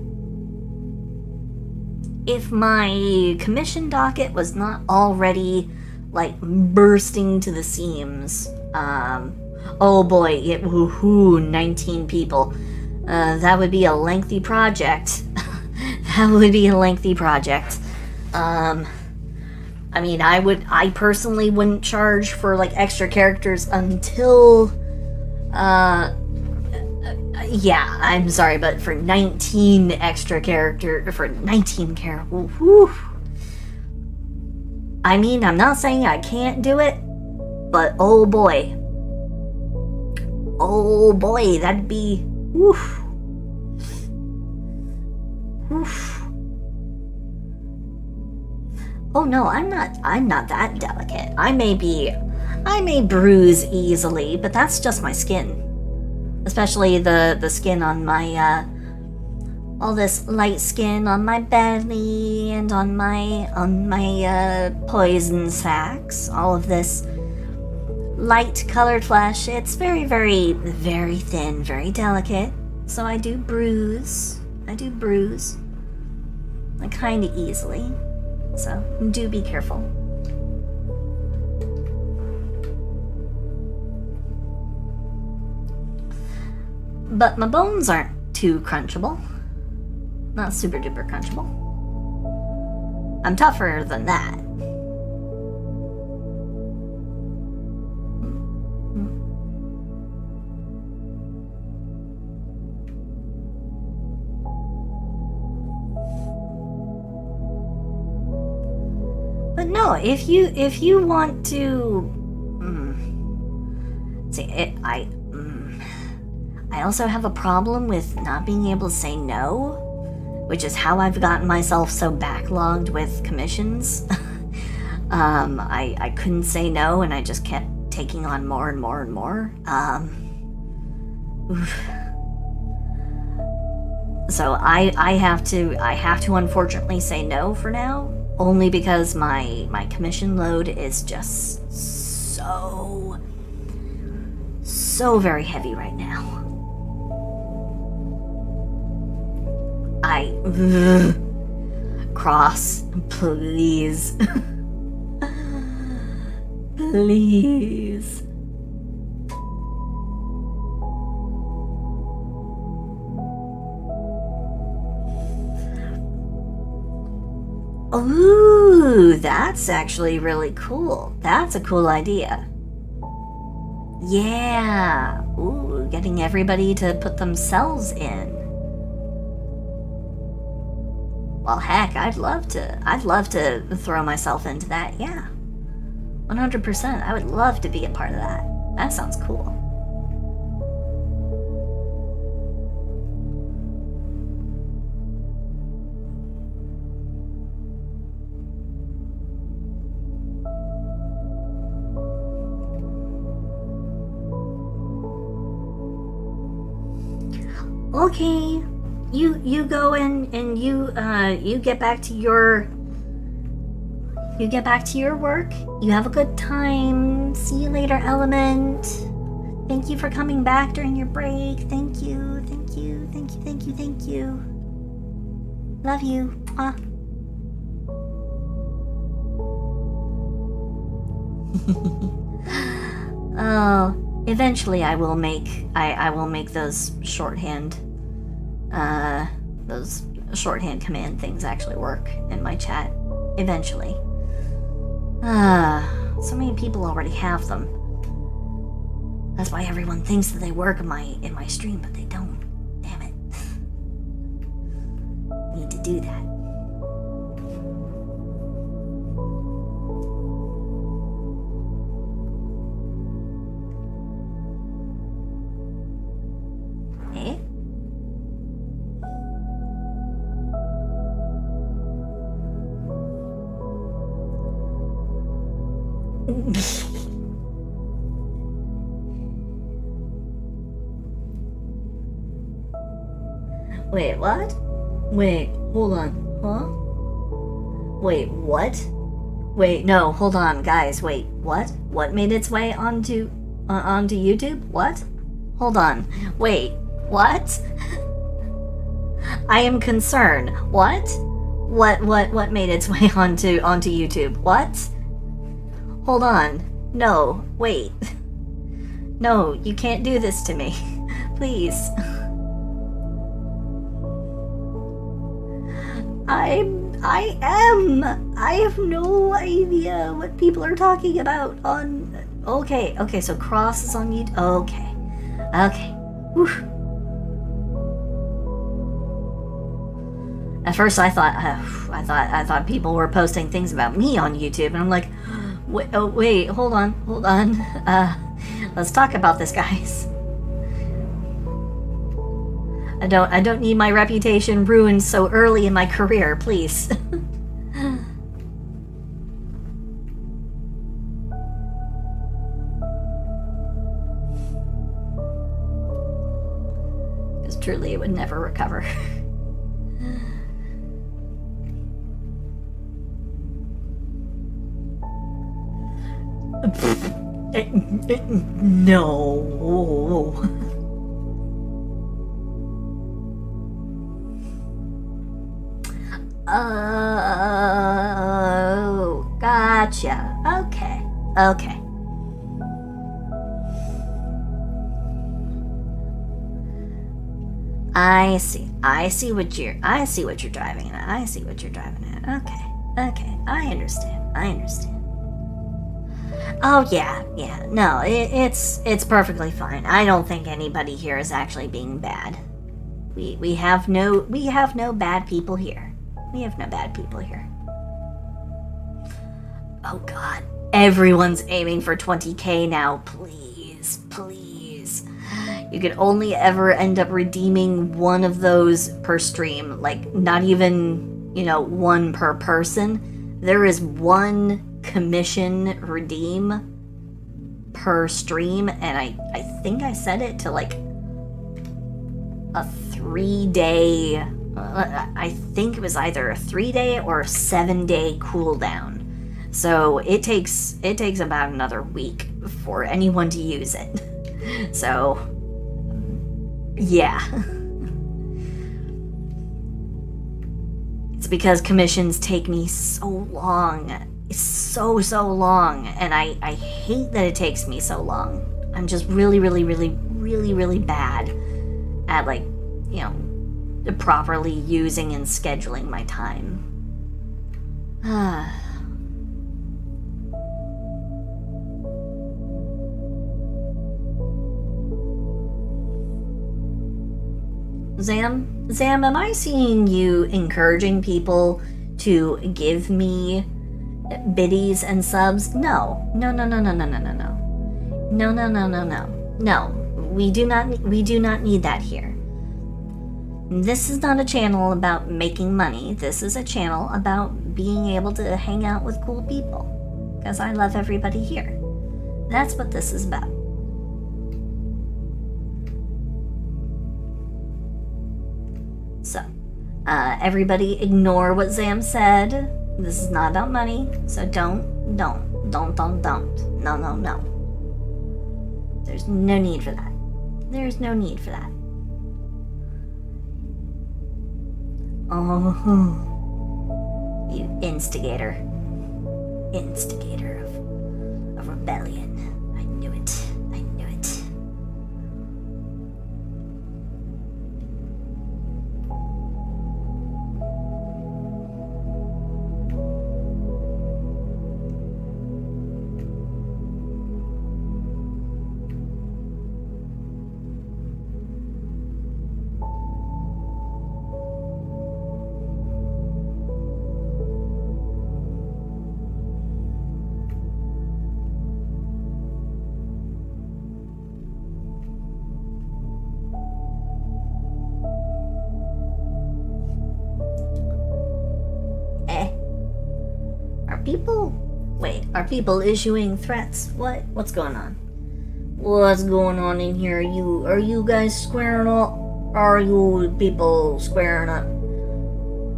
if my commission docket was not already, like, bursting to the seams, oh boy, 19 people. That would be a lengthy project. That would be a lengthy project. I mean, I personally wouldn't charge for, like, extra characters until, yeah, I'm sorry, but for 19 extra for 19 whew. I mean, I'm not saying I can't do it, but oh boy, that'd be, whew. Oh no, I'm not that delicate. I may bruise easily, but that's just my skin. Especially the skin on my, all this light skin on my belly and on my poison sacs. All of this light colored flesh. It's very, very, very thin, very delicate. So I do bruise. Like kinda easily. So do be careful. But my bones aren't too crunchable. Not super duper crunchable. I'm tougher than that. But no, if you want to, see, I also have a problem with not being able to say no, which is how I've gotten myself so backlogged with commissions. I couldn't say no, and I just kept taking on more and more and more. So I have to unfortunately say no for now. Only because my commission load is just so very heavy right now. Cross, please. Please. Ooh, that's actually really cool. That's a cool idea. Yeah. Ooh, getting everybody to put themselves in. Well, heck, I'd love to throw myself into that. Yeah. 100%. I would love to be a part of that. That sounds cool. Okay, you go in and you get back to your work. You have a good time. See you later, Element. Thank you for coming back during your break. Thank you. Love you. Oh, eventually I will make those shorthand command things actually work in my chat. Eventually. So many people already have them. That's why everyone thinks that they work in my stream, but they don't. Damn it. Need to do that. Eh? Wait, what? Wait, hold on. Huh? Wait, what? Wait, no, hold on, guys. Wait, what? What made its way onto YouTube? What? Hold on. Wait, what? I am concerned. What? What made its way onto YouTube? What? Hold on. No, wait. No, you can't do this to me. Please. I have no idea what people are talking about on... Okay, so Cross is on YouTube. Okay. Whew. At first I thought people were posting things about me on YouTube, and I'm like, wait, hold on. Let's talk about this, guys. I don't need my reputation ruined so early in my career, please. Truly, it would never recover. No. Oh, gotcha. Okay. Okay. I see. I see what you're driving at. I see what you're driving at. Okay. Okay. I understand. I understand. Oh yeah, yeah. No, it's perfectly fine. I don't think anybody here is actually being bad. We have no bad people here. We have no bad people here. Oh god. Everyone's aiming for 20k now. Please, please. You could only ever end up redeeming one of those per stream. Like, not even, one per person. There is one commission redeem per stream, and I think I set it to like a 3-day, I think it was either a 3-day or a 7-day cooldown. So it takes about another week for anyone to use it. So yeah. It's because commissions take me so long. So long, and I hate that it takes me so long. I'm just really bad at, like, properly using and scheduling my time. Zam, am I seeing you encouraging people to give me biddies and subs? No. No. We do not need that here. This is not a channel about making money. This is a channel about being able to hang out with cool people. Because I love everybody here. That's what this is about. So, everybody ignore what Zam said. This is not about money, so don't. No. There's no need for that. There's no need for that. Oh, you instigator. Instigator of rebellion. I knew it. Are people issuing threats? What's going on? What's going on in here? Are you guys squaring up? Are you people squaring up?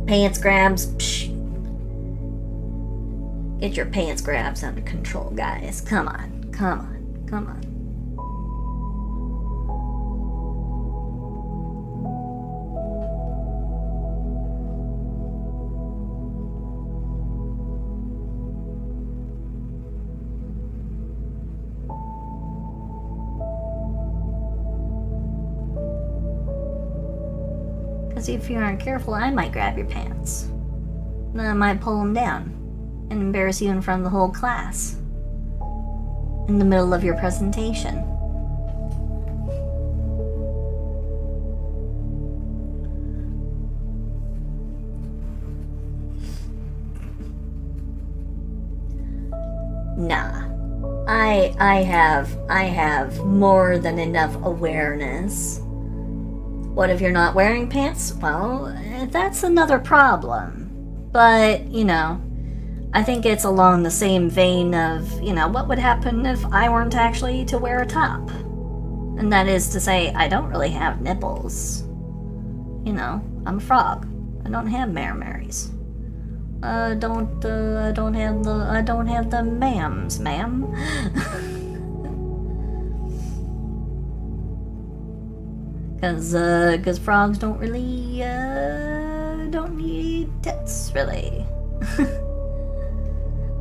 Pants grabs? Psh. Get your pants grabs under control, guys. Come on. Because if you aren't careful, I might grab your pants. Then I might pull them down and embarrass you in front of the whole class. In the middle of your presentation. Nah. I have more than enough awareness. What if you're not wearing pants? Well, that's another problem. But, I think it's along the same vein of, what would happen if I weren't actually to wear a top? And that is to say, I don't really have nipples. You know, I'm a frog. I don't have Marys. I don't have the ma'ams, ma'am. Cause frogs don't really, don't need tits, really.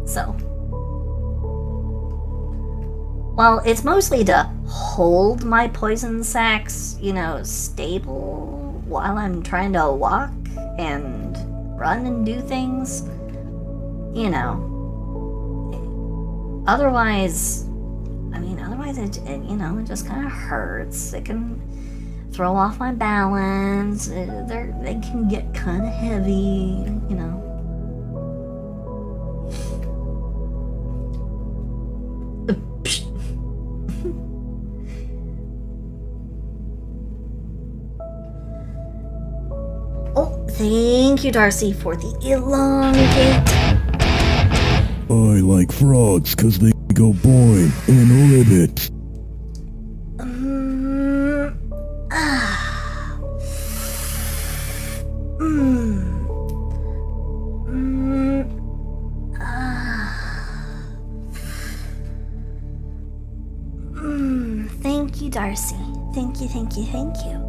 So. Well, it's mostly to hold my poison sacs, you know, stable while I'm trying to walk and run and do things. You know. Otherwise, it you know, it just kind of hurts. It can throw off my balance. They can get kind of heavy, you know. Oh, thank you, Darcy, for the elongate. I like frogs because they go boing and ribbit. Thank you, Darcy. Thank you, thank you, thank you.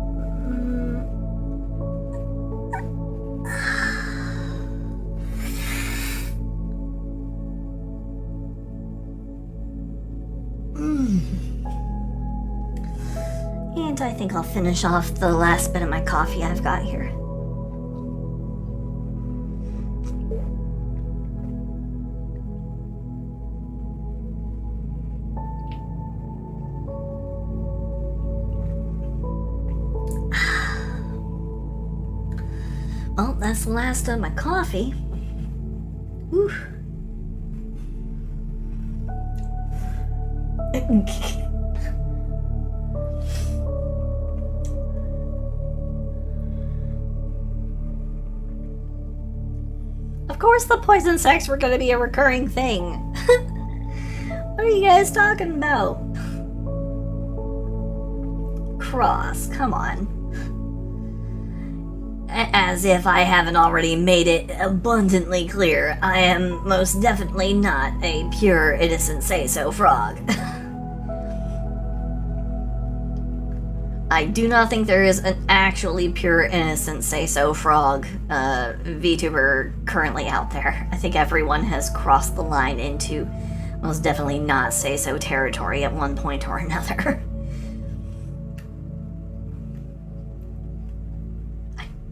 And I think I'll finish off the last bit of my coffee I've got here. Well, that's the last of my coffee. Whew. Of course the poison sacs were gonna be a recurring thing. What are you guys talking about? Cross, come on. As if I haven't already made it abundantly clear, I am most definitely not a pure, innocent say-so frog. I do not think there is an actually pure, innocent say-so frog VTuber currently out there. I think everyone has crossed the line into most definitely not say-so territory at one point or another.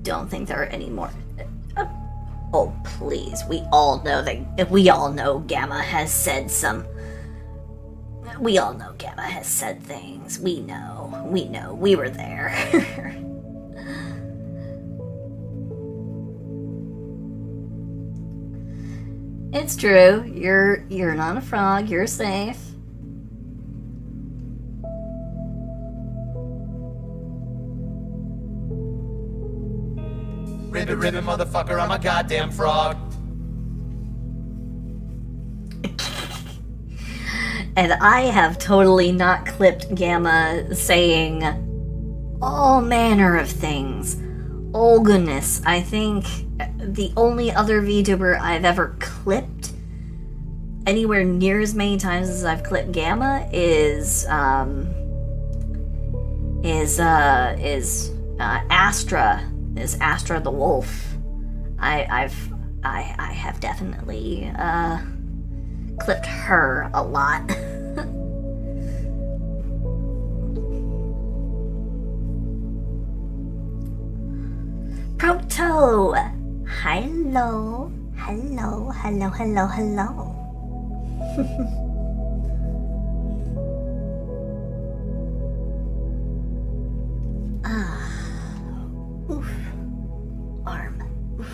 Don't think there are any more. Oh, please. We all know Gamma has said some. We all know Gamma has said things. We know. We were there. It's true. You're not a frog. You're safe. Ribbit, ribbit, motherfucker, I'm a goddamn frog. And I have totally not clipped Gamma saying all manner of things. Oh goodness, I think the only other VTuber I've ever clipped anywhere near as many times as I've clipped Gamma is Astra. Is Astra the wolf. I have definitely clipped her a lot. Proto! Hello. Oof. Arm. Oof.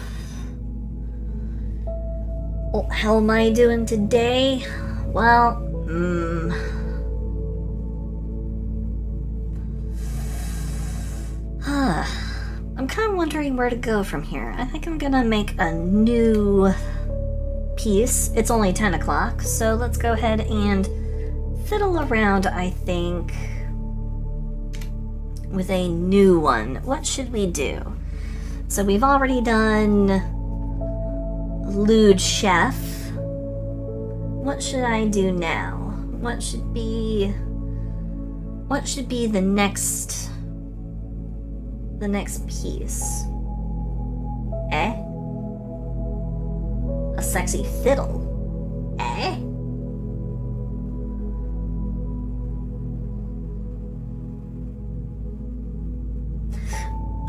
Oh, how am I doing today? Well, I'm kind of wondering where to go from here. I think I'm gonna make a new piece. It's only 10 o'clock, so let's go ahead and fiddle around, I think, with a new one. What should we do? So we've already done Lewd Chef. What should I do now? What should be the next piece? A sexy fiddle.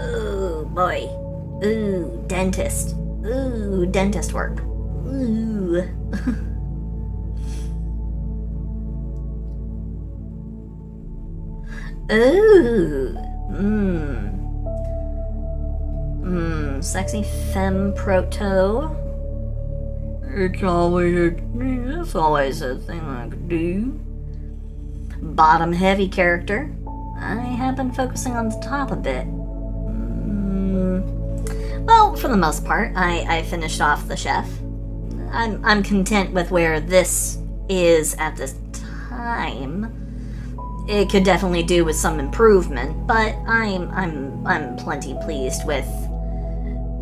Ooh, boy. Ooh, dentist. Ooh, dentist work. Ooh. Ooh. Sexy femme proto. It's always a thing I could do. Bottom heavy character. I have been focusing on the top a bit. Well, for the most part, I finished off the chef. I'm content with where this is at this time. It could definitely do with some improvement, but I'm plenty pleased with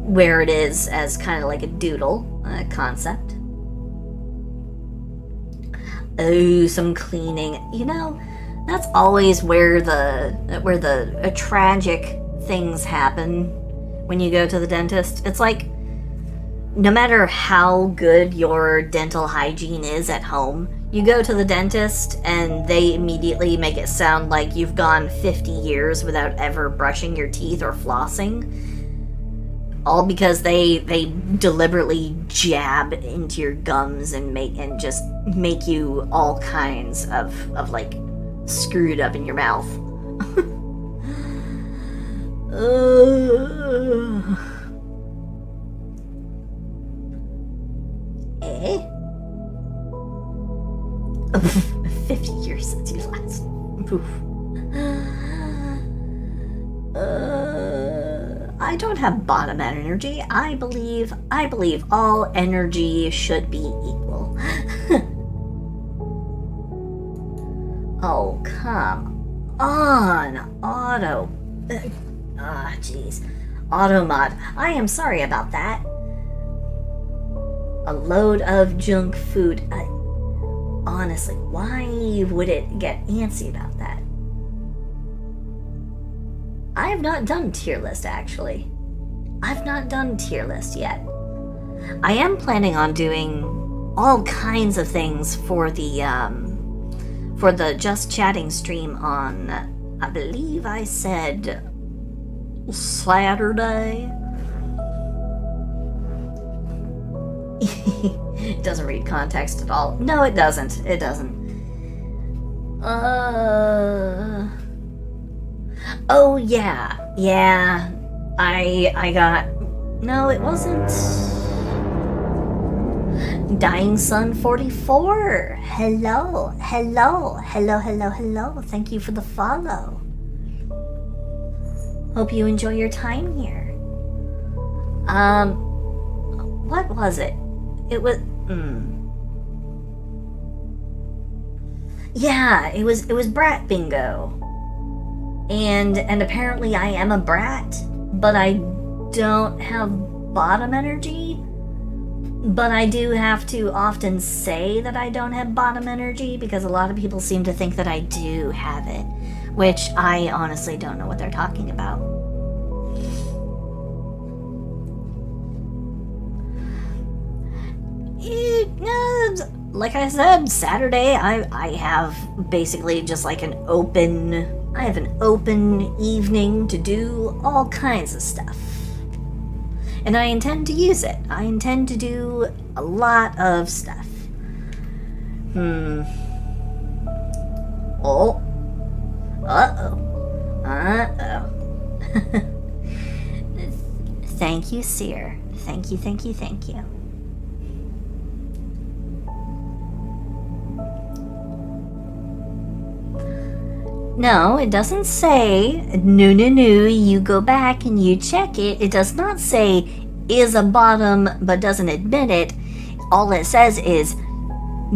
where it is as kind of like a doodle concept. Oh, some cleaning. You know, that's always where the tragic things happen when you go to the dentist. It's like, no matter how good your dental hygiene is at home, you go to the dentist and they immediately make it sound like you've gone 50 years without ever brushing your teeth or flossing. All because they deliberately jab into your gums and just make you all kinds of like screwed up in your mouth. Eh? 50 years since you last. Poof. I don't have bottom energy. I believe all energy should be equal. Oh, come on, Auto. Jeez. Automod. I am sorry about that. A load of junk food. Honestly, why would it get antsy about that? I have not done tier list, actually. I've not done tier list yet. I am planning on doing all kinds of things for the Just Chatting stream on, I believe I said Saturday. It doesn't read context at all. No, it doesn't. It doesn't. Oh, yeah. Yeah. I got... No, it wasn't... Dying Sun 44. Hello. Thank you for the follow. Hope you enjoy your time here. What was it? It was... Yeah, it was Brat Bingo. And apparently I am a brat, but I don't have bottom energy. But I do have to often say that I don't have bottom energy because a lot of people seem to think that I do have it, which I honestly don't know what they're talking about. Like I said, Saturday I have basically just like an open evening to do all kinds of stuff. And I intend to use it. I intend to do a lot of stuff. Oh. Uh-oh. Thank you, Seer. Thank you. No, it doesn't say, no, you go back and you check it. It does not say, is a bottom, but doesn't admit it. All it says is,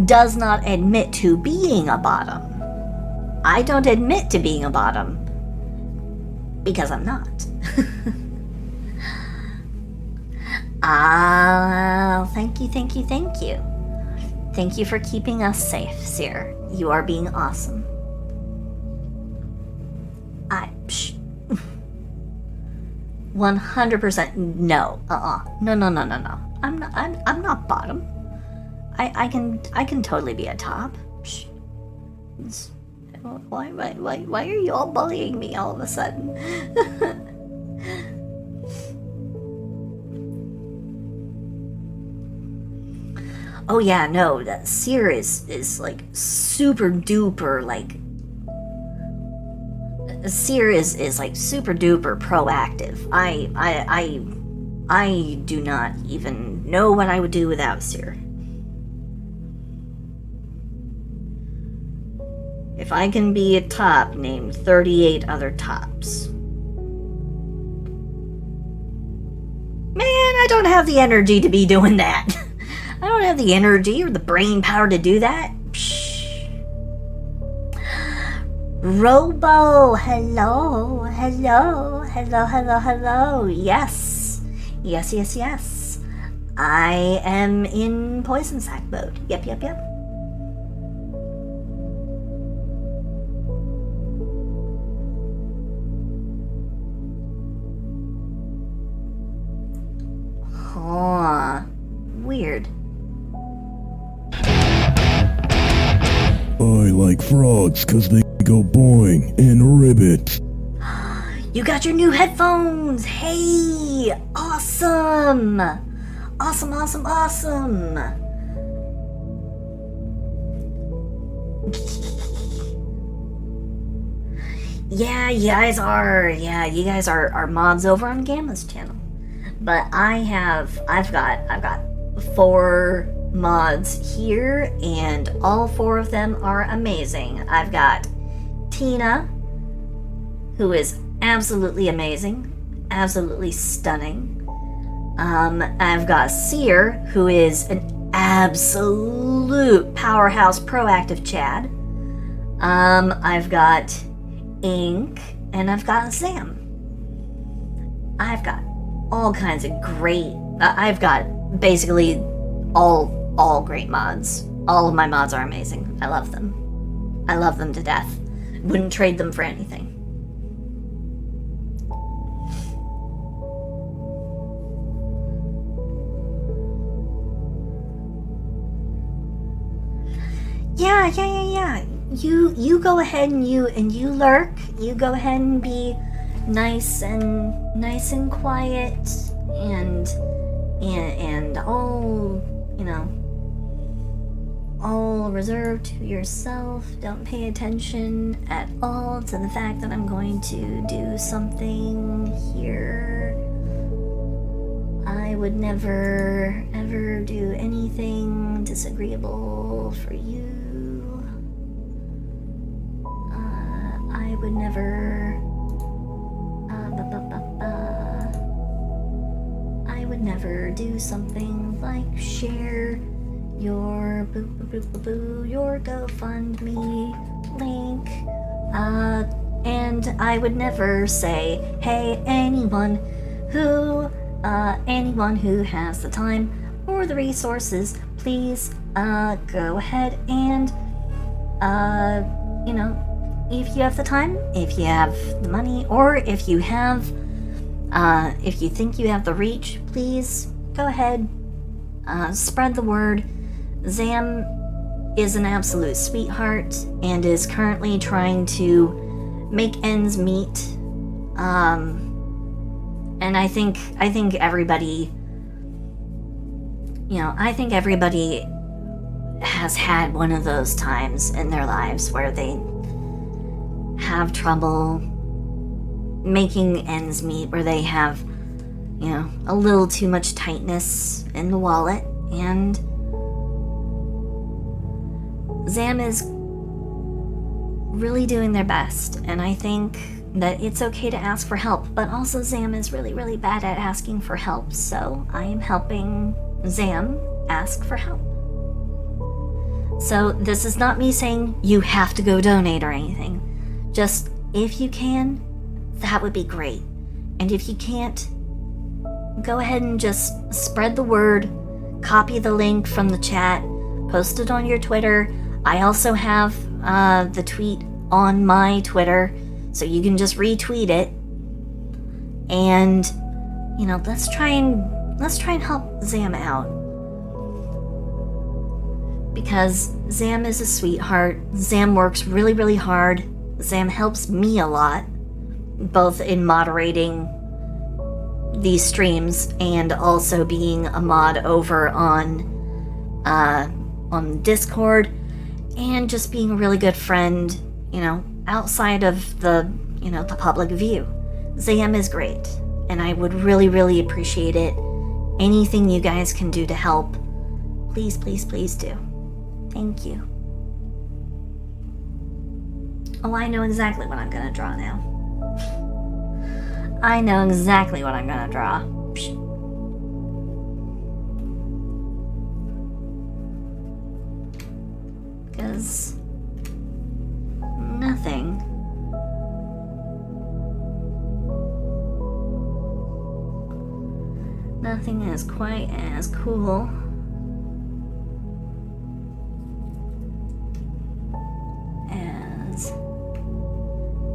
does not admit to being a bottom. I don't admit to being a bottom, because I'm not. Thank you, thank you, thank you. Thank you for keeping us safe, Seer. You are being awesome. 100% no. No. I'm not bottom. I can totally be a top. Psh. Why are you all bullying me all of a sudden? Oh yeah, no, that Seer is like super duper like Seer is like super duper proactive. I do not even know what I would do without Seer. If I can be a top, name 38 other tops. Man, I don't have the energy to be doing that. I don't have the energy or the brain power to do that. Psh. Robo, hello. Yes. I am in poison sack mode. Yep. Huh. Weird. I like frogs because they go boing and ribbit. You got your new headphones! Hey! Awesome! Awesome! Yeah, you guys are mods over on Gamma's channel. But I've got 4 mods here, and all 4 of them are amazing. I've got Tina, who is absolutely amazing, absolutely stunning. I've got Seer, who is an absolute powerhouse proactive Chad. I've got Ink, and I've got Sam. I've got all kinds of great, I've got basically all great mods. All of my mods are amazing. I love them. I love them to death. Wouldn't trade them for anything. Yeah. You go ahead and you lurk. You go ahead and be nice and quiet and all, all reserved to yourself. Don't pay attention at all to the fact that I'm going to do something here. I would never ever do anything disagreeable for you. I would never I would never do something like share your your GoFundMe link. And I would never say, hey, anyone who has the time or the resources, please go ahead and if you have the time, if you have the money, or if you think you have the reach, please go ahead, spread the word. Zam is an absolute sweetheart and is currently trying to make ends meet. And I think everybody, I think everybody has had one of those times in their lives where they have trouble making ends meet, where they have, a little too much tightness in the wallet, and Zam is really doing their best, and I think that it's okay to ask for help, but also Zam is really, really bad at asking for help, so I am helping Zam ask for help. So this is not me saying you have to go donate or anything. Just, if you can, that would be great. And if you can't, go ahead and just spread the word, copy the link from the chat, post it on your Twitter. I also have the tweet on my Twitter, so you can just retweet it. And, you know, let's try and help Zam out. Because Zam is a sweetheart. Zam works really, really hard. Zam helps me a lot, both in moderating these streams and also being a mod over on Discord, and just being a really good friend, you know, outside of the, you know, the public view. Zam is great, and I would really, really appreciate it. Anything you guys can do to help, please, please, please do. Thank you. Oh, I know exactly what I'm gonna draw now. I know exactly what I'm gonna draw. Because nothing is quite as cool as,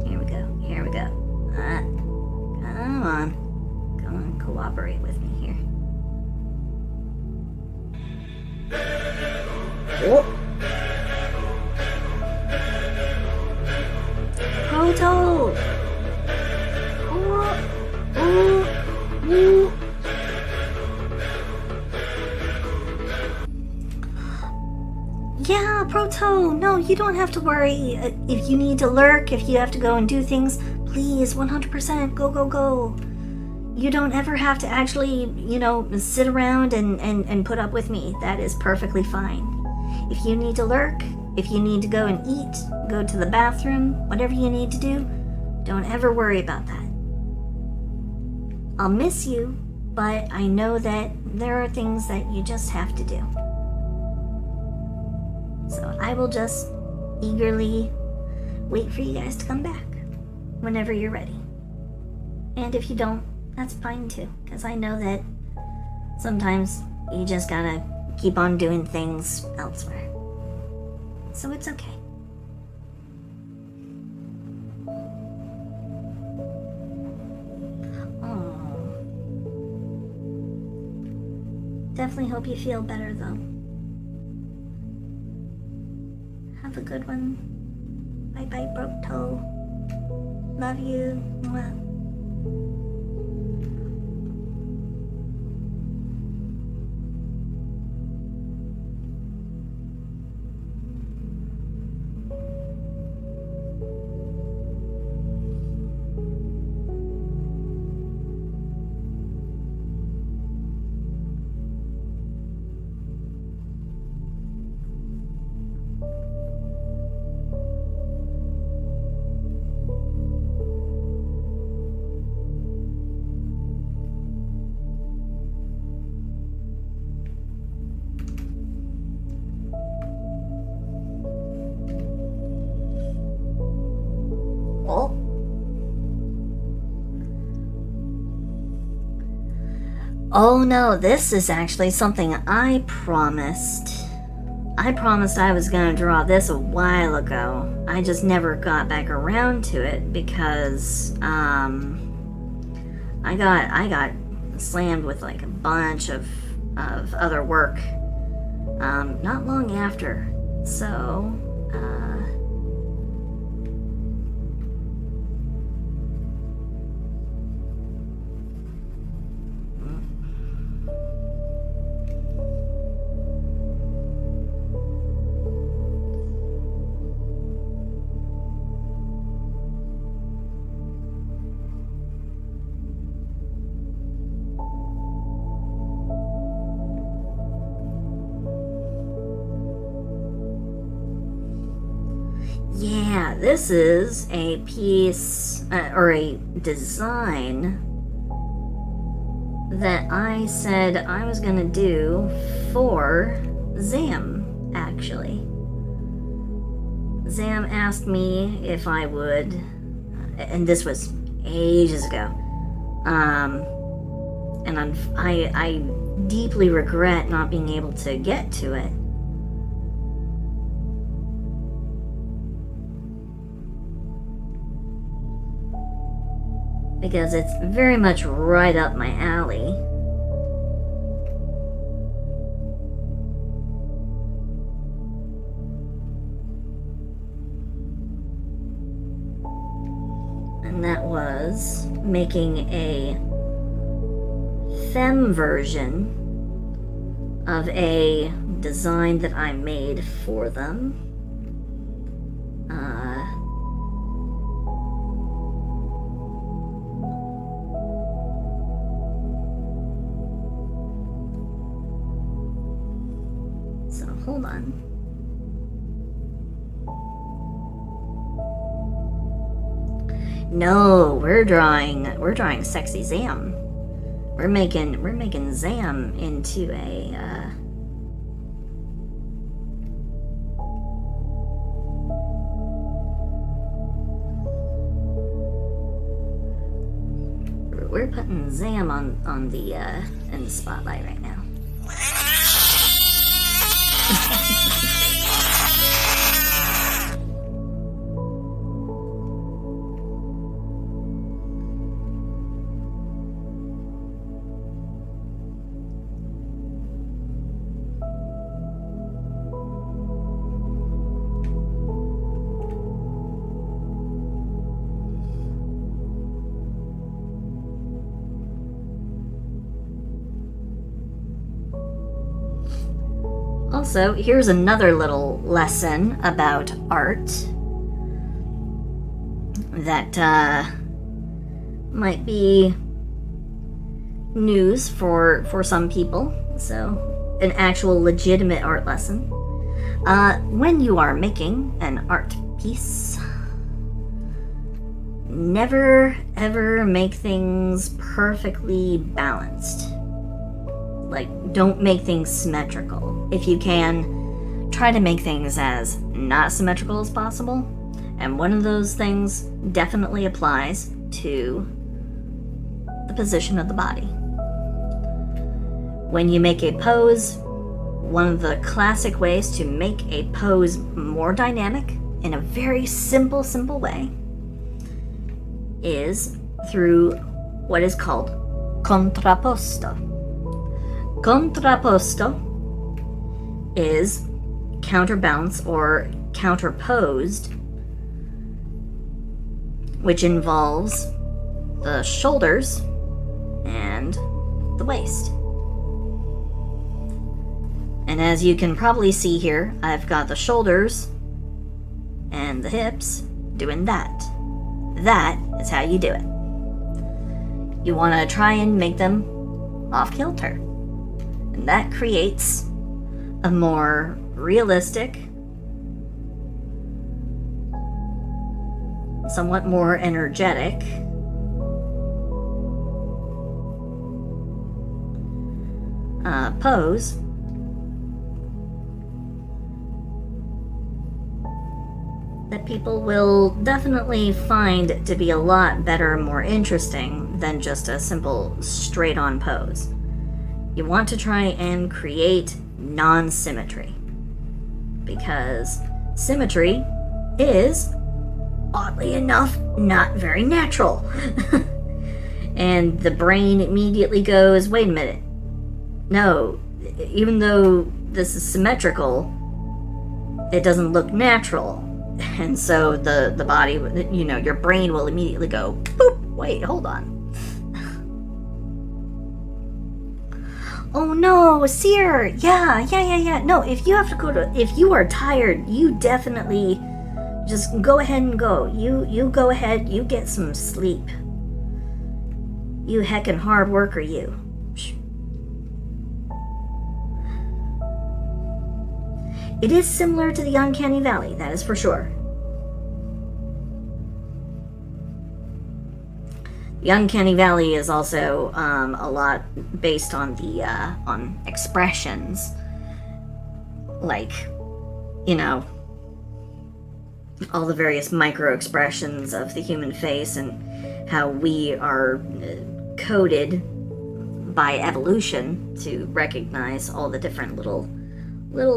here we go. Come on, cooperate with me here. Oh. Proto! Ooh. Yeah, Proto! No, you don't have to worry. If you need to lurk, if you have to go and do things, please, 100%, go. You don't ever have to actually, you know, sit around and put up with me. That is perfectly fine. If you need to lurk, if you need to go and eat, go to the bathroom, whatever you need to do, don't ever worry about that. I'll miss you, but I know that there are things that you just have to do. So I will just eagerly wait for you guys to come back whenever you're ready. And if you don't, that's fine too, because I know that sometimes you just gotta keep on doing things elsewhere. So it's okay. Oh. Definitely hope you feel better though. Have a good one. Bye bye, broke toe. Love you. Mwah. Oh no, this is actually something I promised. I promised I was gonna draw this a while ago. I just never got back around to it because I got slammed with like a bunch of other work not long after. So yeah, this is a piece or a design that I said I was gonna do for Zam, actually. Zam asked me if I would, and this was ages ago, And I deeply regret not being able to get to it. Because it's very much right up my alley. And that was making a femme version of a design that I made for them. So hold on. No, we're drawing sexy Zam. We're making Zam into a we're putting Zam on the in the spotlight right now. Also, here's another little lesson about art that might be news for some people. So, an actual legitimate art lesson. When you are making an art piece, never ever make things perfectly balanced. Like, don't make things symmetrical. If you can, try to make things as not symmetrical as possible. And one of those things definitely applies to the position of the body. When you make a pose, one of the classic ways to make a pose more dynamic in a very simple way is through what is called contrapposto. Contrapposto is counterbalanced or counterposed, which involves the shoulders and the waist. And as you can probably see here, I've got the shoulders and the hips doing that. That is how you do it. You want to try and make them off kilter. And that creates a more realistic, somewhat more energetic pose that people will definitely find to be a lot better and more interesting than just a simple straight-on pose. You want to try and create non-symmetry, because symmetry is, oddly enough, not very natural. And the brain immediately goes, wait a minute, no, even though this is symmetrical, it doesn't look natural. And so the body, your brain will immediately go, boop, wait, hold on. Oh no, Seer! Yeah. No, if you have to if you are tired, you definitely just go ahead and go. You go ahead, you get some sleep. You heckin' hard worker, you. It is similar to the Uncanny Valley, that is for sure. The Uncanny Valley is also a lot based on the on expressions, like, all the various micro expressions of the human face and how we are coded by evolution to recognize all the different little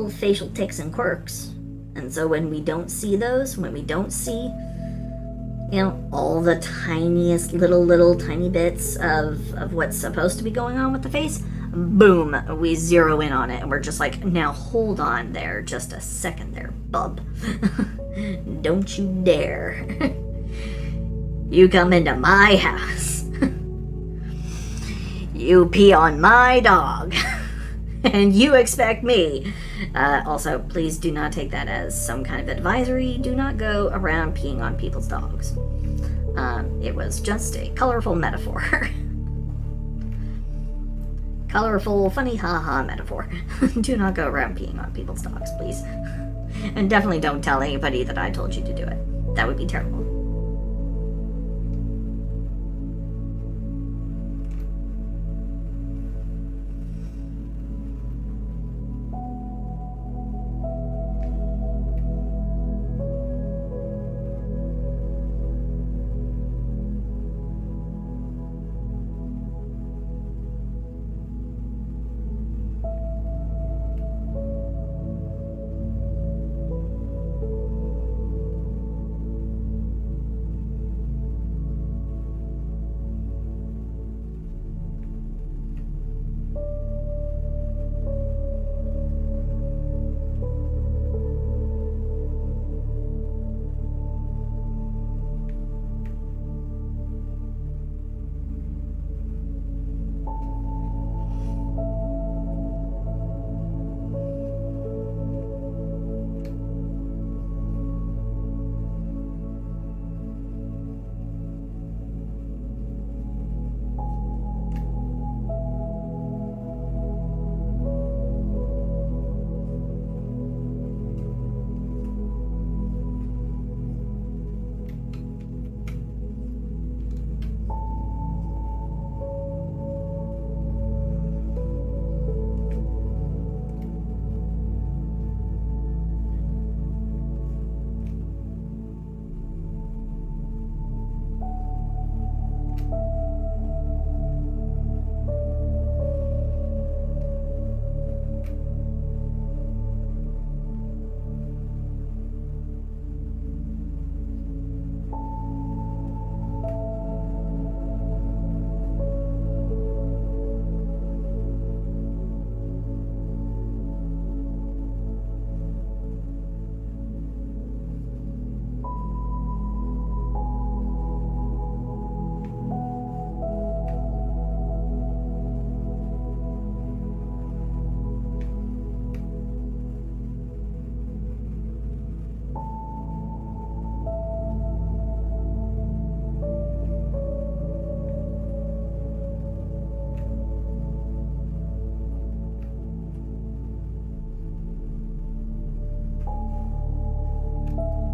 facial tics and quirks. And so when we don't see those, when we don't see, all the tiniest little tiny bits of what's supposed to be going on with the face, boom, we zero in on it, and we're just like, now hold on there just a second there, bub. Don't you dare. You come into my house. You pee on my dog. And you expect me. Also, please do not take that as some kind of advisory. Do not go around peeing on people's dogs. It was just a colorful metaphor. Colorful, funny, ha-ha metaphor. Do not go around peeing on people's dogs, please. And definitely don't tell anybody that I told you to do it. That would be terrible.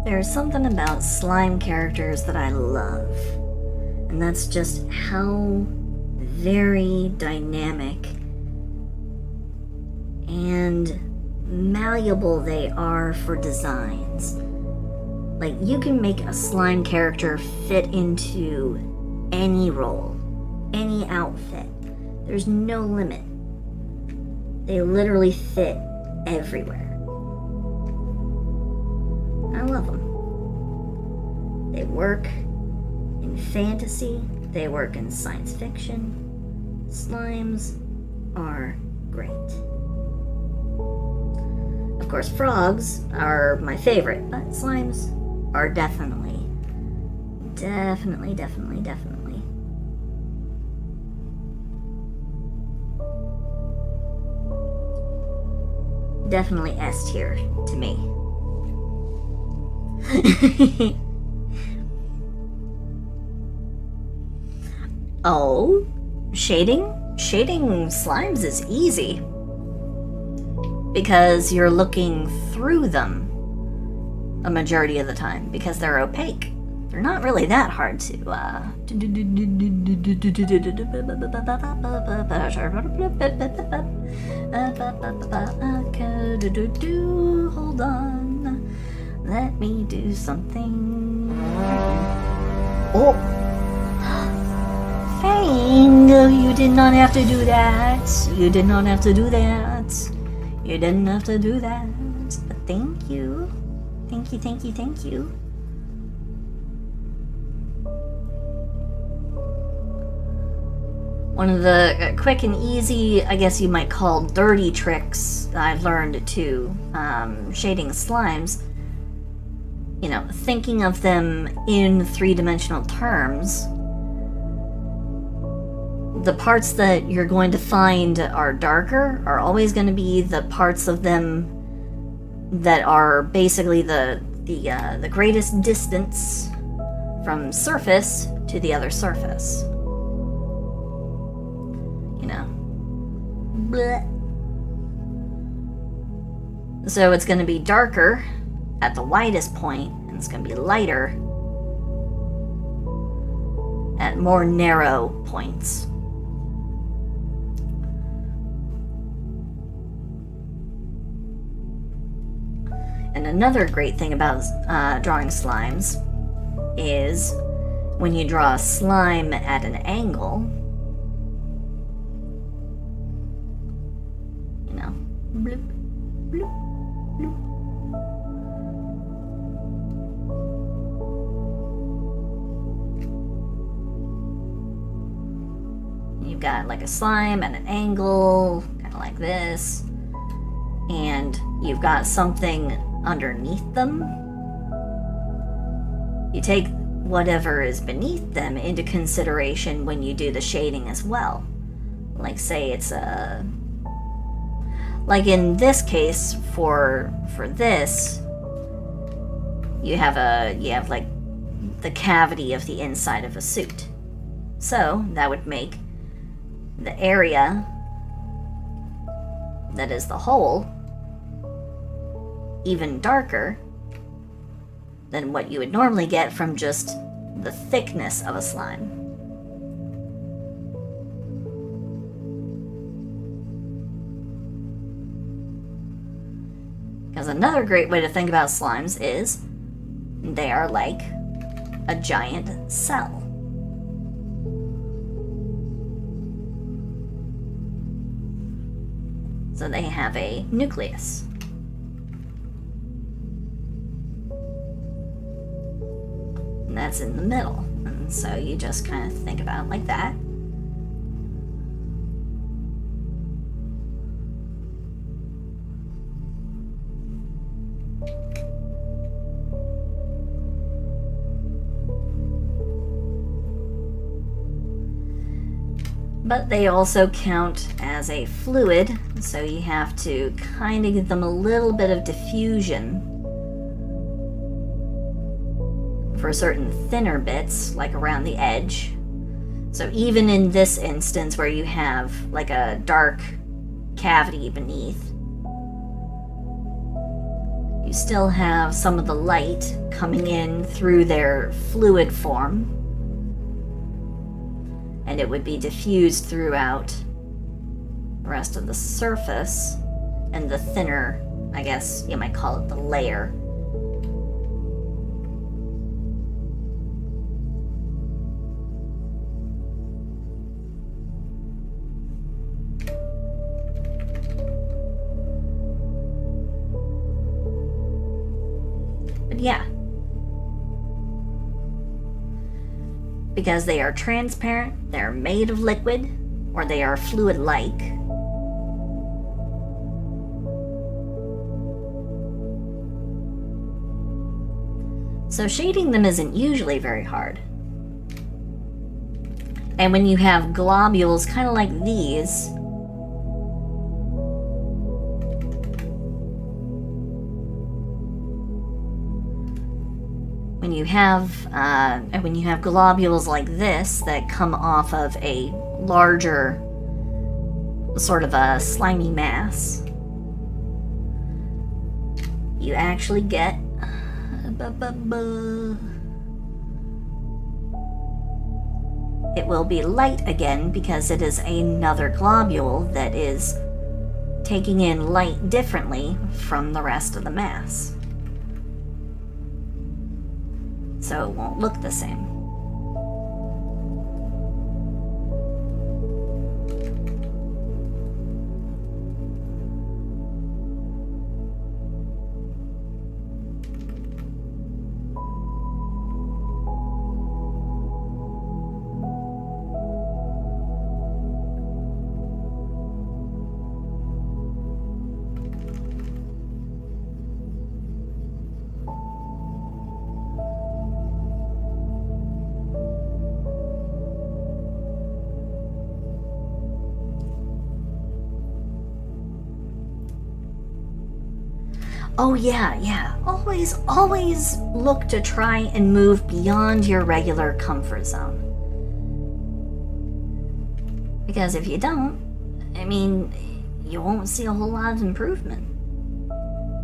There's something about slime characters that I love, and that's just how very dynamic and malleable they are for designs. Like, you can make a slime character fit into any role, any outfit. There's no limit. They literally fit everywhere. I love them. They work in fantasy, they work in science fiction. Slimes are great. Of course, frogs are my favorite, but slimes are definitely S tier to me. Oh, shading slimes is easy because you're looking through them a majority of the time because they're opaque. They're not really that hard to hold on, let me do something. Oh, thing. You did not have to do that. You did not have to do that. You didn't have to do that. But thank you. Thank you, thank you, thank you. One of the quick and easy, I guess you might call dirty tricks that I've learned to shading slimes, you know, thinking of them in three-dimensional terms, the parts that you're going to find are darker are always going to be the parts of them that are basically the greatest distance from surface to the other surface. You know. Blech. So it's going to be darker at the widest point, and it's going to be lighter at more narrow points. And another great thing about drawing slimes is when you draw a slime at an angle, you know, bloop, bloop, bloop. You've got like a slime at an angle, kind of like this, and you've got something underneath them. You take whatever is beneath them into consideration when you do the shading as well. Like say it's a, like in this case for this, you have like the cavity of the inside of a suit. So that would make the area that is the hole even darker than what you would normally get from just the thickness of a slime. Because another great way to think about slimes is they are like a giant cell. So they have a nucleus. And that's in the middle. And so you just kind of think about it like that. But they also count as a fluid, so you have to kind of give them a little bit of diffusion for certain thinner bits, like around the edge. So even in this instance where you have like a dark cavity beneath, you still have some of the light coming in through their fluid form, and it would be diffused throughout the rest of the surface and the thinner, I guess you might call it the layer. But yeah. Because they are transparent, they're made of liquid, or they are fluid-like. So shading them isn't usually very hard. And when you have globules kind of like these, when you have globules like this that come off of a larger sort of a slimy mass, you actually get it will be light again because it is another globule that is taking in light differently from the rest of the mass. So it won't look the same. Oh yeah. Always look to try and move beyond your regular comfort zone. Because if you don't, I mean, you won't see a whole lot of improvement.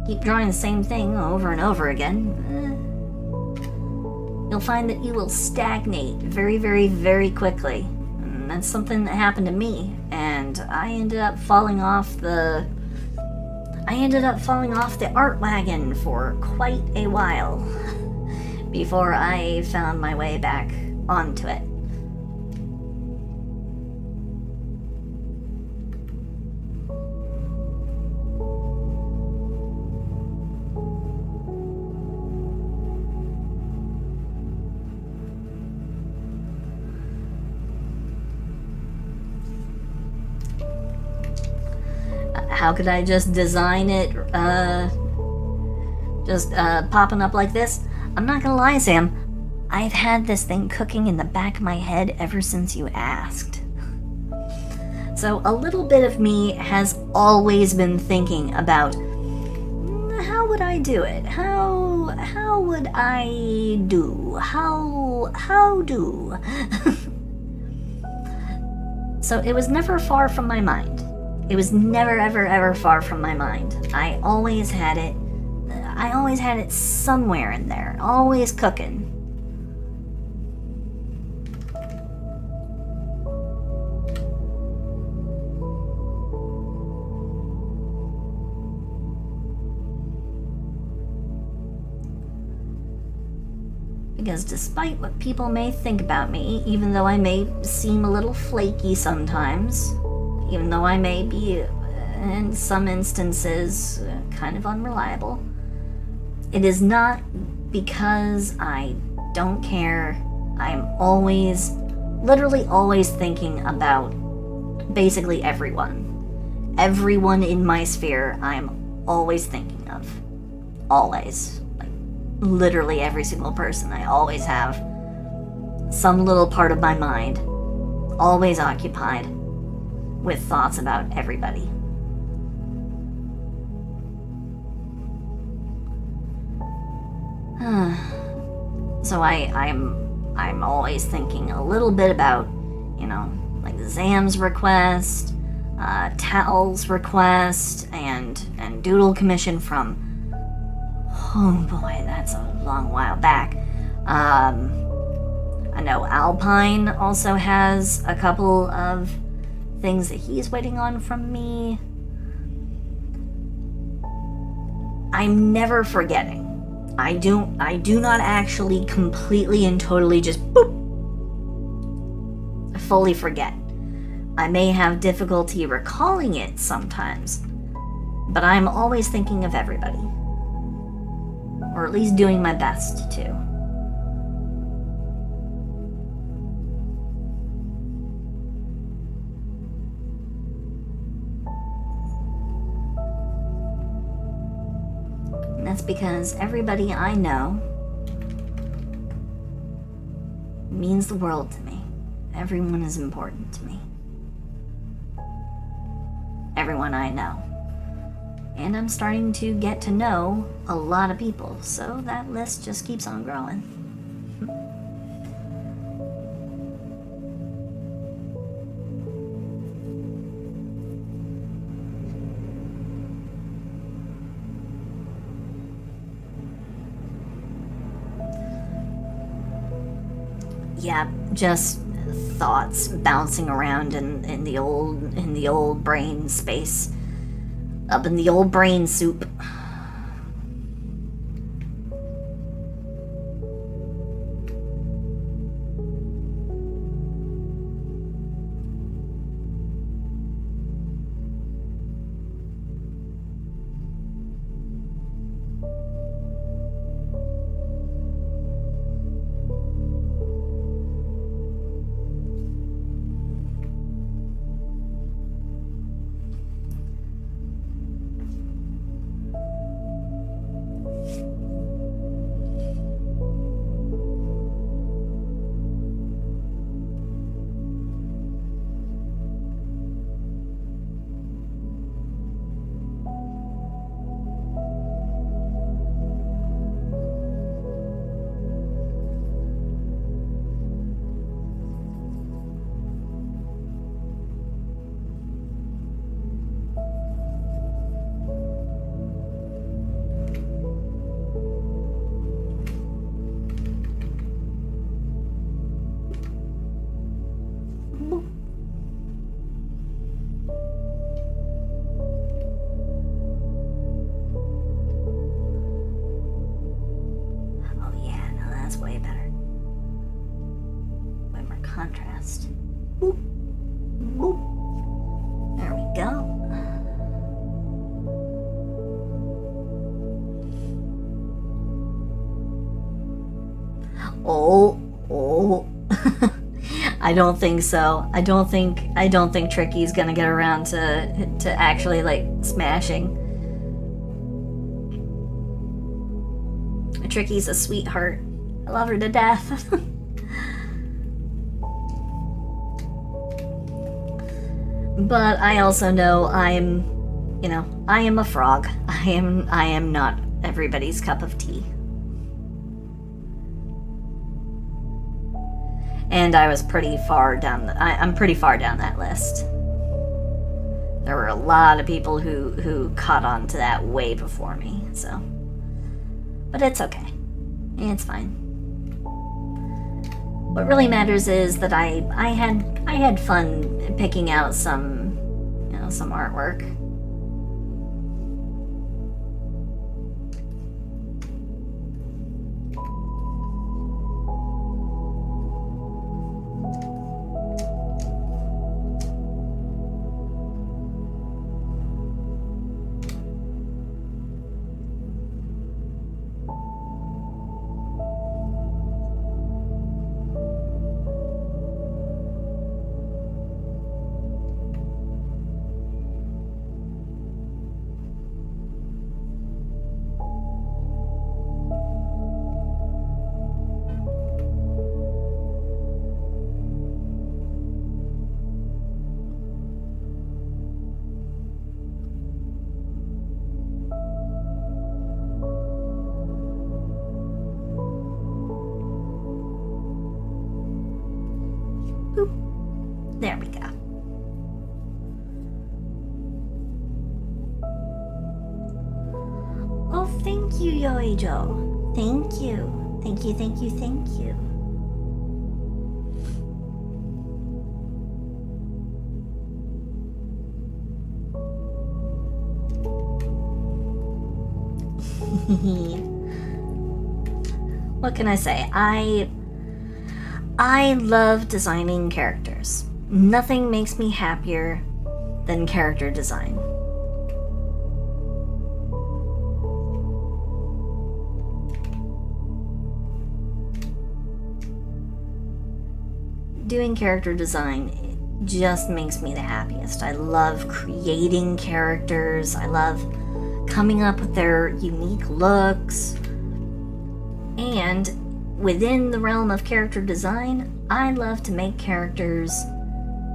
Keep drawing the same thing over and over again, you'll find that you will stagnate very, very, very quickly. And that's something that happened to me, and I ended up falling off the art wagon for quite a while before I found my way back onto it. How could I just design it, popping up like this? I'm not gonna lie, Sam. I've had this thing cooking in the back of my head ever since you asked. So a little bit of me has always been thinking about, how would I do it? How would I do? How do? So it was never far from my mind. It was never, ever far from my mind. I always had it somewhere in there, always cooking. Because despite what people may think about me, even though I may seem a little flaky sometimes, even though I may be, in some instances, kind of unreliable, it is not because I don't care. I'm always, literally always thinking about basically everyone. Everyone in my sphere, I'm always thinking of. Always. Like, literally every single person. I always have some little part of my mind always occupied with thoughts about everybody. So I'm always thinking a little bit about, like Zam's request, Tal's request, and Doodle commission from, oh boy, that's a long while back. I know Alpine also has a couple of things that he's waiting on from me. I'm never forgetting. I do not actually completely and totally just fully forget. I may have difficulty recalling it sometimes, but I'm always thinking of everybody. Or at least doing my best to. That's because everybody I know means the world to me. Everyone is important to me. Everyone I know. And I'm starting to get to know a lot of people, so that list just keeps on growing. Yeah, just thoughts bouncing around in the old brain space. Up in the old brain soup. contrast. Boop. Boop. There we go. Oh. I don't think so. I don't think Tricky's gonna get around to actually like smashing. Tricky's a sweetheart. I love her to death. But I also know I am a frog. I am not everybody's cup of tea. And I was pretty far down. I'm pretty far down that list. There were a lot of people who caught on to that way before me. So, but it's okay. It's fine. What really matters is that I had fun picking out some artwork. There we go. Oh, thank you, Yoijo. Thank you. Thank you, thank you, thank you. What can I say? I love designing characters. Nothing makes me happier than character design. Doing character design just makes me the happiest. I love creating characters. I love coming up with their unique looks. And within the realm of character design, I love to make characters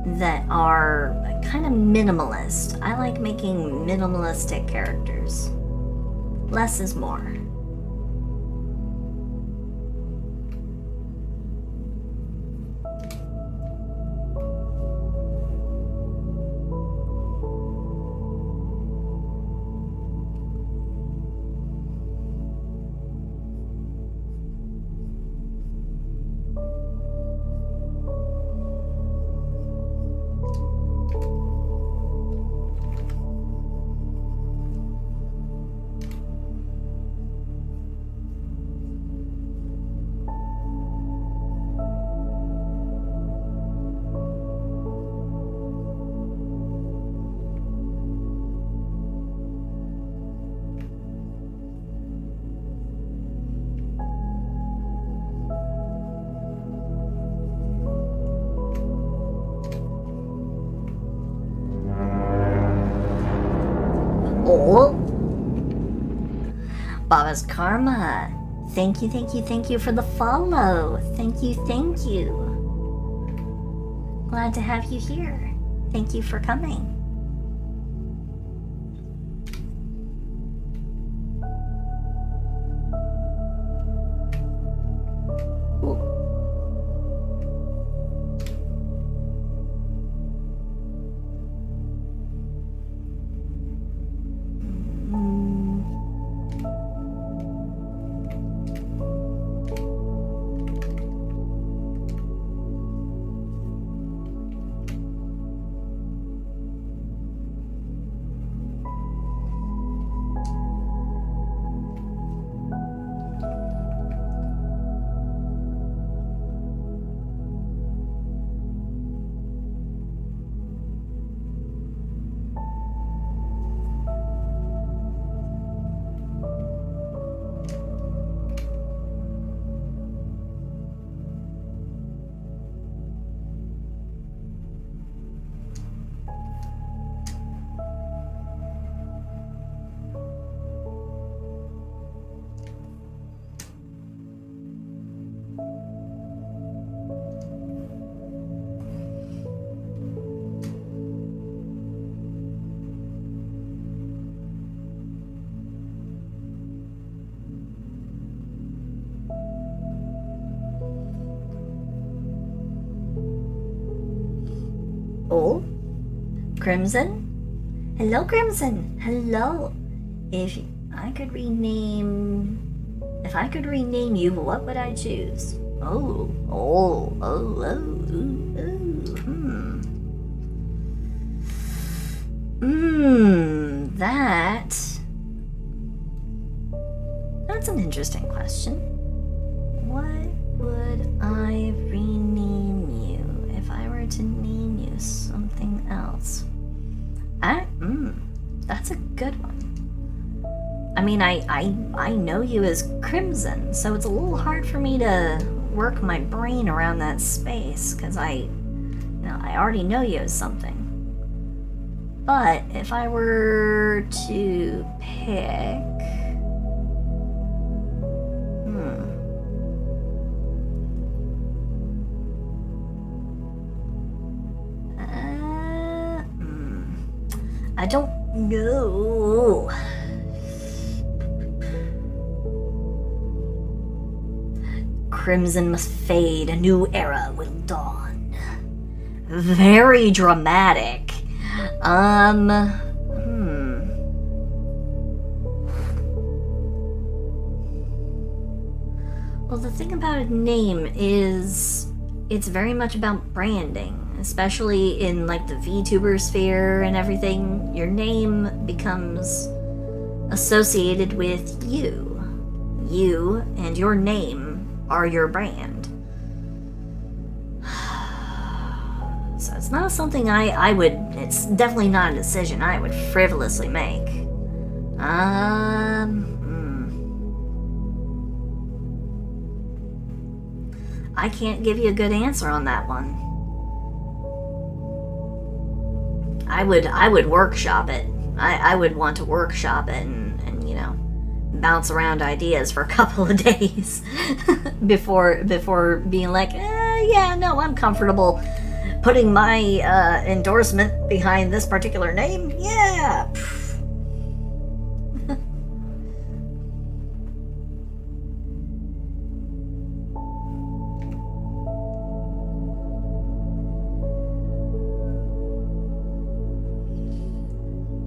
that are kind of minimalist. I like making minimalistic characters. Less is more. Oh, Baba's Karma. Thank you, thank you, thank you for the follow. Thank you, thank you. Glad to have you here. Thank you for coming. Crimson? Hello, Crimson. Hello. If I could rename you, what would I choose? That's an interesting question. What would I rename you if I were to name you something else? That's a good one. I mean, I know you as Crimson, so it's a little hard for me to work my brain around that space, because I already know you as something. But if I were to pick... I don't know. Crimson must fade, a new era will dawn. Very dramatic. Well, the thing about a name is it's very much about branding, especially in like the VTuber sphere and everything. Your name becomes associated with you. You and your name are your brand. So it's not something it's definitely not a decision I would frivolously make. I can't give you a good answer on that one. I would workshop it. I would want to workshop it and bounce around ideas for a couple of days before being like, yeah, no, I'm comfortable putting my endorsement behind this particular name. Yeah.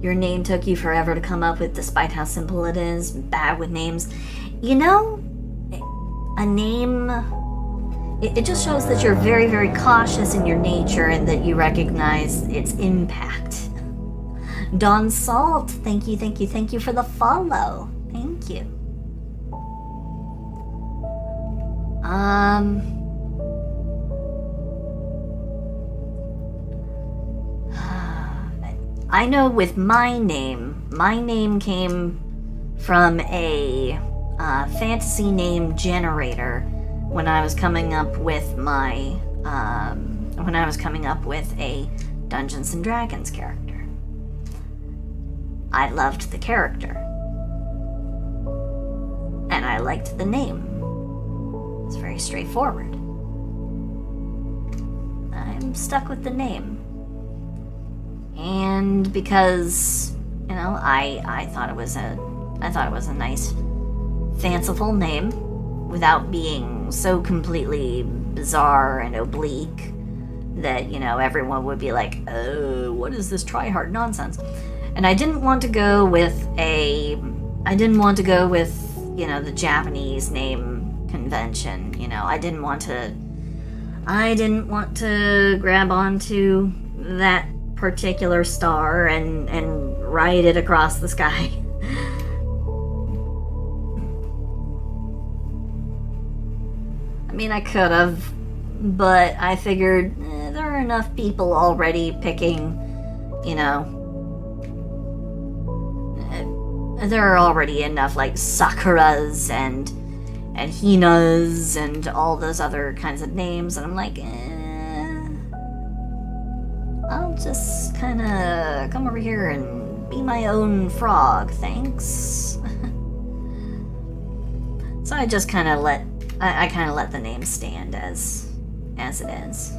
Your name took you forever to come up with, despite how simple it is. Bad with names. You know, a name, it just shows that you're very, very cautious in your nature and that you recognize its impact. Dawn Salt, thank you for the follow. Thank you. I know with my name came from a fantasy name generator when I was coming up with a Dungeons and Dragons character. I loved the character, and I liked the name. It's very straightforward. I'm stuck with the name. And because, I thought it was a nice, fanciful name, without being so completely bizarre and oblique that, everyone would be like, oh, what is this try-hard nonsense? And I didn't want to go with the Japanese name convention, I didn't want to grab onto that particular star and ride it across the sky. I mean, I could have, but I figured there are enough people already picking, there are already enough like Sakuras and Hinas and all those other kinds of names, and I'm like, I'll just kind of come over here and be my own frog, thanks. So I just kind of let the name stand as it is.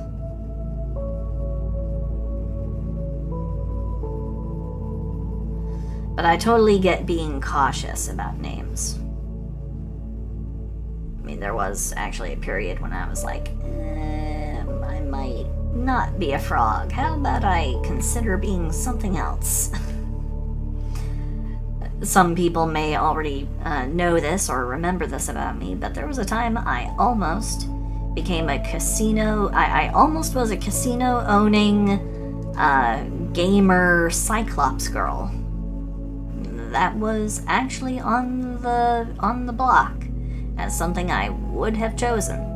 But I totally get being cautious about names. I mean, there was actually a period when I was like, I not be a frog? How about I consider being something else? Some people may already know this or remember this about me, but there was a time I almost became a casino. I almost was a casino owning gamer Cyclops girl. That was actually on the block as something I would have chosen.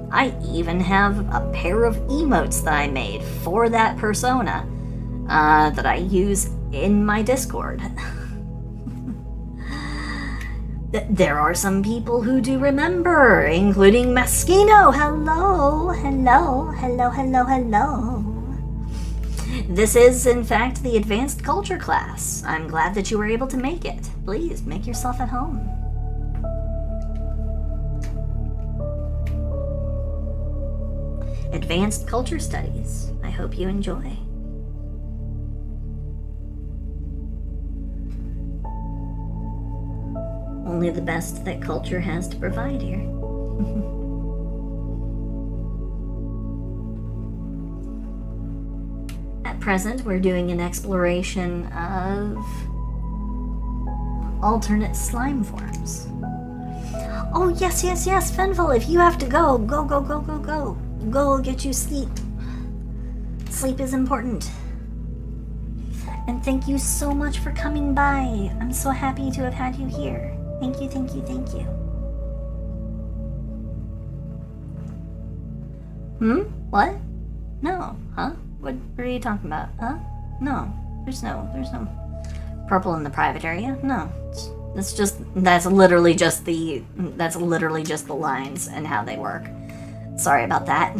I even have a pair of emotes that I made for that persona that I use in my Discord. There are some people who do remember, including Maskino. Hello, hello, hello, hello, hello. This is, in fact, the advanced culture class. I'm glad that you were able to make it. Please, make yourself at home. Advanced culture studies. I hope you enjoy. Only the best that culture has to provide here. At present, we're doing an exploration of alternate slime forms. Oh, yes, yes, yes, Fenville, if you have to go, go, go, go, go, go. Go get you sleep. Sleep is important. And thank you so much for coming by. I'm so happy to have had you here. Thank you, thank you, thank you. What? No, huh? What are you talking about? Huh? No, there's no purple in the private area. No, that's literally just the lines and how they work. Sorry about that.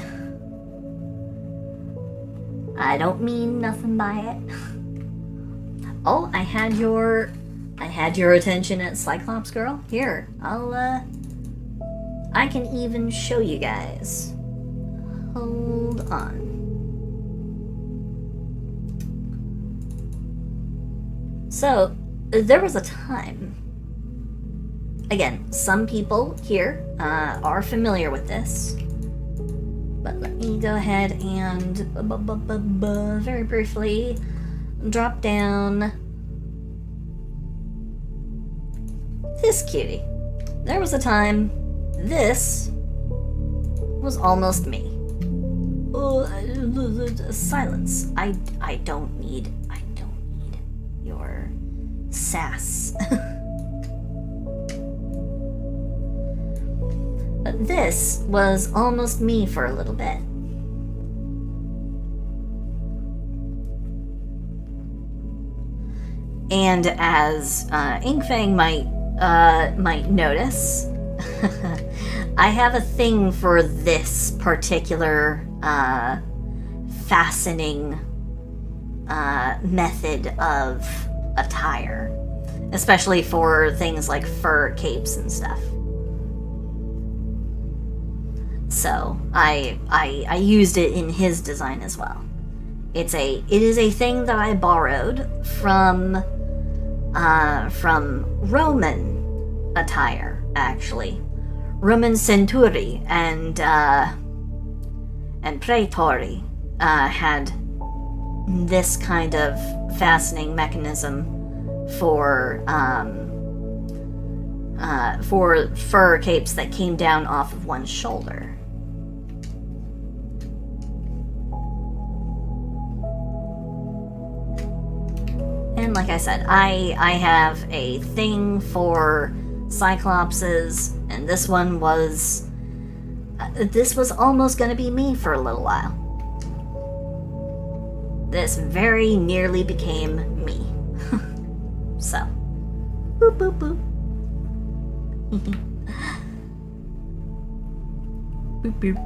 I don't mean nothing by it. Oh, I had your attention at Cyclops Girl. Here, I can even show you guys. Hold on. So, there was a time. Again, some people here are familiar with this. But let me go ahead and very briefly drop down this cutie. There was a time this was almost me. Silence. I don't need your sass. But this was almost me for a little bit. And as Inkfang might notice, I have a thing for this particular fastening method of attire, especially for things like fur capes and stuff. So I used it in his design as well. It is a thing that I borrowed from Roman attire, actually. Roman centuri and praetori had this kind of fastening mechanism for fur capes that came down off of one's shoulder. And like I said, I have a thing for Cyclopses, and this one was almost going to be me for a little while. This very nearly became me. So, boop boop boop. Boop boop.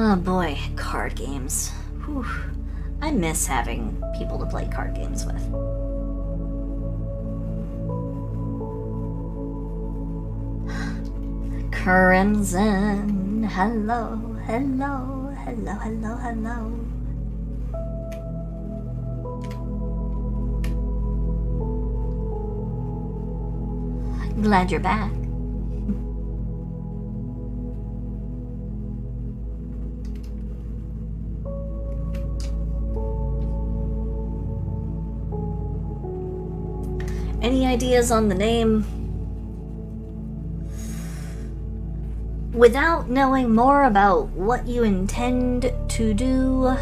Oh boy, card games. Whew. I miss having people to play card games with. Crimson, hello, hello, hello, hello, hello. Glad you're back. Any ideas on the name? Without knowing more about what you intend to do,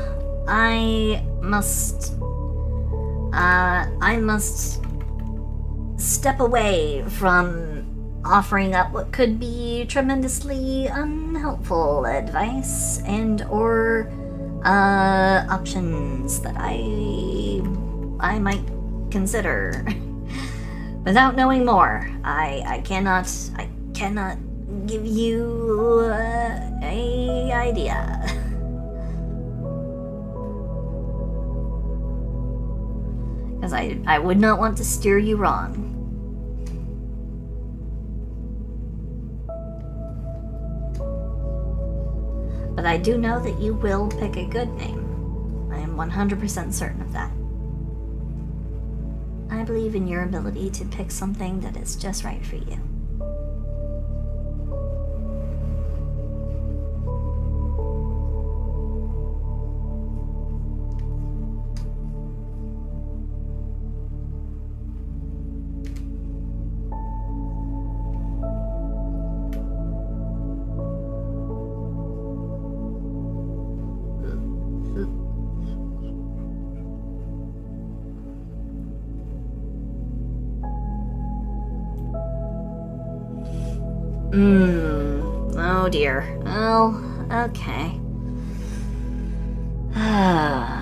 I must step away from offering up what could be tremendously unhelpful advice and or options that I might consider. Without knowing more, I cannot give you a idea. Because I would not want to steer you wrong. But I do know that you will pick a good name. I am 100% certain of that. I believe in your ability to pick something that is just right for you. Oh dear. Well, okay. Wow!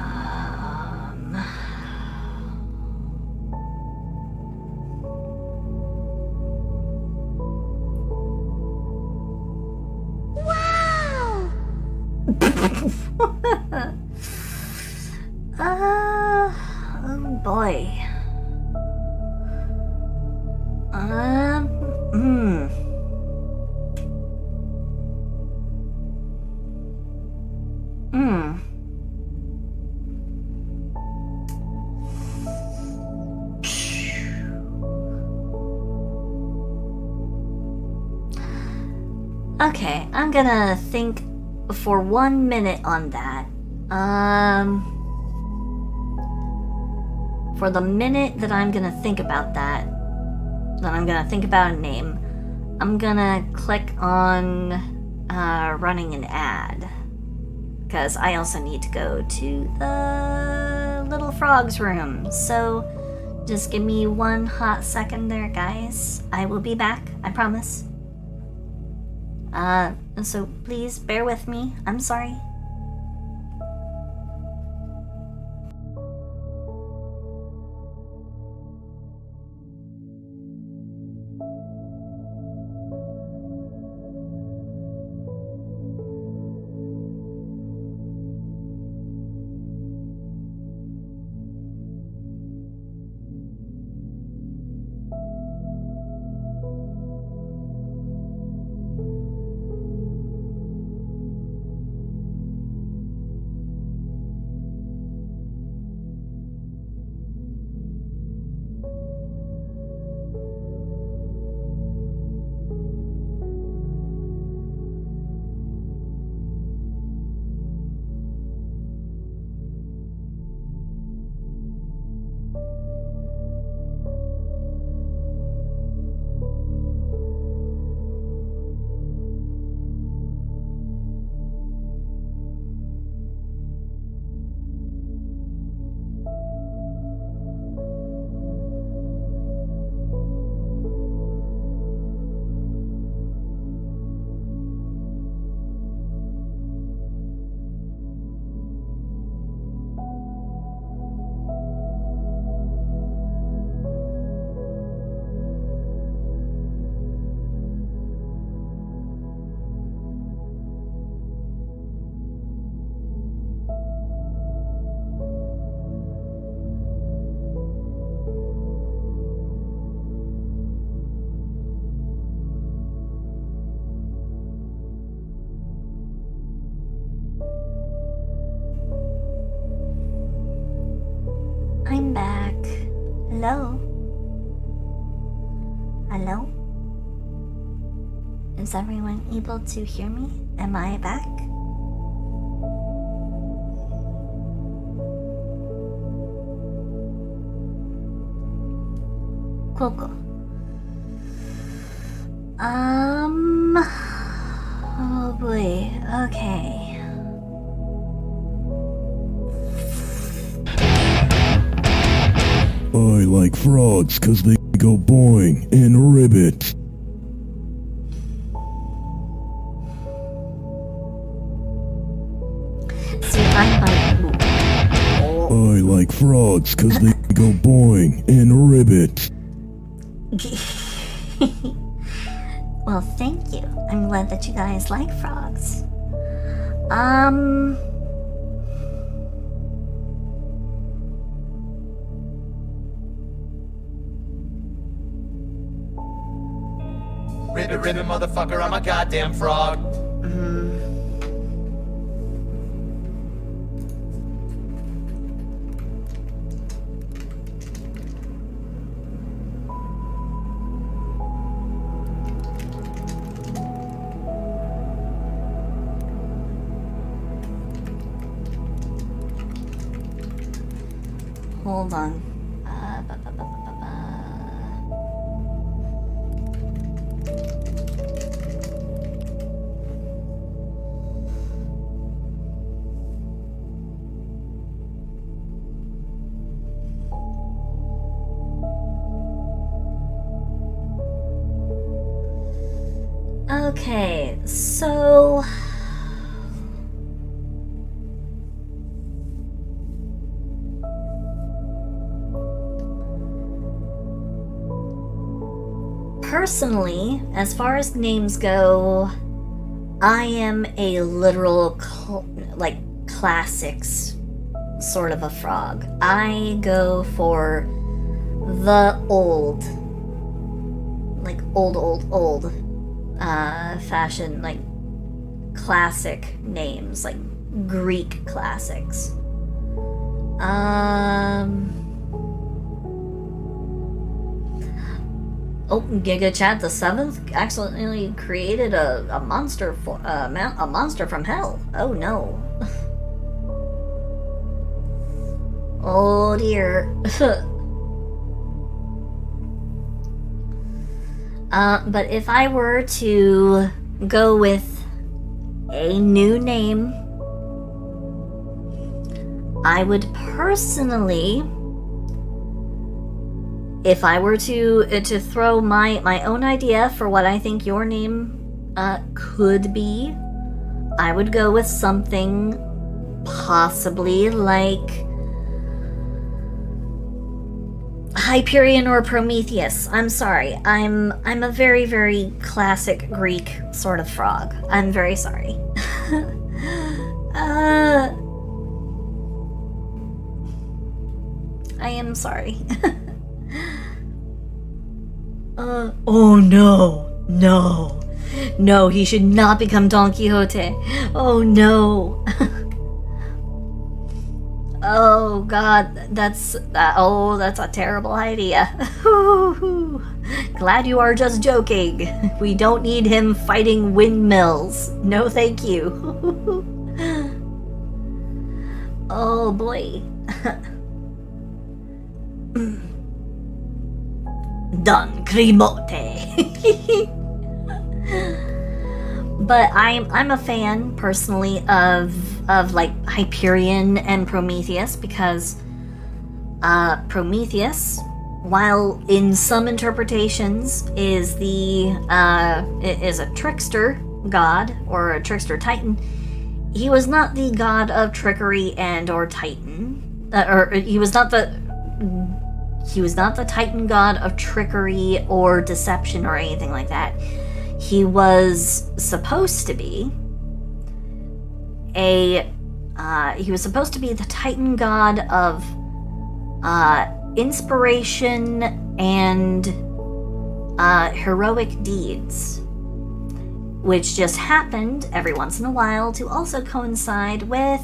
Oh boy. Okay, I'm gonna think for 1 minute on that. For the minute that I'm gonna think about that, I'm gonna think about a name, I'm gonna click on running an ad. Because I also need to go to the little frog's room. So just give me 1 hot second there, guys. I will be back, I promise. So please bear with me. I'm sorry. Hello? Is everyone able to hear me? Am I back? Cool. Oh boy, okay. I like frogs 'cause they go boing and ribbit. See, I'm like... I like frogs 'cause they go boing and ribbit. Well, thank you. I'm glad that you guys like frogs. Ribbit, motherfucker, I'm a goddamn frog. Hold on. Okay, so... Personally, as far as names go, I am a literal, classics sort of a frog. I go for the old fashioned, like, classic names, like Greek classics. Oh, Giga Chad the Seventh accidentally created a monster a monster from hell. Oh no. Oh dear. But if I were to go with a new name, I would personally, if I were to throw my own idea for what I think your name could be, I would go with something possibly like Hyperion or Prometheus. I'm sorry. I'm a very, very classic Greek sort of frog. I'm very sorry. I am sorry. Oh no. No, he should not become Don Quixote. Oh no. Oh god, that's a terrible idea. Glad you are just joking. We don't need him fighting windmills. No thank you. Oh boy. Don Quixote. But I'm a fan personally of like Hyperion and Prometheus because Prometheus, while in some interpretations is a trickster god or a trickster titan, he was not the god of trickery and or titan, or he was not the titan god of trickery or deception or anything like that. He was supposed to be the titan god of inspiration and heroic deeds, which just happened every once in a while to also coincide with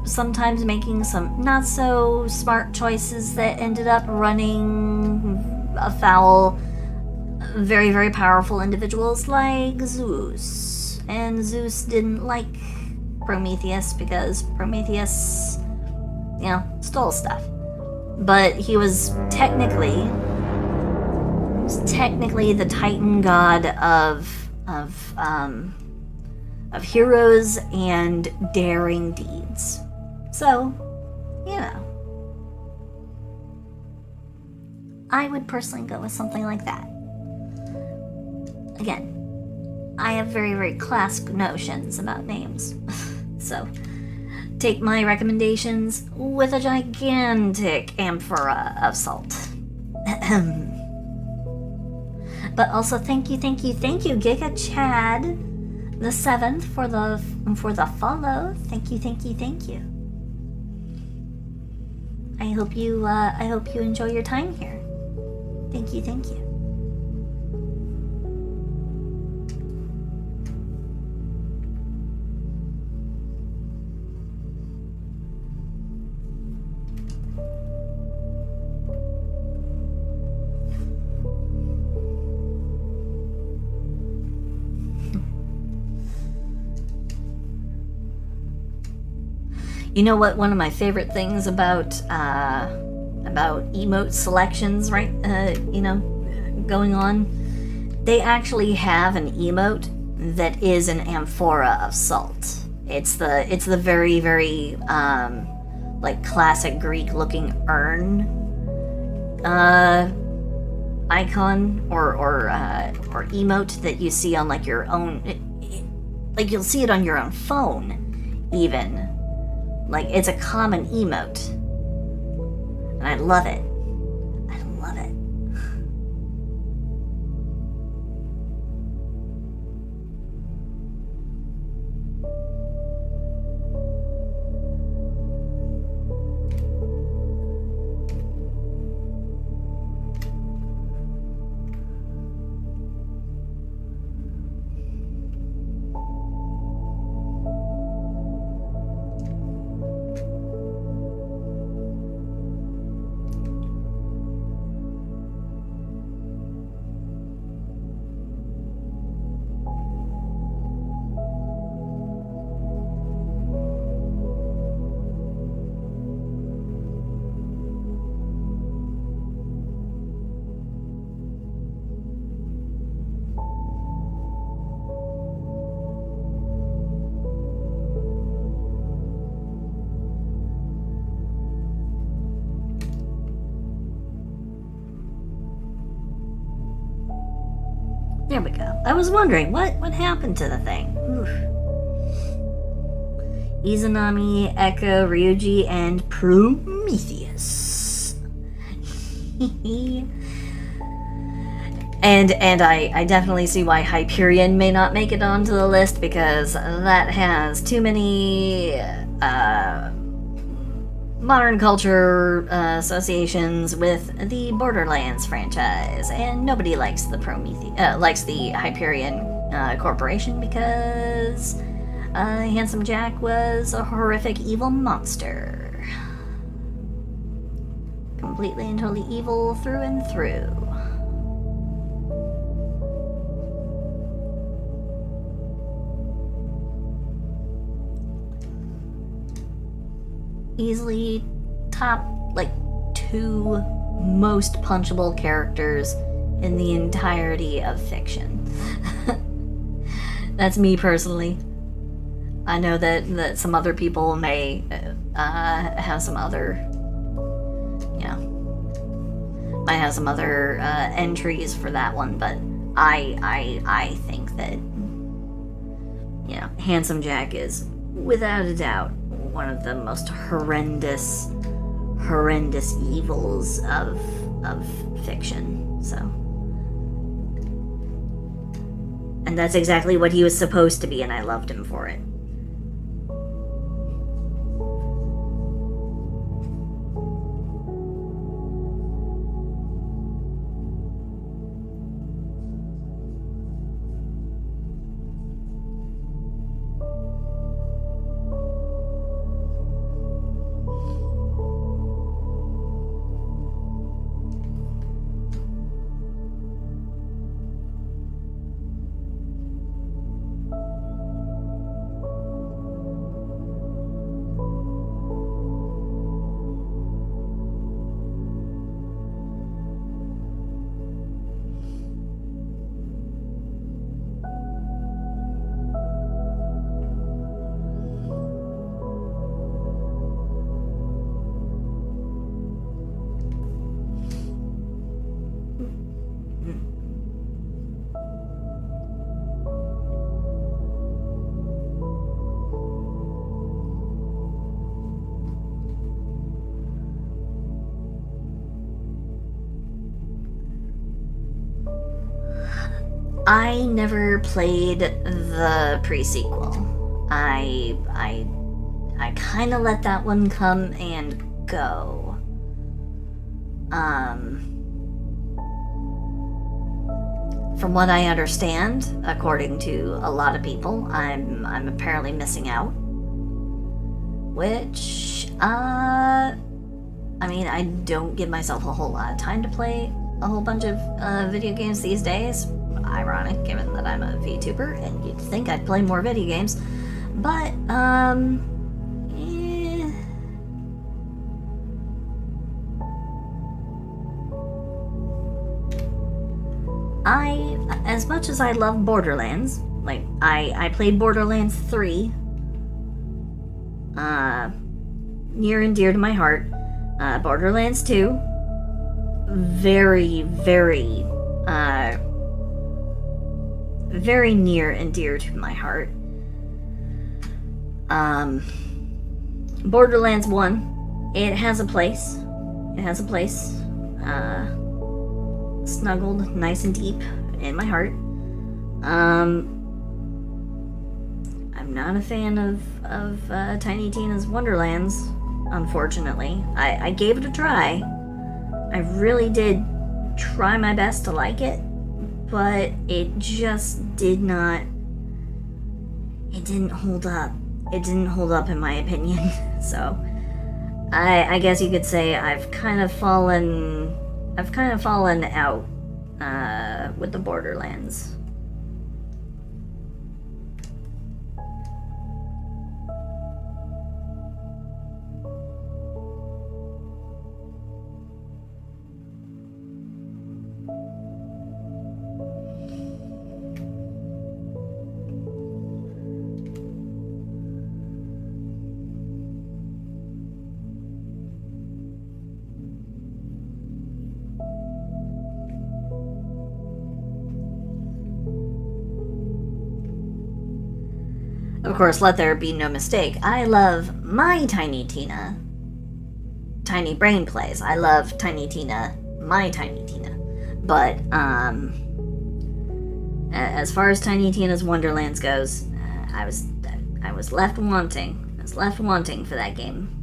sometimes making some not so smart choices that ended up running afoul, very, very powerful individuals like Zeus. And Zeus didn't like Prometheus because Prometheus, stole stuff. But he was technically the Titan god of heroes and daring deeds. So, I would personally go with something like that. Again, I have very, very classic notions about names. So, take my recommendations with a gigantic amphora of salt. But also thank you, Giga Chad the 7th for the follow. Thank you. I hope you enjoy your time here. Thank you. You know what? One of my favorite things about emote selections, right? Going on, they actually have an emote that is an amphora of salt. It's the very, very like classic Greek looking urn icon or emote that you see on like your own, like you'll see it on your own phone even. Like, it's a common emote. And I love it. There we go. I was wondering, what happened to the thing? Oof. Izanami, Echo, Ryuji, and Prometheus. and I definitely see why Hyperion may not make it onto the list, because that has too many modern culture associations with the Borderlands franchise, and nobody likes the Hyperion Corporation because Handsome Jack was a horrific evil monster, completely and totally evil through and through. Easily top, like, 2 most punchable characters in the entirety of fiction. That's me personally. I know that some other people may have some other, might have some other entries for that one, but I think that, Handsome Jack is, without a doubt, one of the most horrendous evils of fiction. So, and that's exactly what he was supposed to be, and I loved him for it. I never played the pre-sequel. I kind of let that one come and go. From what I understand, according to a lot of people, I'm apparently missing out. Which, I mean, I don't give myself a whole lot of time to play a whole bunch of video games these days. Ironic, given that I'm a VTuber, and you'd think I'd play more video games. But, as much as I love Borderlands, like, I played Borderlands 3, near and dear to my heart. Borderlands 2, very, very, very near and dear to my heart. Borderlands 1, it has a place. It has a place. Snuggled nice and deep in my heart. I'm not a fan of Tiny Tina's Wonderlands, unfortunately. I gave it a try. I really did try my best to like it, but it just did not... It didn't hold up. It didn't hold up in my opinion. So, I guess you could say I've kind of fallen out with the Borderlands. Of course, let there be no mistake, I love my Tiny Tina. Tiny Brain Plays. I love Tiny Tina, my Tiny Tina. But, as far as Tiny Tina's Wonderlands goes, I was left wanting. I was left wanting for that game.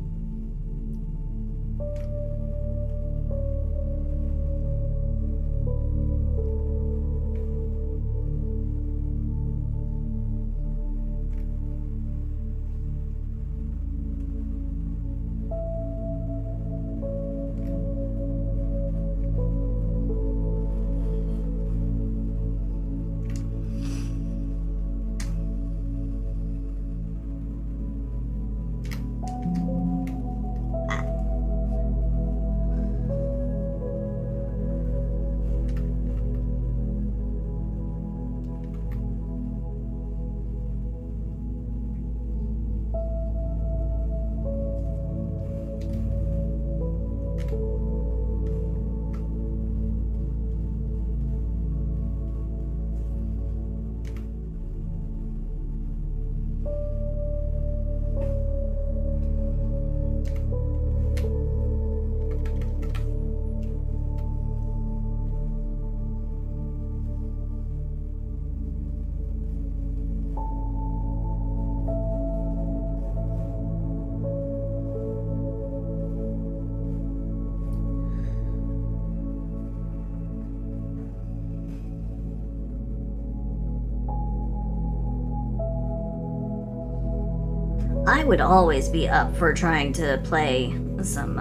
I would always be up for trying to play some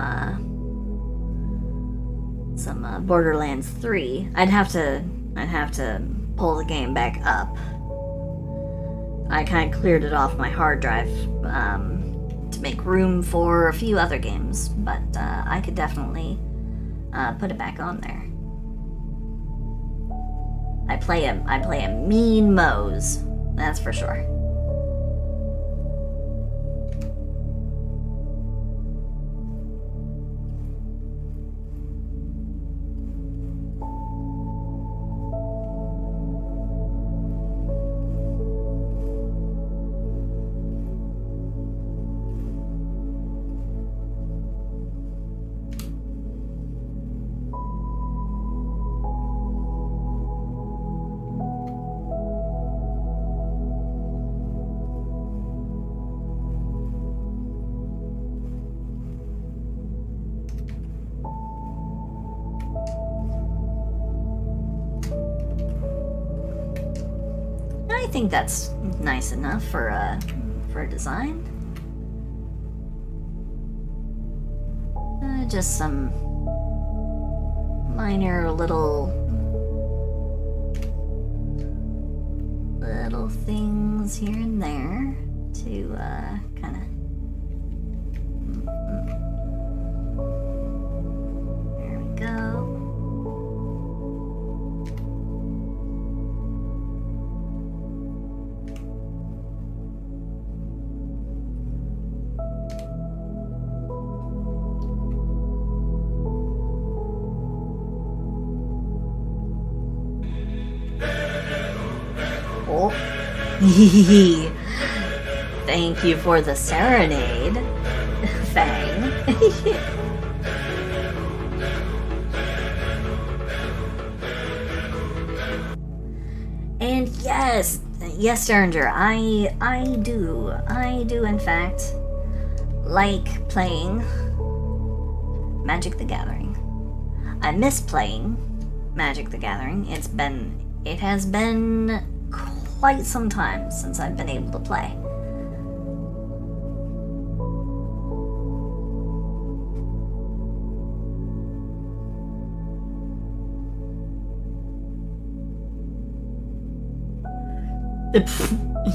Borderlands 3. I'd have to pull the game back up. I kind of cleared it off my hard drive to make room for a few other games, but I could definitely put it back on there. I play a mean Mose, that's for sure. I think that's nice enough for a design. Just some minor little things here and there to kind of. There we go. Oh. Thank you for the serenade, Fang. And yes, Derringer, I do in fact like playing Magic the Gathering. I miss playing Magic the Gathering. It has been quite some time since I've been able to play.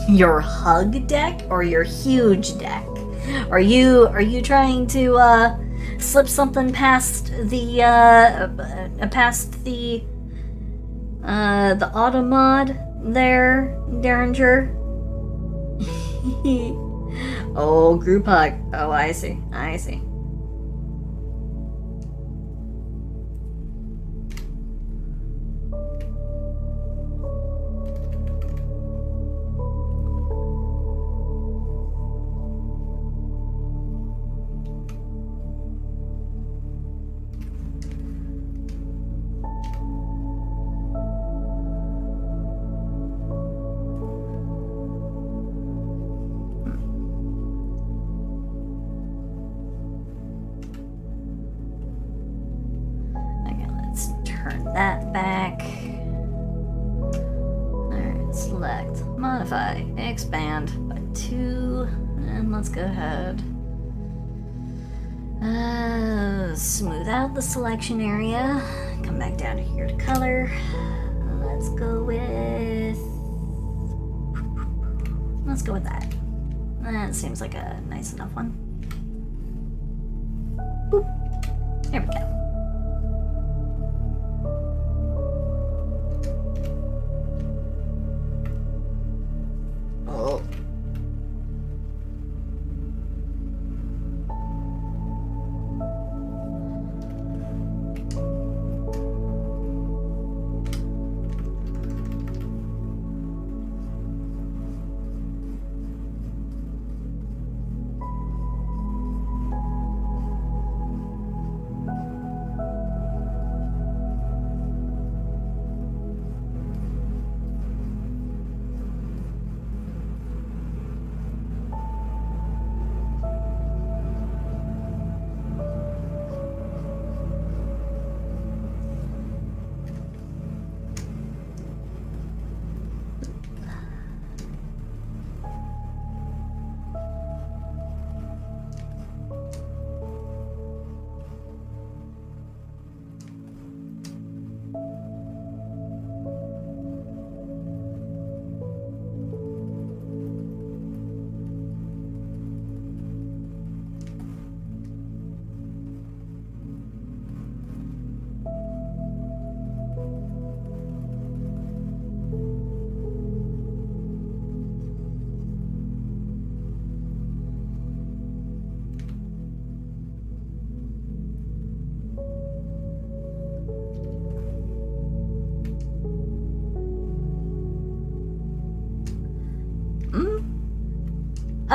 Your hug deck or your huge deck? Are you trying to slip something past the auto mod there, Derringer? Oh, group hug. Oh, I see. That back. Alright, select, modify, expand by 2, and let's go ahead. Smooth out the selection area. Come back down here to color. Let's go with that. That seems like a nice enough one. Boop. There we go.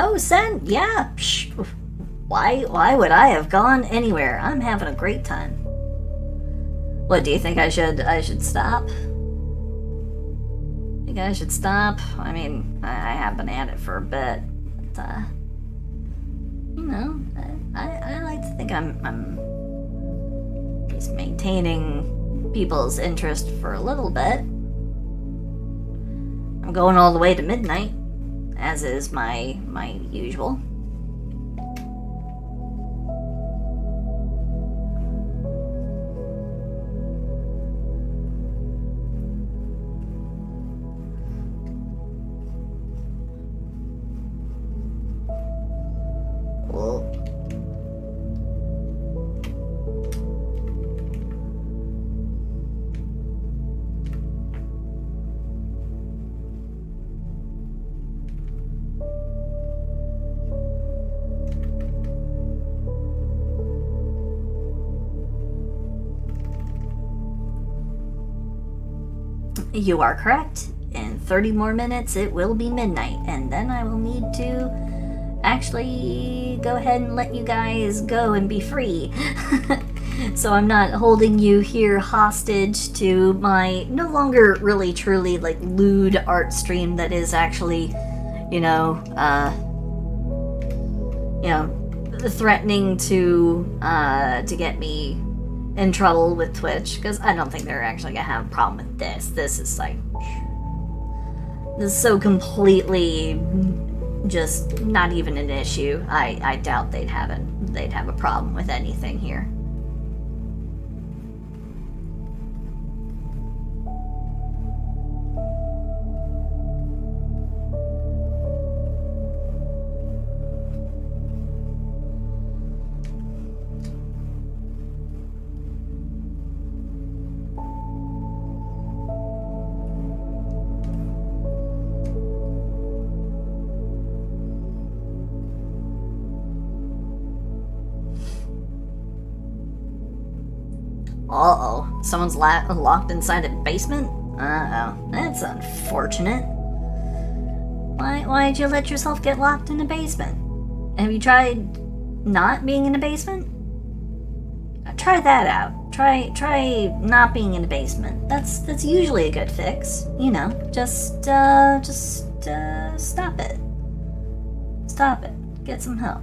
Oh, Sen, yeah. Psh, why would I have gone anywhere? I'm having a great time. What, do you think I should stop? Think I should stop? I mean, I have been at it for a bit, but, you know, I like to think I'm at least maintaining people's interest for a little bit. I I'm going all the way to midnight, as is my usual. Well, you are correct. In 30 more minutes, it will be midnight, and then I will need to actually go ahead and let you guys go and be free. So I'm not holding you here hostage to my no longer really truly like lewd art stream that is actually, threatening to get me in trouble with Twitch, because I don't think they're actually gonna have a problem with this. This is so completely just not even an issue. I doubt they'd have a problem with anything here. Uh-oh. Someone's locked inside a basement? Uh-oh. That's unfortunate. Why'd you let yourself get locked in a basement? Have you tried not being in a basement? Try that out. Try not being in a basement. That's usually a good fix. Just stop it. Stop it. Get some help.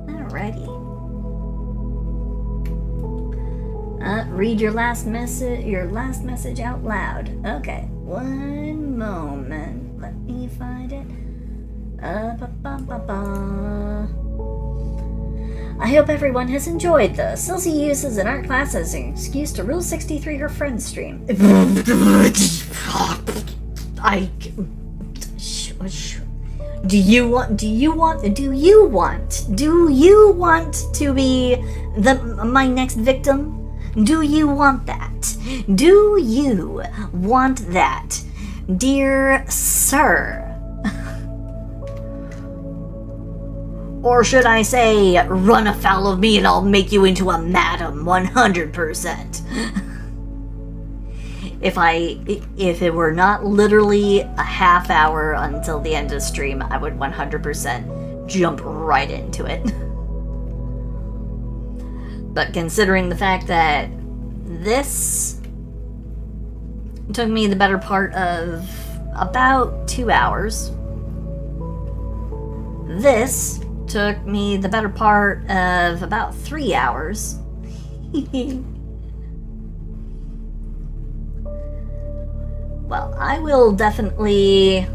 Alrighty. Read your last message out loud. Okay, one moment. Let me find it. I hope everyone has enjoyed the Silsey uses an art class as an excuse to Rule 63 her friend's stream. Do you want to be my next victim? Do you want that? Do you want that, dear sir? Or should I say, run afoul of me and I'll make you into a madam 100%. If it were not literally a half hour until the end of the stream, I would 100% jump right into it. But considering the fact that this took me the better part of about 2 hours, this took me the better part of about 3 hours. Well, I will definitely,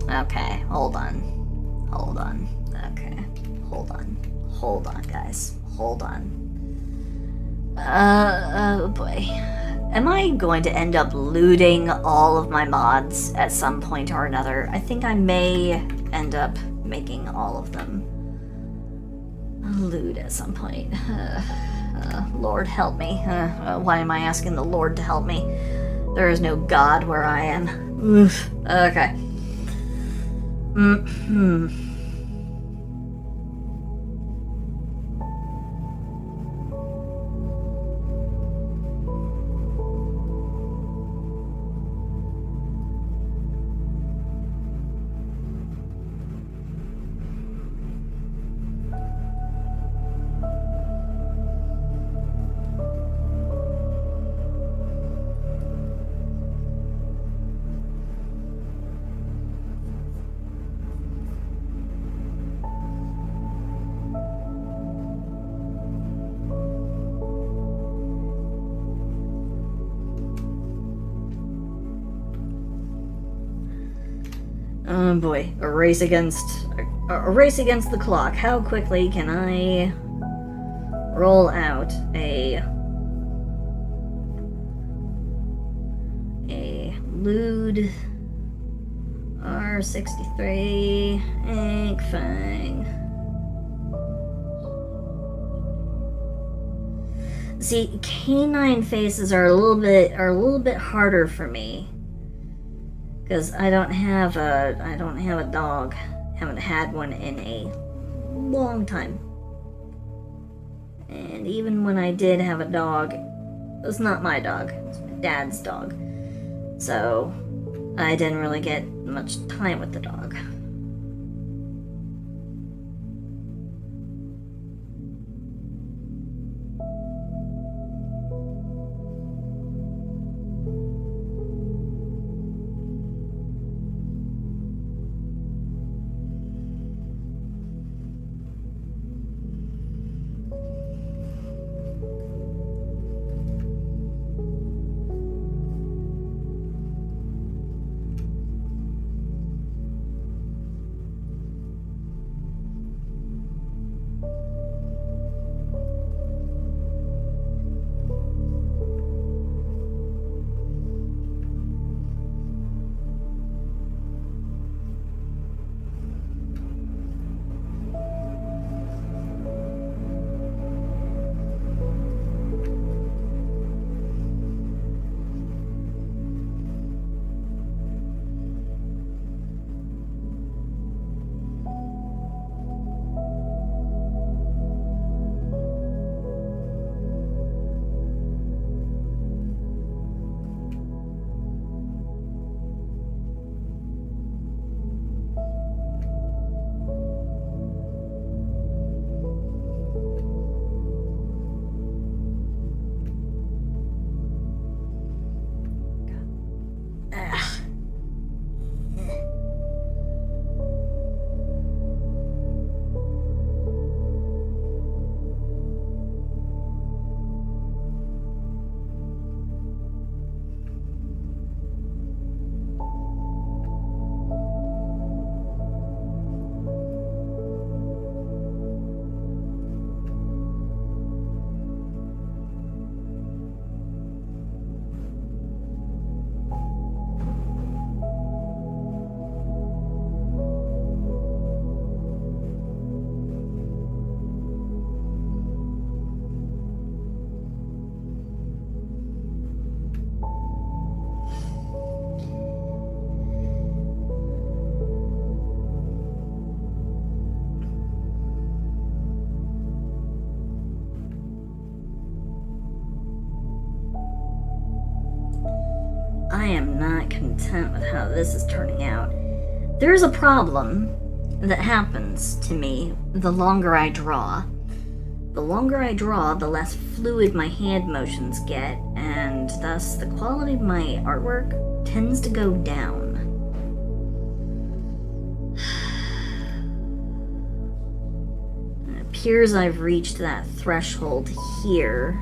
okay, hold on, okay, hold on, guys, hold on. Oh boy. Am I going to end up looting all of my mods at some point or another? I think I may end up making all of them loot at some point. Lord help me. Why am I asking the Lord to help me? There is no God where I am. Oof. Okay. Oh boy, a race against the clock. How quickly can I roll out a Lewd R63 Ink Fang. See, canine faces are a little bit harder for me. Because I don't have a dog. Haven't had one in a long time. And even when I did have a dog, it was not my dog. It was my dad's dog. So I didn't really get much time with the dog. I am not content with how this is turning out. There's a problem that happens to me the longer I draw. The longer I draw, the less fluid my hand motions get, and thus the quality of my artwork tends to go down. It appears I've reached that threshold here.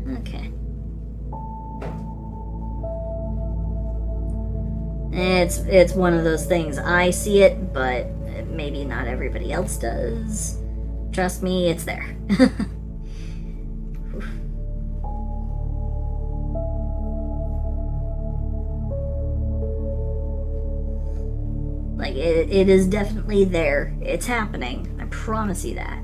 Okay. It's one of those things. I see it, but maybe not everybody else does. Trust me, it's there. Like, it is definitely there. It's happening. I promise you that.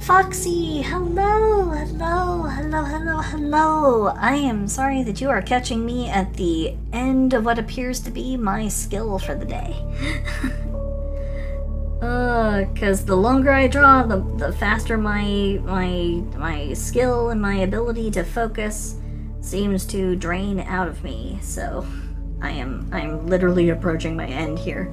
Foxy, hello, hello, hello, hello, hello. I am sorry that you are catching me at the end of what appears to be my skill for the day. Cause the longer I draw, the faster my skill and my ability to focus seems to drain out of me. So I'm literally approaching my end here.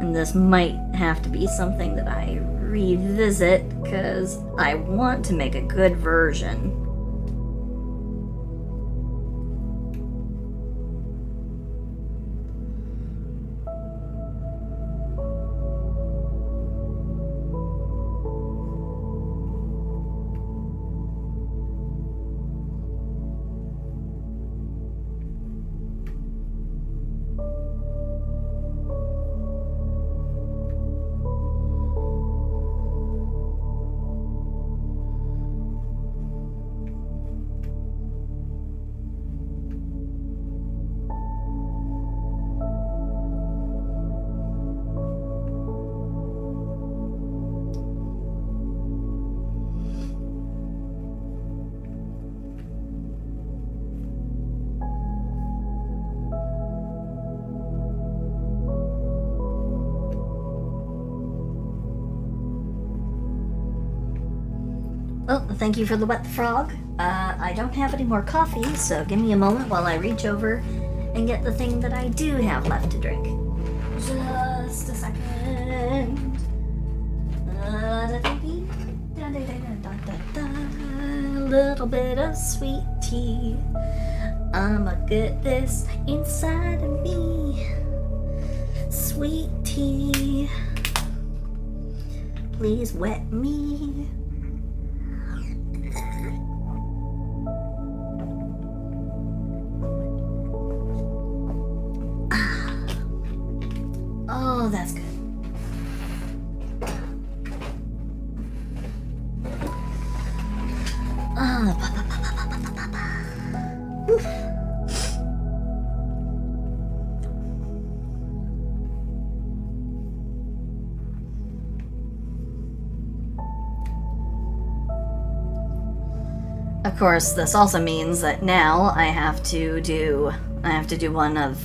And this might have to be something that I revisit, because I want to make a good version. Oh, thank you for the wet frog. I don't have any more coffee, so give me a moment while I reach over and get the thing that I do have left to drink. Just a second. A little bit of sweet tea. I'ma get this inside of me. Sweet tea. Please wet me. Oh, that's good. Of course, this also means that now I have to do one of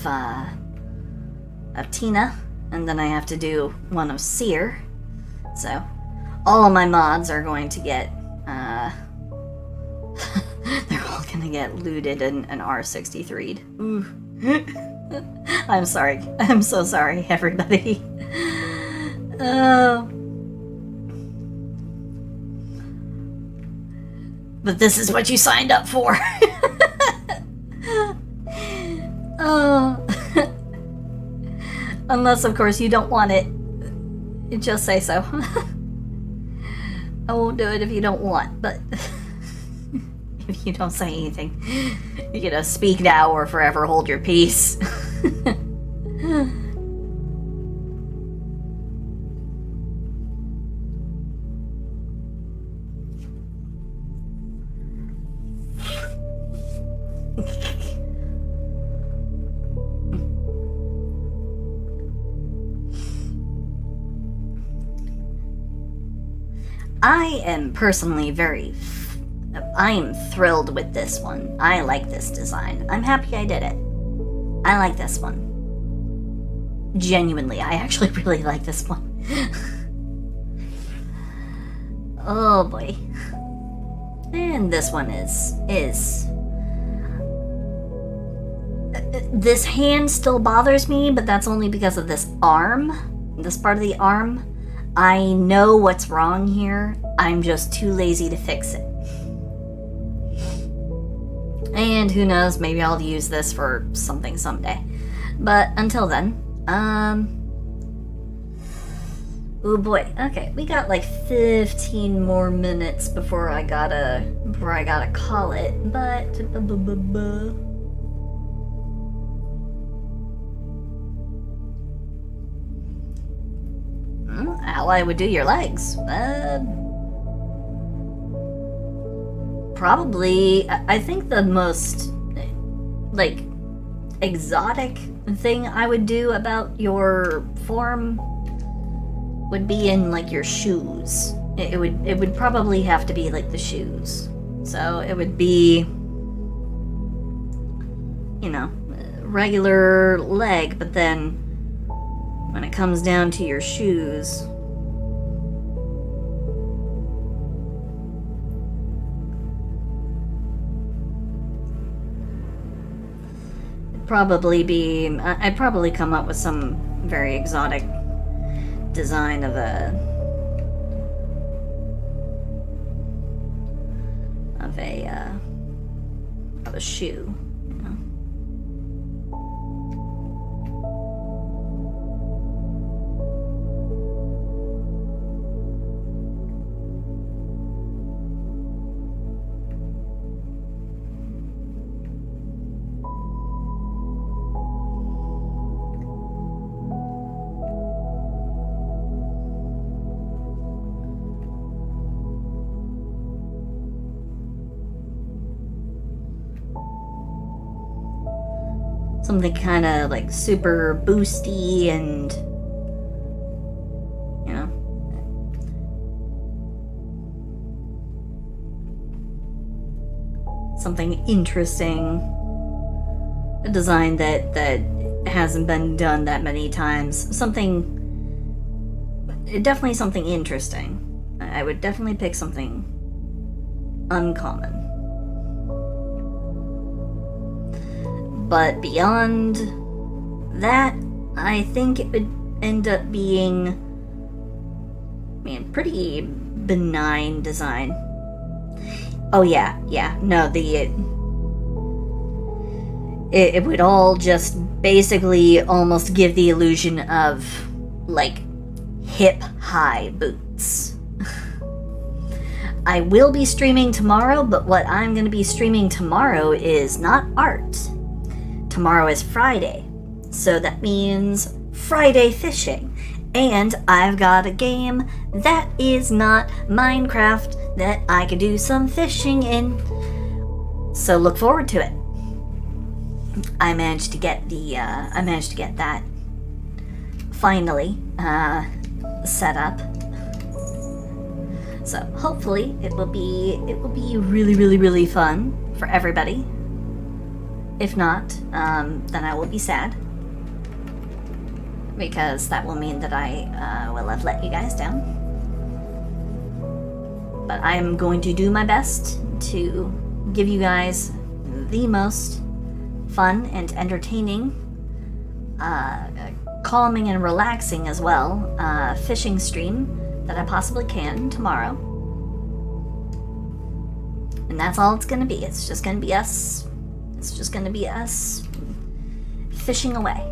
Tina, and then I have to do one of Seer. So all of my mods are going to get they're all gonna get looted and R63'd. Ooh. I'm sorry. I'm so sorry, everybody. But this is what you signed up for. Oh. Unless, of course, you don't want it. Just say so. I won't do it if you don't want, but if you don't say anything, you're gonna speak now or forever hold your peace. I am personally I am thrilled with this one. I like this design. I'm happy I did it. I like this one. Genuinely, I actually really like this one. Oh boy. And this one is... This hand still bothers me, but that's only because of this arm. This part of the arm. I know what's wrong here. I'm just too lazy to fix it. And who knows, maybe I'll use this for something someday. But until then, oh boy. Okay, we got like 15 more minutes before I gotta call it. But how I would do your legs? probably, I think the most, like, exotic thing I would do about your form would be in, like, your shoes. It would probably have to be, like, the shoes. So it would be, you know, regular leg, but then when it comes down to your shoes, I'd probably come up with some very exotic design of a shoe, you know. Something kind of like super boosty and, you know, something interesting, a design that hasn't been done that many times, definitely something interesting. I would definitely pick something uncommon. But beyond that, I think it would end up being, I mean, pretty benign design. Oh yeah, no, it would all just basically almost give the illusion of, like, hip-high boots. I will be streaming tomorrow, but what I'm going to be streaming tomorrow is not art. Tomorrow is Friday, so that means Friday fishing. And I've got a game that is not Minecraft that I could do some fishing in. So look forward to it. I managed to get that finally set up. So hopefully it will be really, really, really fun for everybody. If not, then I will be sad, because that will mean that I will have let you guys down. But I am going to do my best to give you guys the most fun and entertaining, calming and relaxing as well, fishing stream that I possibly can tomorrow. And that's all it's gonna be. It's just gonna be us. It's just gonna be us fishing away.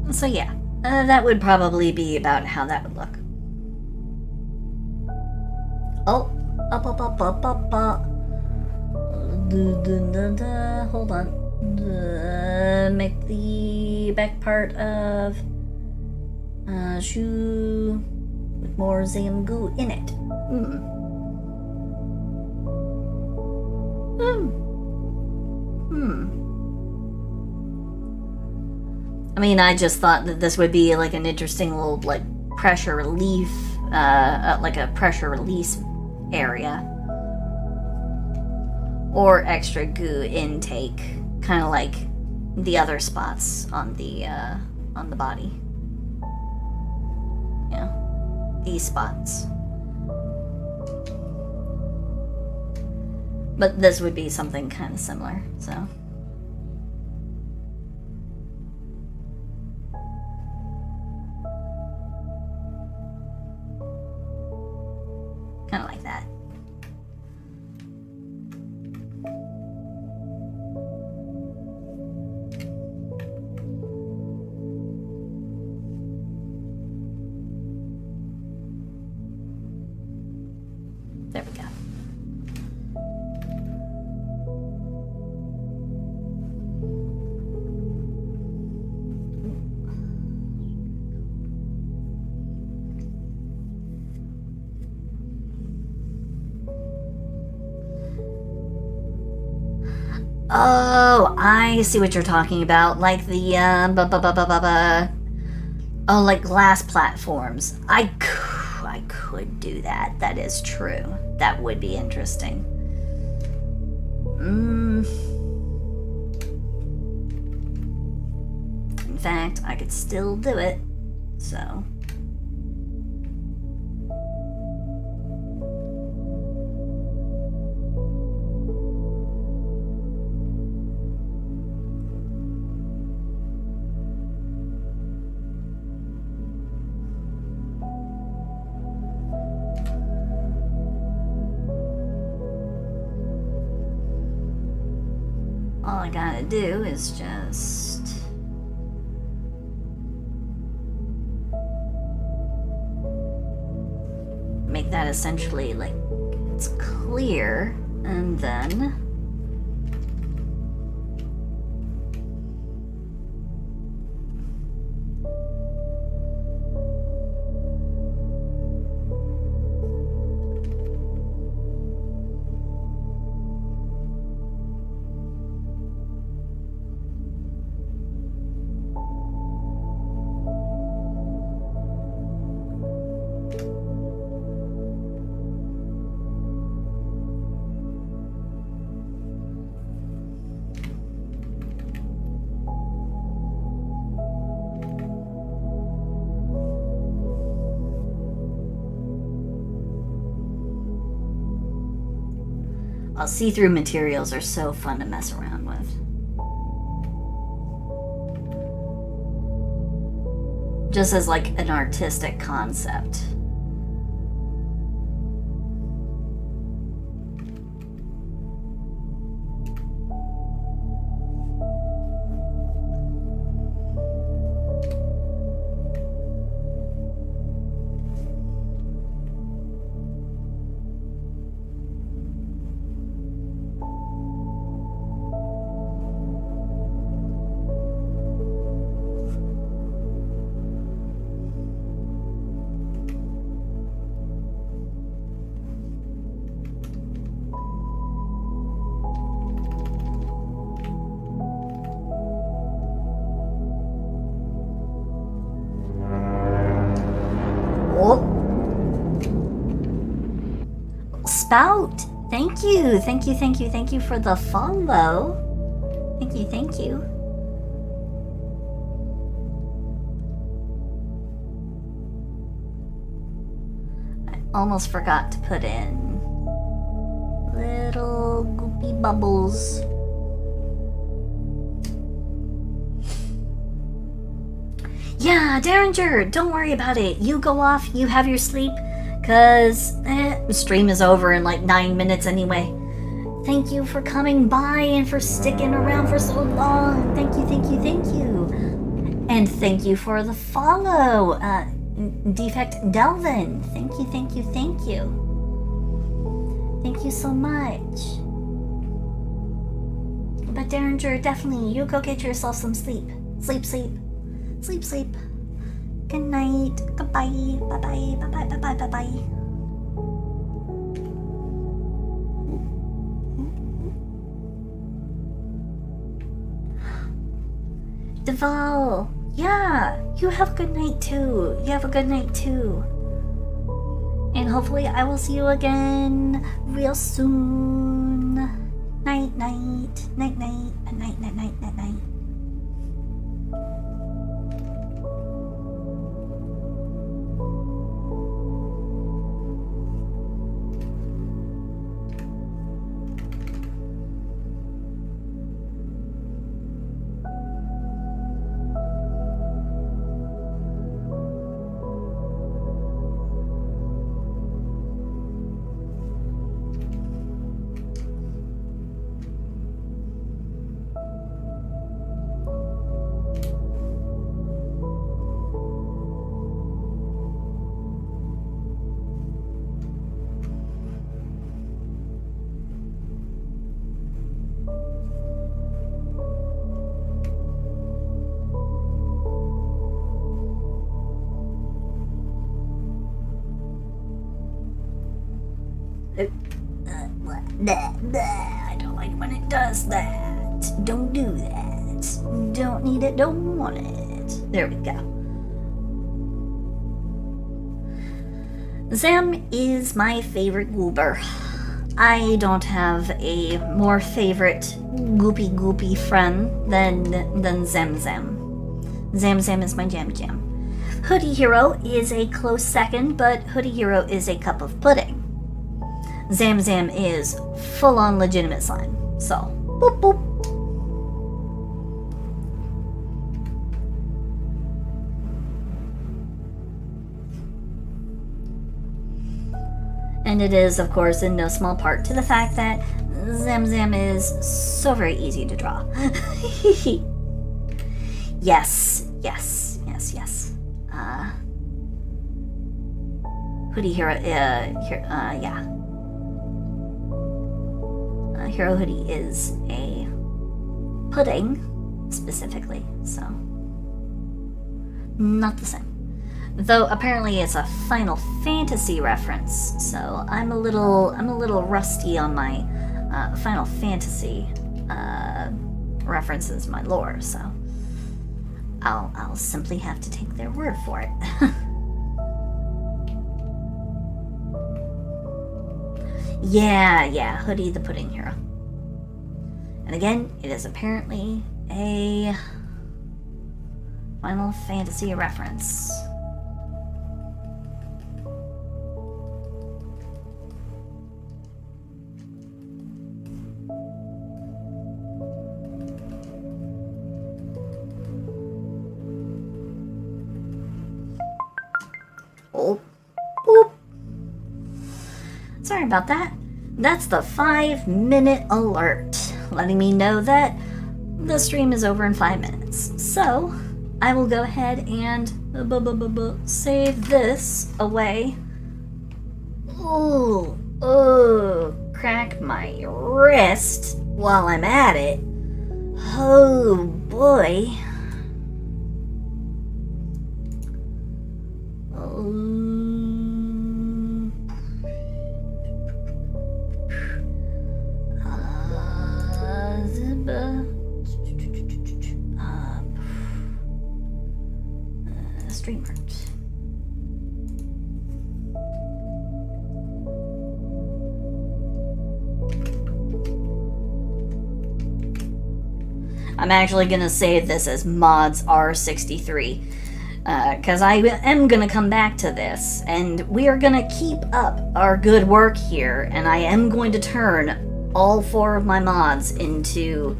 So yeah, that would probably be about how that would look. Oh, up. Hold on. Make the back part of shoe with more Zamgoo in it. I mean, I just thought that this would be like an interesting little, like, pressure relief, like a pressure release area. Or extra goo intake, kind of like the other spots on the body. Yeah, these spots. But this would be something kind of similar, so. Kind of like that. There we go. Oh, I see what you're talking about. Like the, oh, like glass platforms. I could do that. That is true. That would be interesting. In fact, I could still do it. So. All I gotta do is just... make that essentially like it's clear, and then... see-through materials are so fun to mess around with. Just as like an artistic concept. Spout, thank you for the follow. Thank you. I almost forgot to put in little goopy bubbles. Yeah, Derringer, don't worry about it. You go off, you have your sleep. Because the stream is over in like 9 minutes anyway. Thank you for coming by and for sticking around for so long. Thank you. And thank you for the follow, Defect Delvin. Thank you. Thank you so much. But Derringer, definitely, you go get yourself some sleep. Sleep. Good night. Goodbye. Bye-bye. Deval. Yeah, you have a good night too. And hopefully I will see you again real soon. Night. I don't like when it does that. Don't do that. Don't need it, don't want it. There we go. Zam is my favorite goober. I don't have a more favorite goopy friend than Zam Zam. Zam Zam is my jam jam. Hoodie Hero is a close second, but Hoodie Hero is a cup of pudding. Zam Zam is full-on legitimate slime. So, boop boop. And it is, of course, in no small part to the fact that Zam Zam is so very easy to draw. Yes. Hoodie Hero, yeah. Hero Hoodie is a pudding, specifically, so not the same. Though apparently it's a Final Fantasy reference, so I'm a little rusty on my Final Fantasy references, my lore. So I'll simply have to take their word for it. Yeah, Hoodie the Pudding Hero. And again, it is apparently a Final Fantasy reference. Oh, boop. Sorry about that. That's the 5-minute alert, letting me know that the stream is over in 5 minutes. So, I will go ahead and save this away. Oh, crack my wrist while I'm at it. Oh boy. Stream art. I'm actually gonna save this as mods R63 because I am gonna come back to this, and we are gonna keep up our good work here, and I am going to turn all 4 of my mods into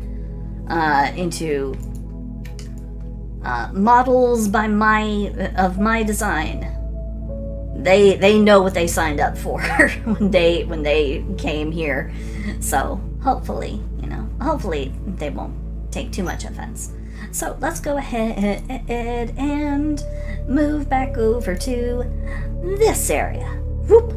models by my design. They know what they signed up for when they came here, so hopefully they won't take too much offense. So let's go ahead and move back over to this area. Whoop.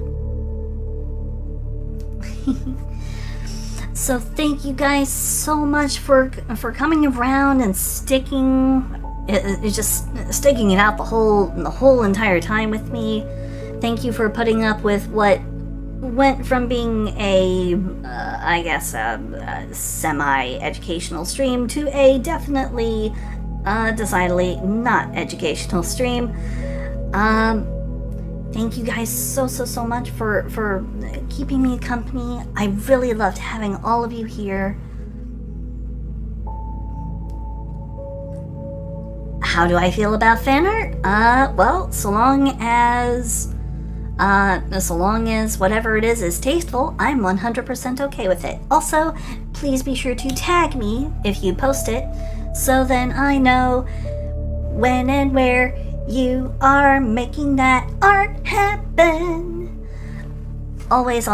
So thank you guys so much for coming around and sticking it out the whole entire time with me. Thank you for putting up with what went from being a semi-educational stream to a definitely decidedly not educational stream. Thank you guys so much for keeping me company. I really loved having all of you here. How do I feel about fan art? Well, so long as whatever it is tasteful, I'm 100% okay with it. Also, please be sure to tag me if you post it, so then I know when and where you are making that art happen. Always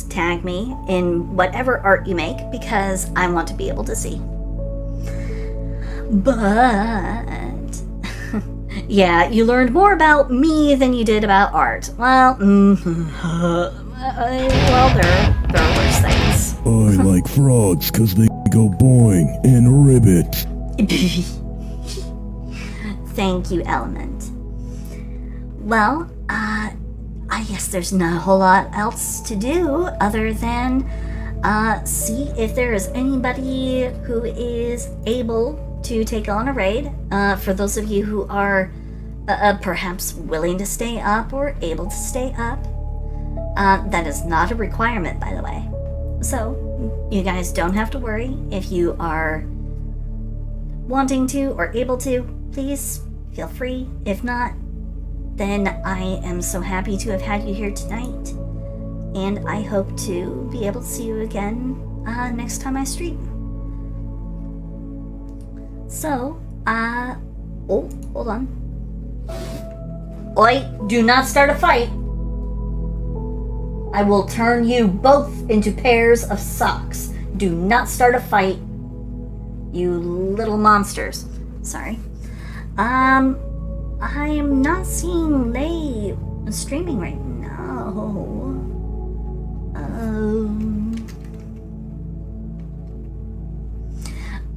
tag me in whatever art you make, because I want to be able to see. But yeah, you learned more about me than you did about art. Well, there are worse things. I like frogs because they go boing and ribbit. Thank you, Element. Well, I guess there's not a whole lot else to do other than see if there is anybody who is able to take on a raid. For those of you who are perhaps willing to stay up or able to stay up. That is not a requirement, by the way. So, you guys don't have to worry. If you are wanting to or able to, please feel free. If not, then I am so happy to have had you here tonight. And I hope to be able to see you again next time I stream. So, oh, hold on. Oi, do not start a fight. I will turn you both into pairs of socks. Do not start a fight, you little monsters. Sorry. I am not seeing Lay streaming right now.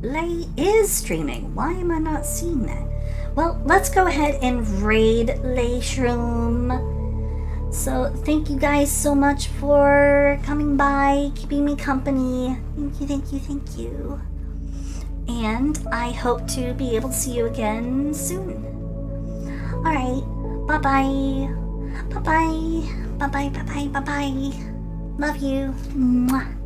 Lay is streaming. Why am I not seeing that? Well, let's go ahead and raid Lay Shroom. So, thank you guys so much for coming by, keeping me company. Thank you, thank you, thank you. And I hope to be able to see you again soon. Alright, bye-bye. Bye-bye. Bye-bye, bye-bye, bye-bye. Love you. Mwah.